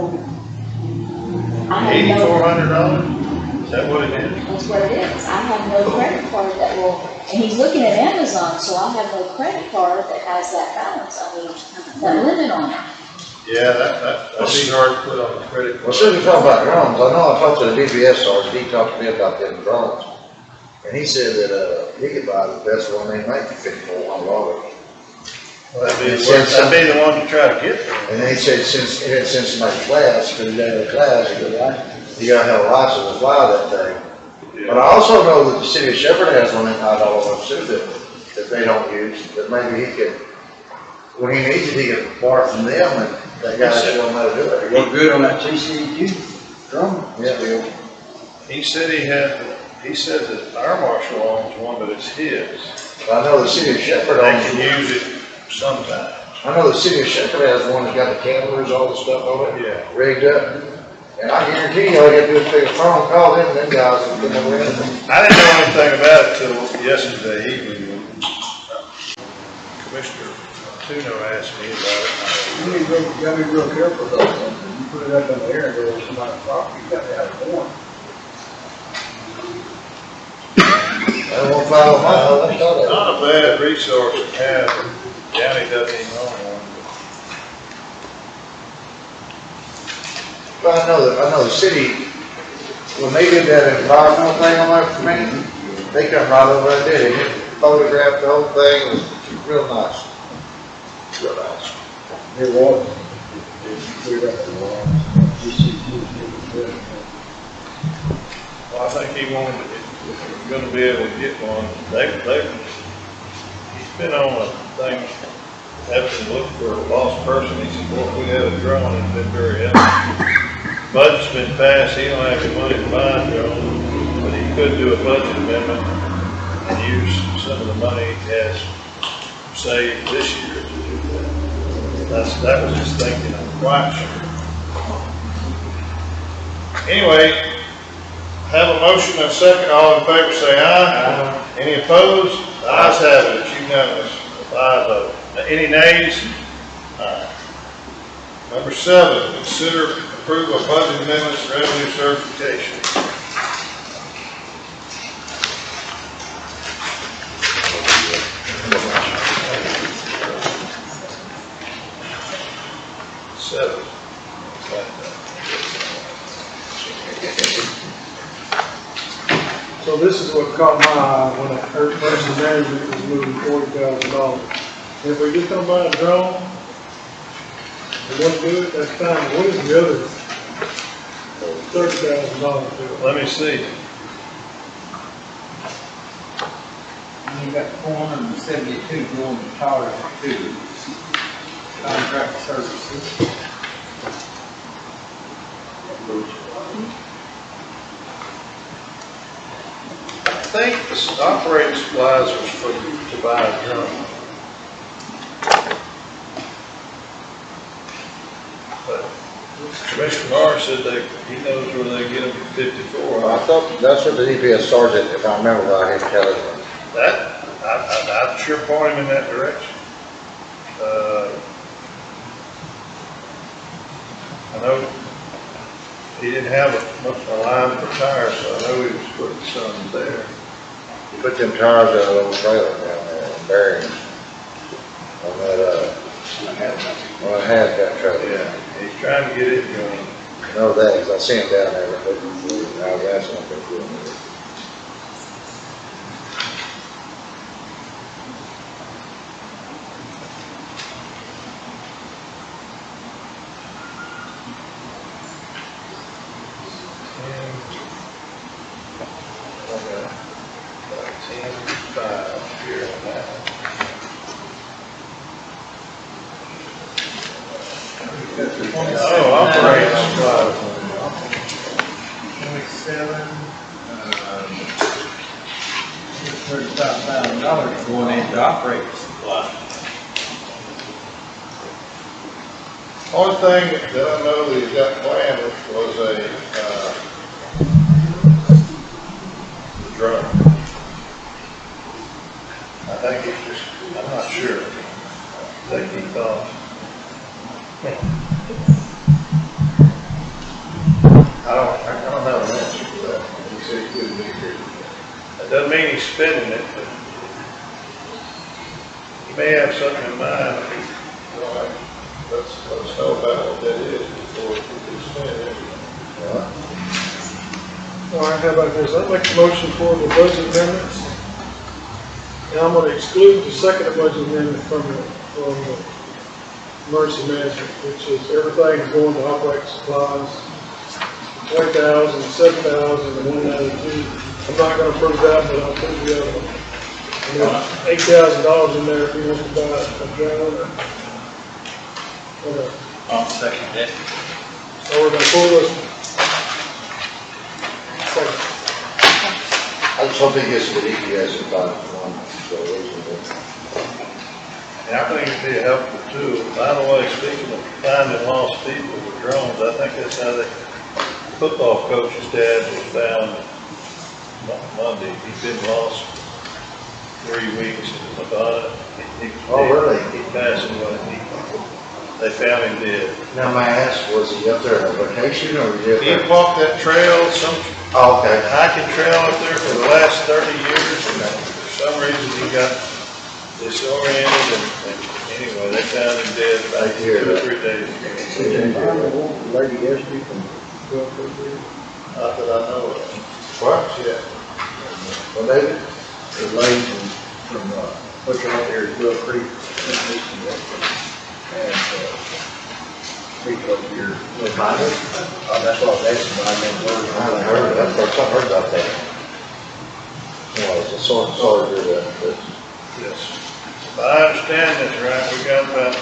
$8,400? Is that what it is? That's what it is. I have no credit card that will, and he's looking at Amazon, so I have no credit card that has that balance, that limit on it. Yeah, that'd be hard to put on the credit card. Well, since we're talking about drones, I know I talked to the DPS sergeant, he talked to me about them drones. And he said that, he could buy the best one they make for $5,400. Well, that'd be the one to try to get them. And then he said, since my class, because he had a class, you gotta have a license to fly that thing. But I also know that the city of Shepherd has one in $5 ones too that they don't use, that maybe he could, when he needs it, he could borrow from them, and that guy should know how to do it. Work good on that TCEQ drum. Yeah. He said he said that our marshal owns one, but it's his. I know the city of Shepherd They owns can use it sometimes. I know the city of Shepherd has one that's got the cameras, all the stuff on it. Yeah. Rigged up. And I guarantee you, all you have to do is pick a phone, call them, and them guys will come over in. I didn't know anything about it till yesterday evening. Commissioner Tuno asked me about it. You gotta be real careful though. You put it up in the air and go to somebody's property, you gotta have a warrant. I won't follow my, Not a bad resource to have, the county doesn't even own one. Well, I know the city, when they did that environmental thing on that for me, they come right over and did it, photographed the whole thing, it was real nice. Real nice. It was. Well, I think he wanted, if we're gonna be able to get one, he's been on a thing, having to look for a lost person, he said, well, if we had a drone, it'd been very helpful. Budget's been passed, he don't have any money to buy a drone, but he could do a budget amendment and use some of the money he has saved this year to do that. That was his thinking, I'm quite sure. Anyway, have a motion and a second, all in favor say aye. Any opposed? The ayes have it, it's unanimous, 5-0. Any nays? Aye. Number 7, consider approval of budget amendments, revenue certification. Seven. So this is what caught my eye when I heard emergency management was moving $40,000. If we just don't buy a drone, we don't do it, that's fine. What is the other $30,000? Let me see. You got 472 going to Tower 2, contract services. I think the operating supplies was for you to buy a drone. But Commissioner Barr said he knows where they get them for 54. I thought that's what the DPS sergeant, if I remember right, had telling me. That, I'd sure point him in that direction. I know he didn't have a line for tires, so I know he was putting some there. You put them tires in a little trailer down there, bearings, on that, on a half trailer. Yeah, he's trying to get it going. I know that, because I see him down there, but I was asking him if he was doing it. Oh, operating supplies. 27, $35,000 going into operating supply. Only thing that I know that he's got planned was a, drone. I think it's just, I'm not sure. I think he thought. I don't have an answer to that. He said he couldn't be here. That doesn't mean he's spending it, but he may have something in mind. Let's know about what that is before we can spend it. All right, how about this? I'd make a motion for the budget amendments. And I'm going to exclude the second budget amendment from the emergency management, which is everything going to operating supplies, 20,000, 7,000, and 192. I'm not going to approve that, but I'll approve the other one. And there's $8,000 in there if you want to buy a drone or whatever. I'll second that. So we're going to pull this one. Second. I just hope he gets to the DPS and buy one, so reasonable. And I think it'd be a helpful tool. By the way, speaking of finding lost people with drones, I think that's how the football coach's dad was found Monday. He'd been lost 3 weeks in Nevada. Oh, really? He passed away. They found him dead. Now, my ask, was he up there on vacation or was he up He there? walked that trail, some Oh, okay. hiking trail up there for the last 30 years. And some reason he got disoriented and anyway, they found him dead about 2 or 3 days ago. Lady yesterday from Not that I know of. What? Yeah. Well, David? the lady from, what's out there at Will Creek. And, people over here. With minors? That's what I was asking, but I never heard. I haven't heard, that's the first time I heard about that. Well, it's a sort of soldier that, Yes. If I understand this right, we got about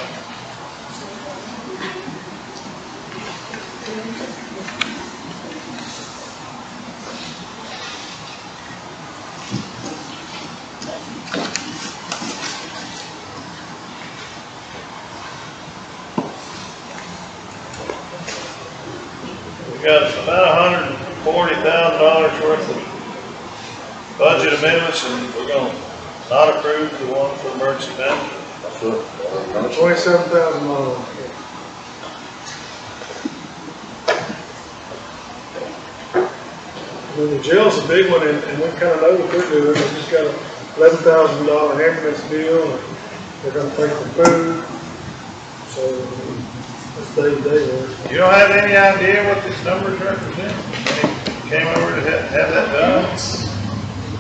$140,000 worth of budget amendments, and we're gonna not approve the one for emergency management. $27,000. Well, the jail's a big one, and we kind of know what they're doing. They just got a $11,000 ambulance deal, and they're gonna pay for food. So, that's day-to-day work. You don't have any idea what these numbers represent? When he came over to have that done?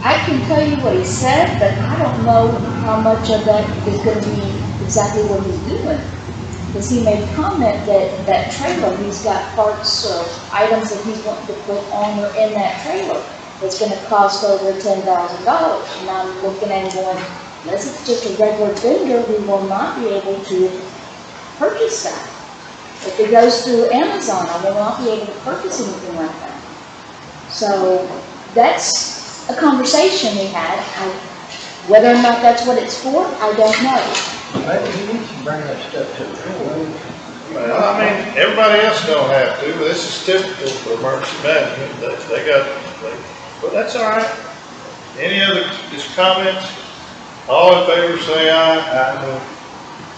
I can tell you what he said, but I don't know how much of that is going to be exactly what he's doing. Because he made comment that that trailer, he's got parts of items that he's wanting to put on or in that trailer that's going to cost over $10,000. And I'm looking at him going, unless it's just a regular vendor, we will not be able to purchase that. If it goes through Amazon, I will not be able to purchase anything like that. So that's a conversation we had. Whether or not that's what it's for, I don't know. Maybe he needs to bring that stuff to the floor. Well, I mean, everybody else don't have to, but this is typical for emergency management. But that's all right. Any other just comments? All in favor, say aye.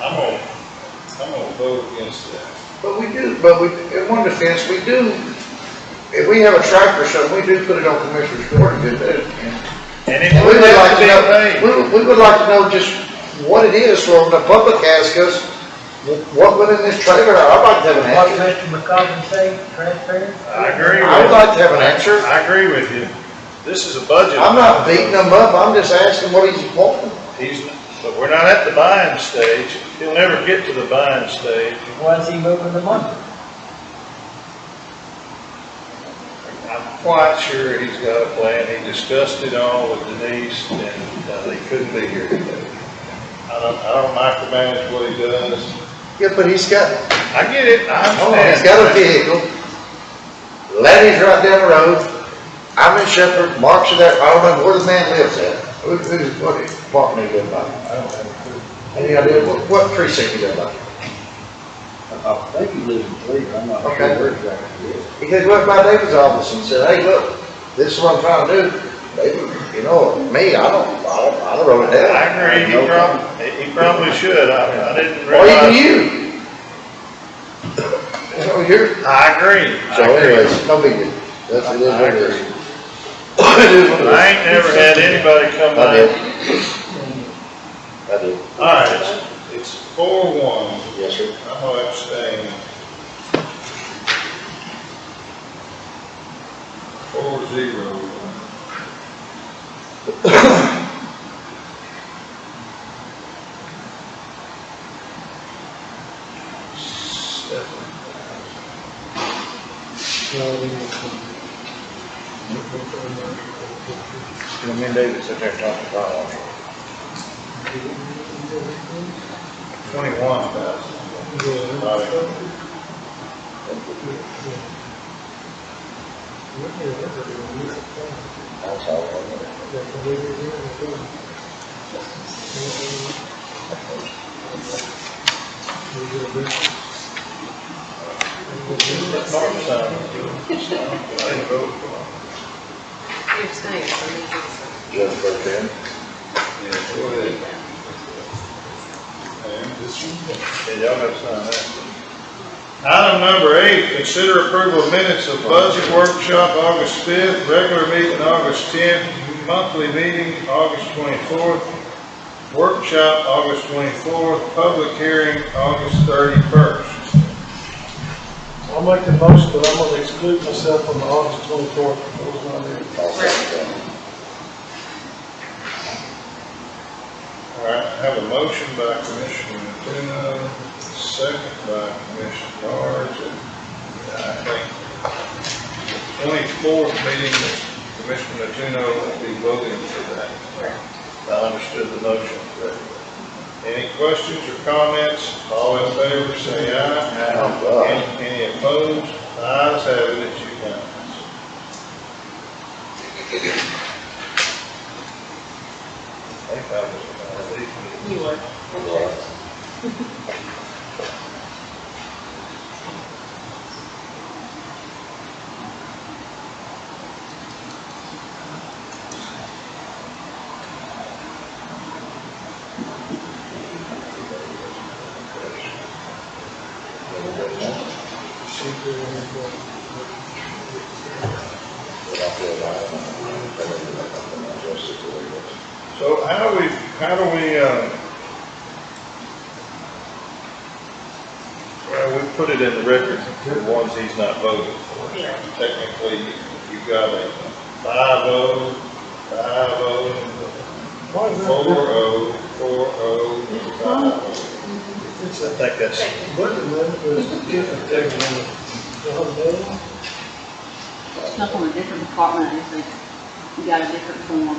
I'm gonna vote against that. but in one defense, we do, if we have a tractor or something, we do put it on Commissioner's Court and do that. And it And we would would have like to to be know, paid. we would like to know just what it is for when the public asks us, what went in this trailer? I'd like to have an What answer. Mr. McCollum say, transparent? I agree with you. I would like to have an answer. I agree with you. This is a budget. I'm not beating him up, I'm just asking what he's wanting. But we're not at the buying stage. He'll never get to the buying stage. When's he moving the money? I'm quite sure he's got a plan. He discussed it all with Denise, and he couldn't be here today. I don't micromanage what he does. Yeah, but he's got, I get it, I understand. he's got a vehicle. Laddie's right down the road. I'm in Shepherd, Mark's there, I don't know where the man lives at. What apartment he live by? I don't have a clue. Any idea, what precinct he live by? I think he lives in Cleveland, I'm not sure Okay. where exactly he is. He came up by David's office and said, hey, look, this is what I'm trying to do. David, you know, me, I don't wrote it down. I agree, he probably should. I didn't Or even realize. you. So you're, I agree. so anyways, no big deal. That's, it is what it is. It is what it is. I ain't never had anybody come I by. did. I did. All right, it's 4-1. Yes, sir. I'm gonna abstain. 4-0. Me and David sit there talking about it. 21,000. That's all. Mark signed it. I didn't vote for it. You're staying, so I need to- Just for ten. Yeah, go ahead. Yeah, y'all have to sign that. Item number 8, consider approval of minutes of budget workshop August 5th, regular meeting August 10th, monthly meeting, August 24th, workshop, August 24th, public hearing, August 31st. I'll make the motion, but I'm gonna exclude myself from the August 24th. That was my name. All right, I have a motion by Commissioner Martino, second by Commissioner Barnes, and I think the 24th meeting, Commissioner Martino will be voting for that. I understood the motion correctly. Any questions or comments? All in favor, say aye. Any opposed? Ayes have it, it's unanimous. I think that was about it. You were. So how do we, well, we put it in the record, the ones he's not voting for. Technically, you've got a 5-0, 5-0, 4-0, 4-0, 5-0. I think that's. Stuff on a different department, I think you got a different form.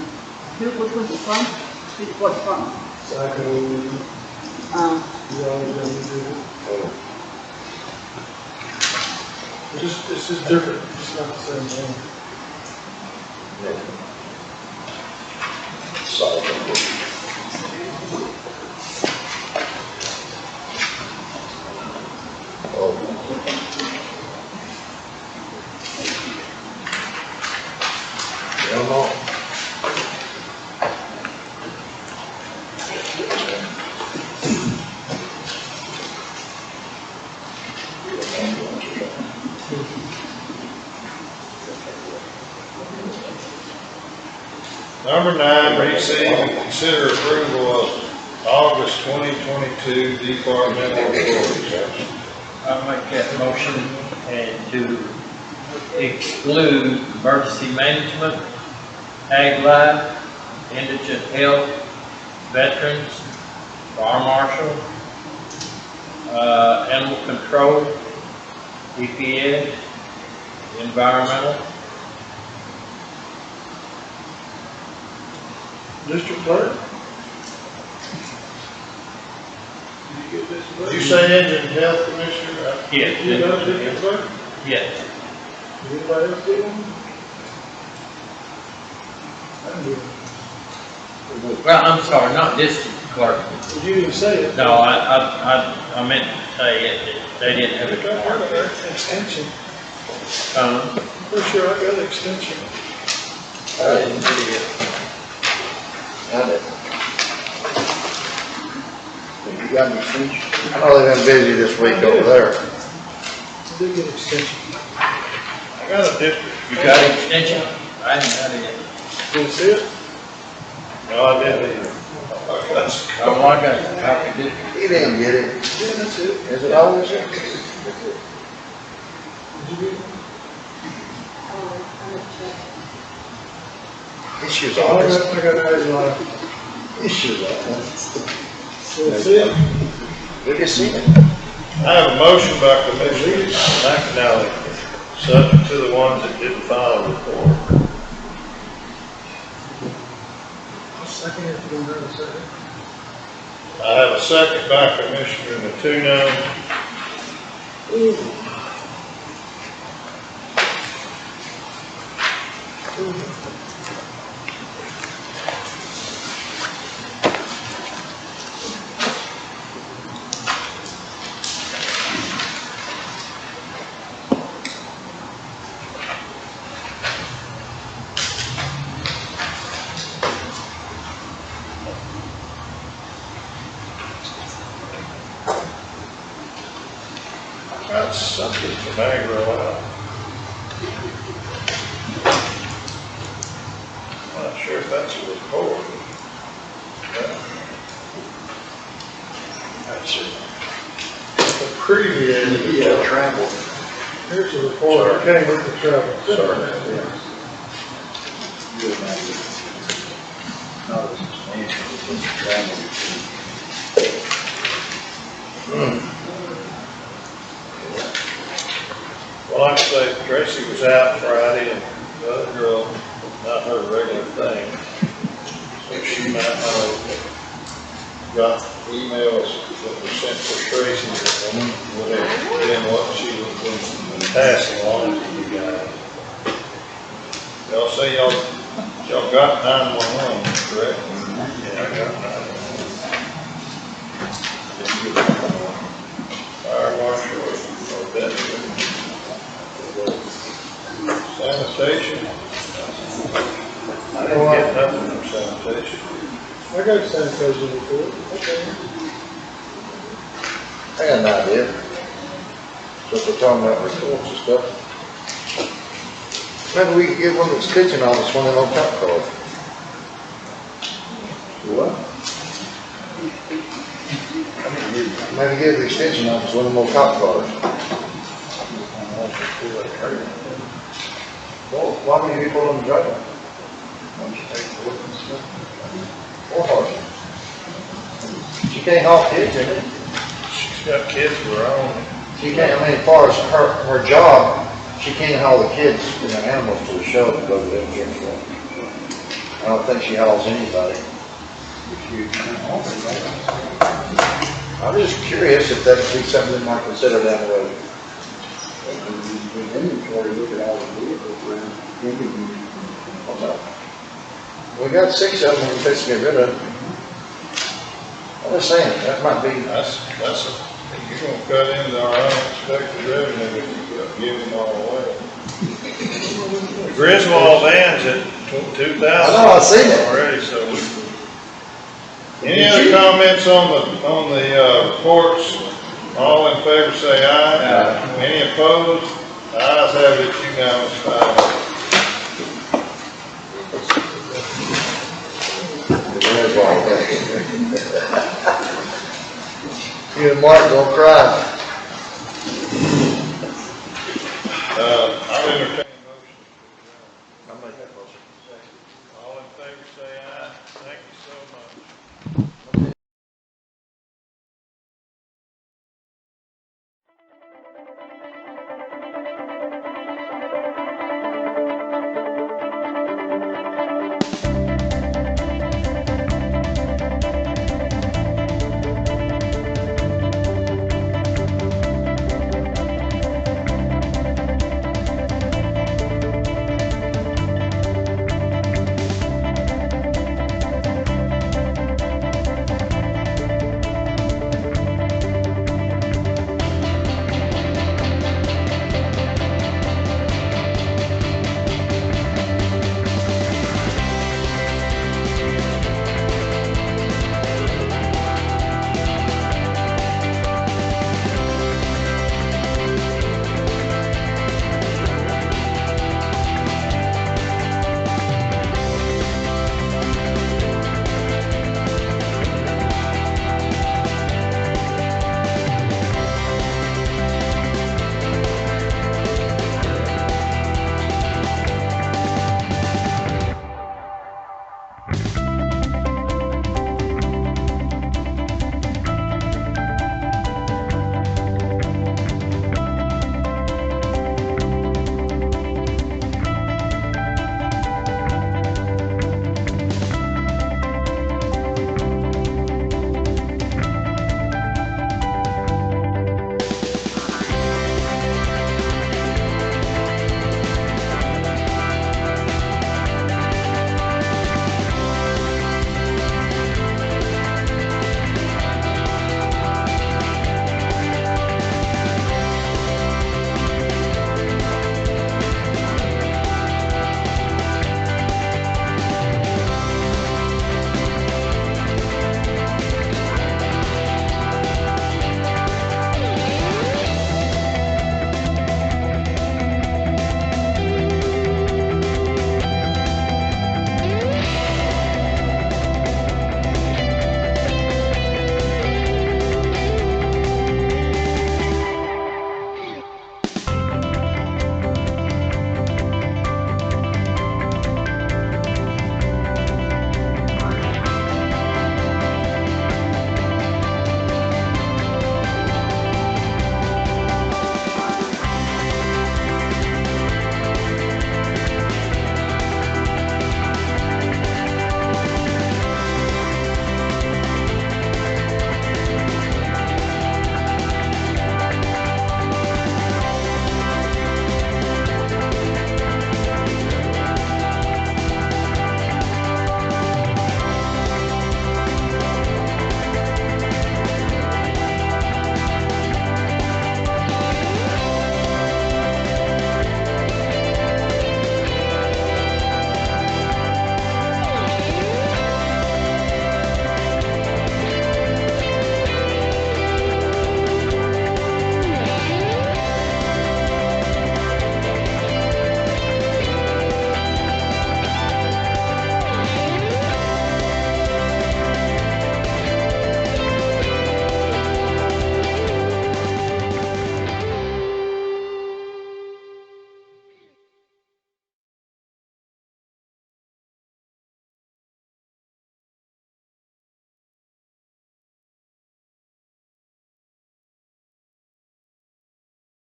Which one's it from? What department? It's just different, it's not the same thing. Number 9, receive and consider approval of August 2022 departmental reports. I'll make that motion and to exclude emergency management, ag life, indigent health, veterans, fire marshal, animal control, EPA, environmental. District clerk? Did you say Indian Health Commissioner? Yes. You got a district clerk? Yes. Anybody else do one? I do. Well, I'm sorry, not district clerk. You didn't say it. No, I meant to say it, they didn't have I got it. an extension. Pretty sure I got an extension. I didn't see it. You got an extension? I know they've been busy this week over there. I did get an extension. I got a district. You got an extension? I haven't got it yet. Did you see it? No, I didn't either. Oh, I got it. I did. He didn't get it. Yeah, that's it. Is it always? Did you get it? Issues I on got, this. I got ag life. Issues on That's it. We can see it. I have a motion by Commissioner McAnally, subject to the ones that didn't file a report. I'll second it if you don't have a second. I have a second by Commissioner Martino. Got something from Agro out. Not sure if that's a report. That's it. Abbreviated. Yeah, travel. Here's the report, I came with the travel. Sorry. Not as substantial as this travel. Well, like I say, Tracy was out Friday and the other girl, not her regular thing. So she might not have got emails that were sent to Tracy that would have been what she was passing along to you guys. Y'all say y'all got 911, correct? Yeah, I got 911. Fire marshal or deputy. Sanitation. I didn't get nothing from sanitation. I got a sanitation report, okay. I got an idea. So if we're talking about reports and stuff, maybe we could give one of the extension office one of those cop cards. What? Maybe give the extension office one of those cop cards. Well, why would you put on the driveway? Or horses. She can't haul kids in it. She's got kids of her own. She can't, I mean, as far as her job, she can't haul the kids and the animals to the show and go to them. I don't think she hauls anybody. I'm just curious if that would be something we might consider down the road. Inventory, look at all the vehicles around. We got 6 of them we're supposed to get rid of. I'm just saying, that might be. You're gonna cut into our unexpected revenue if you give them all away. The Griswold van's at 2,000. I know, I've seen it. Already, so any other comments on the reports? All in favor say aye. Aye. Any opposed? Ayes have it, unanimous, 5. You and Mark gonna cry.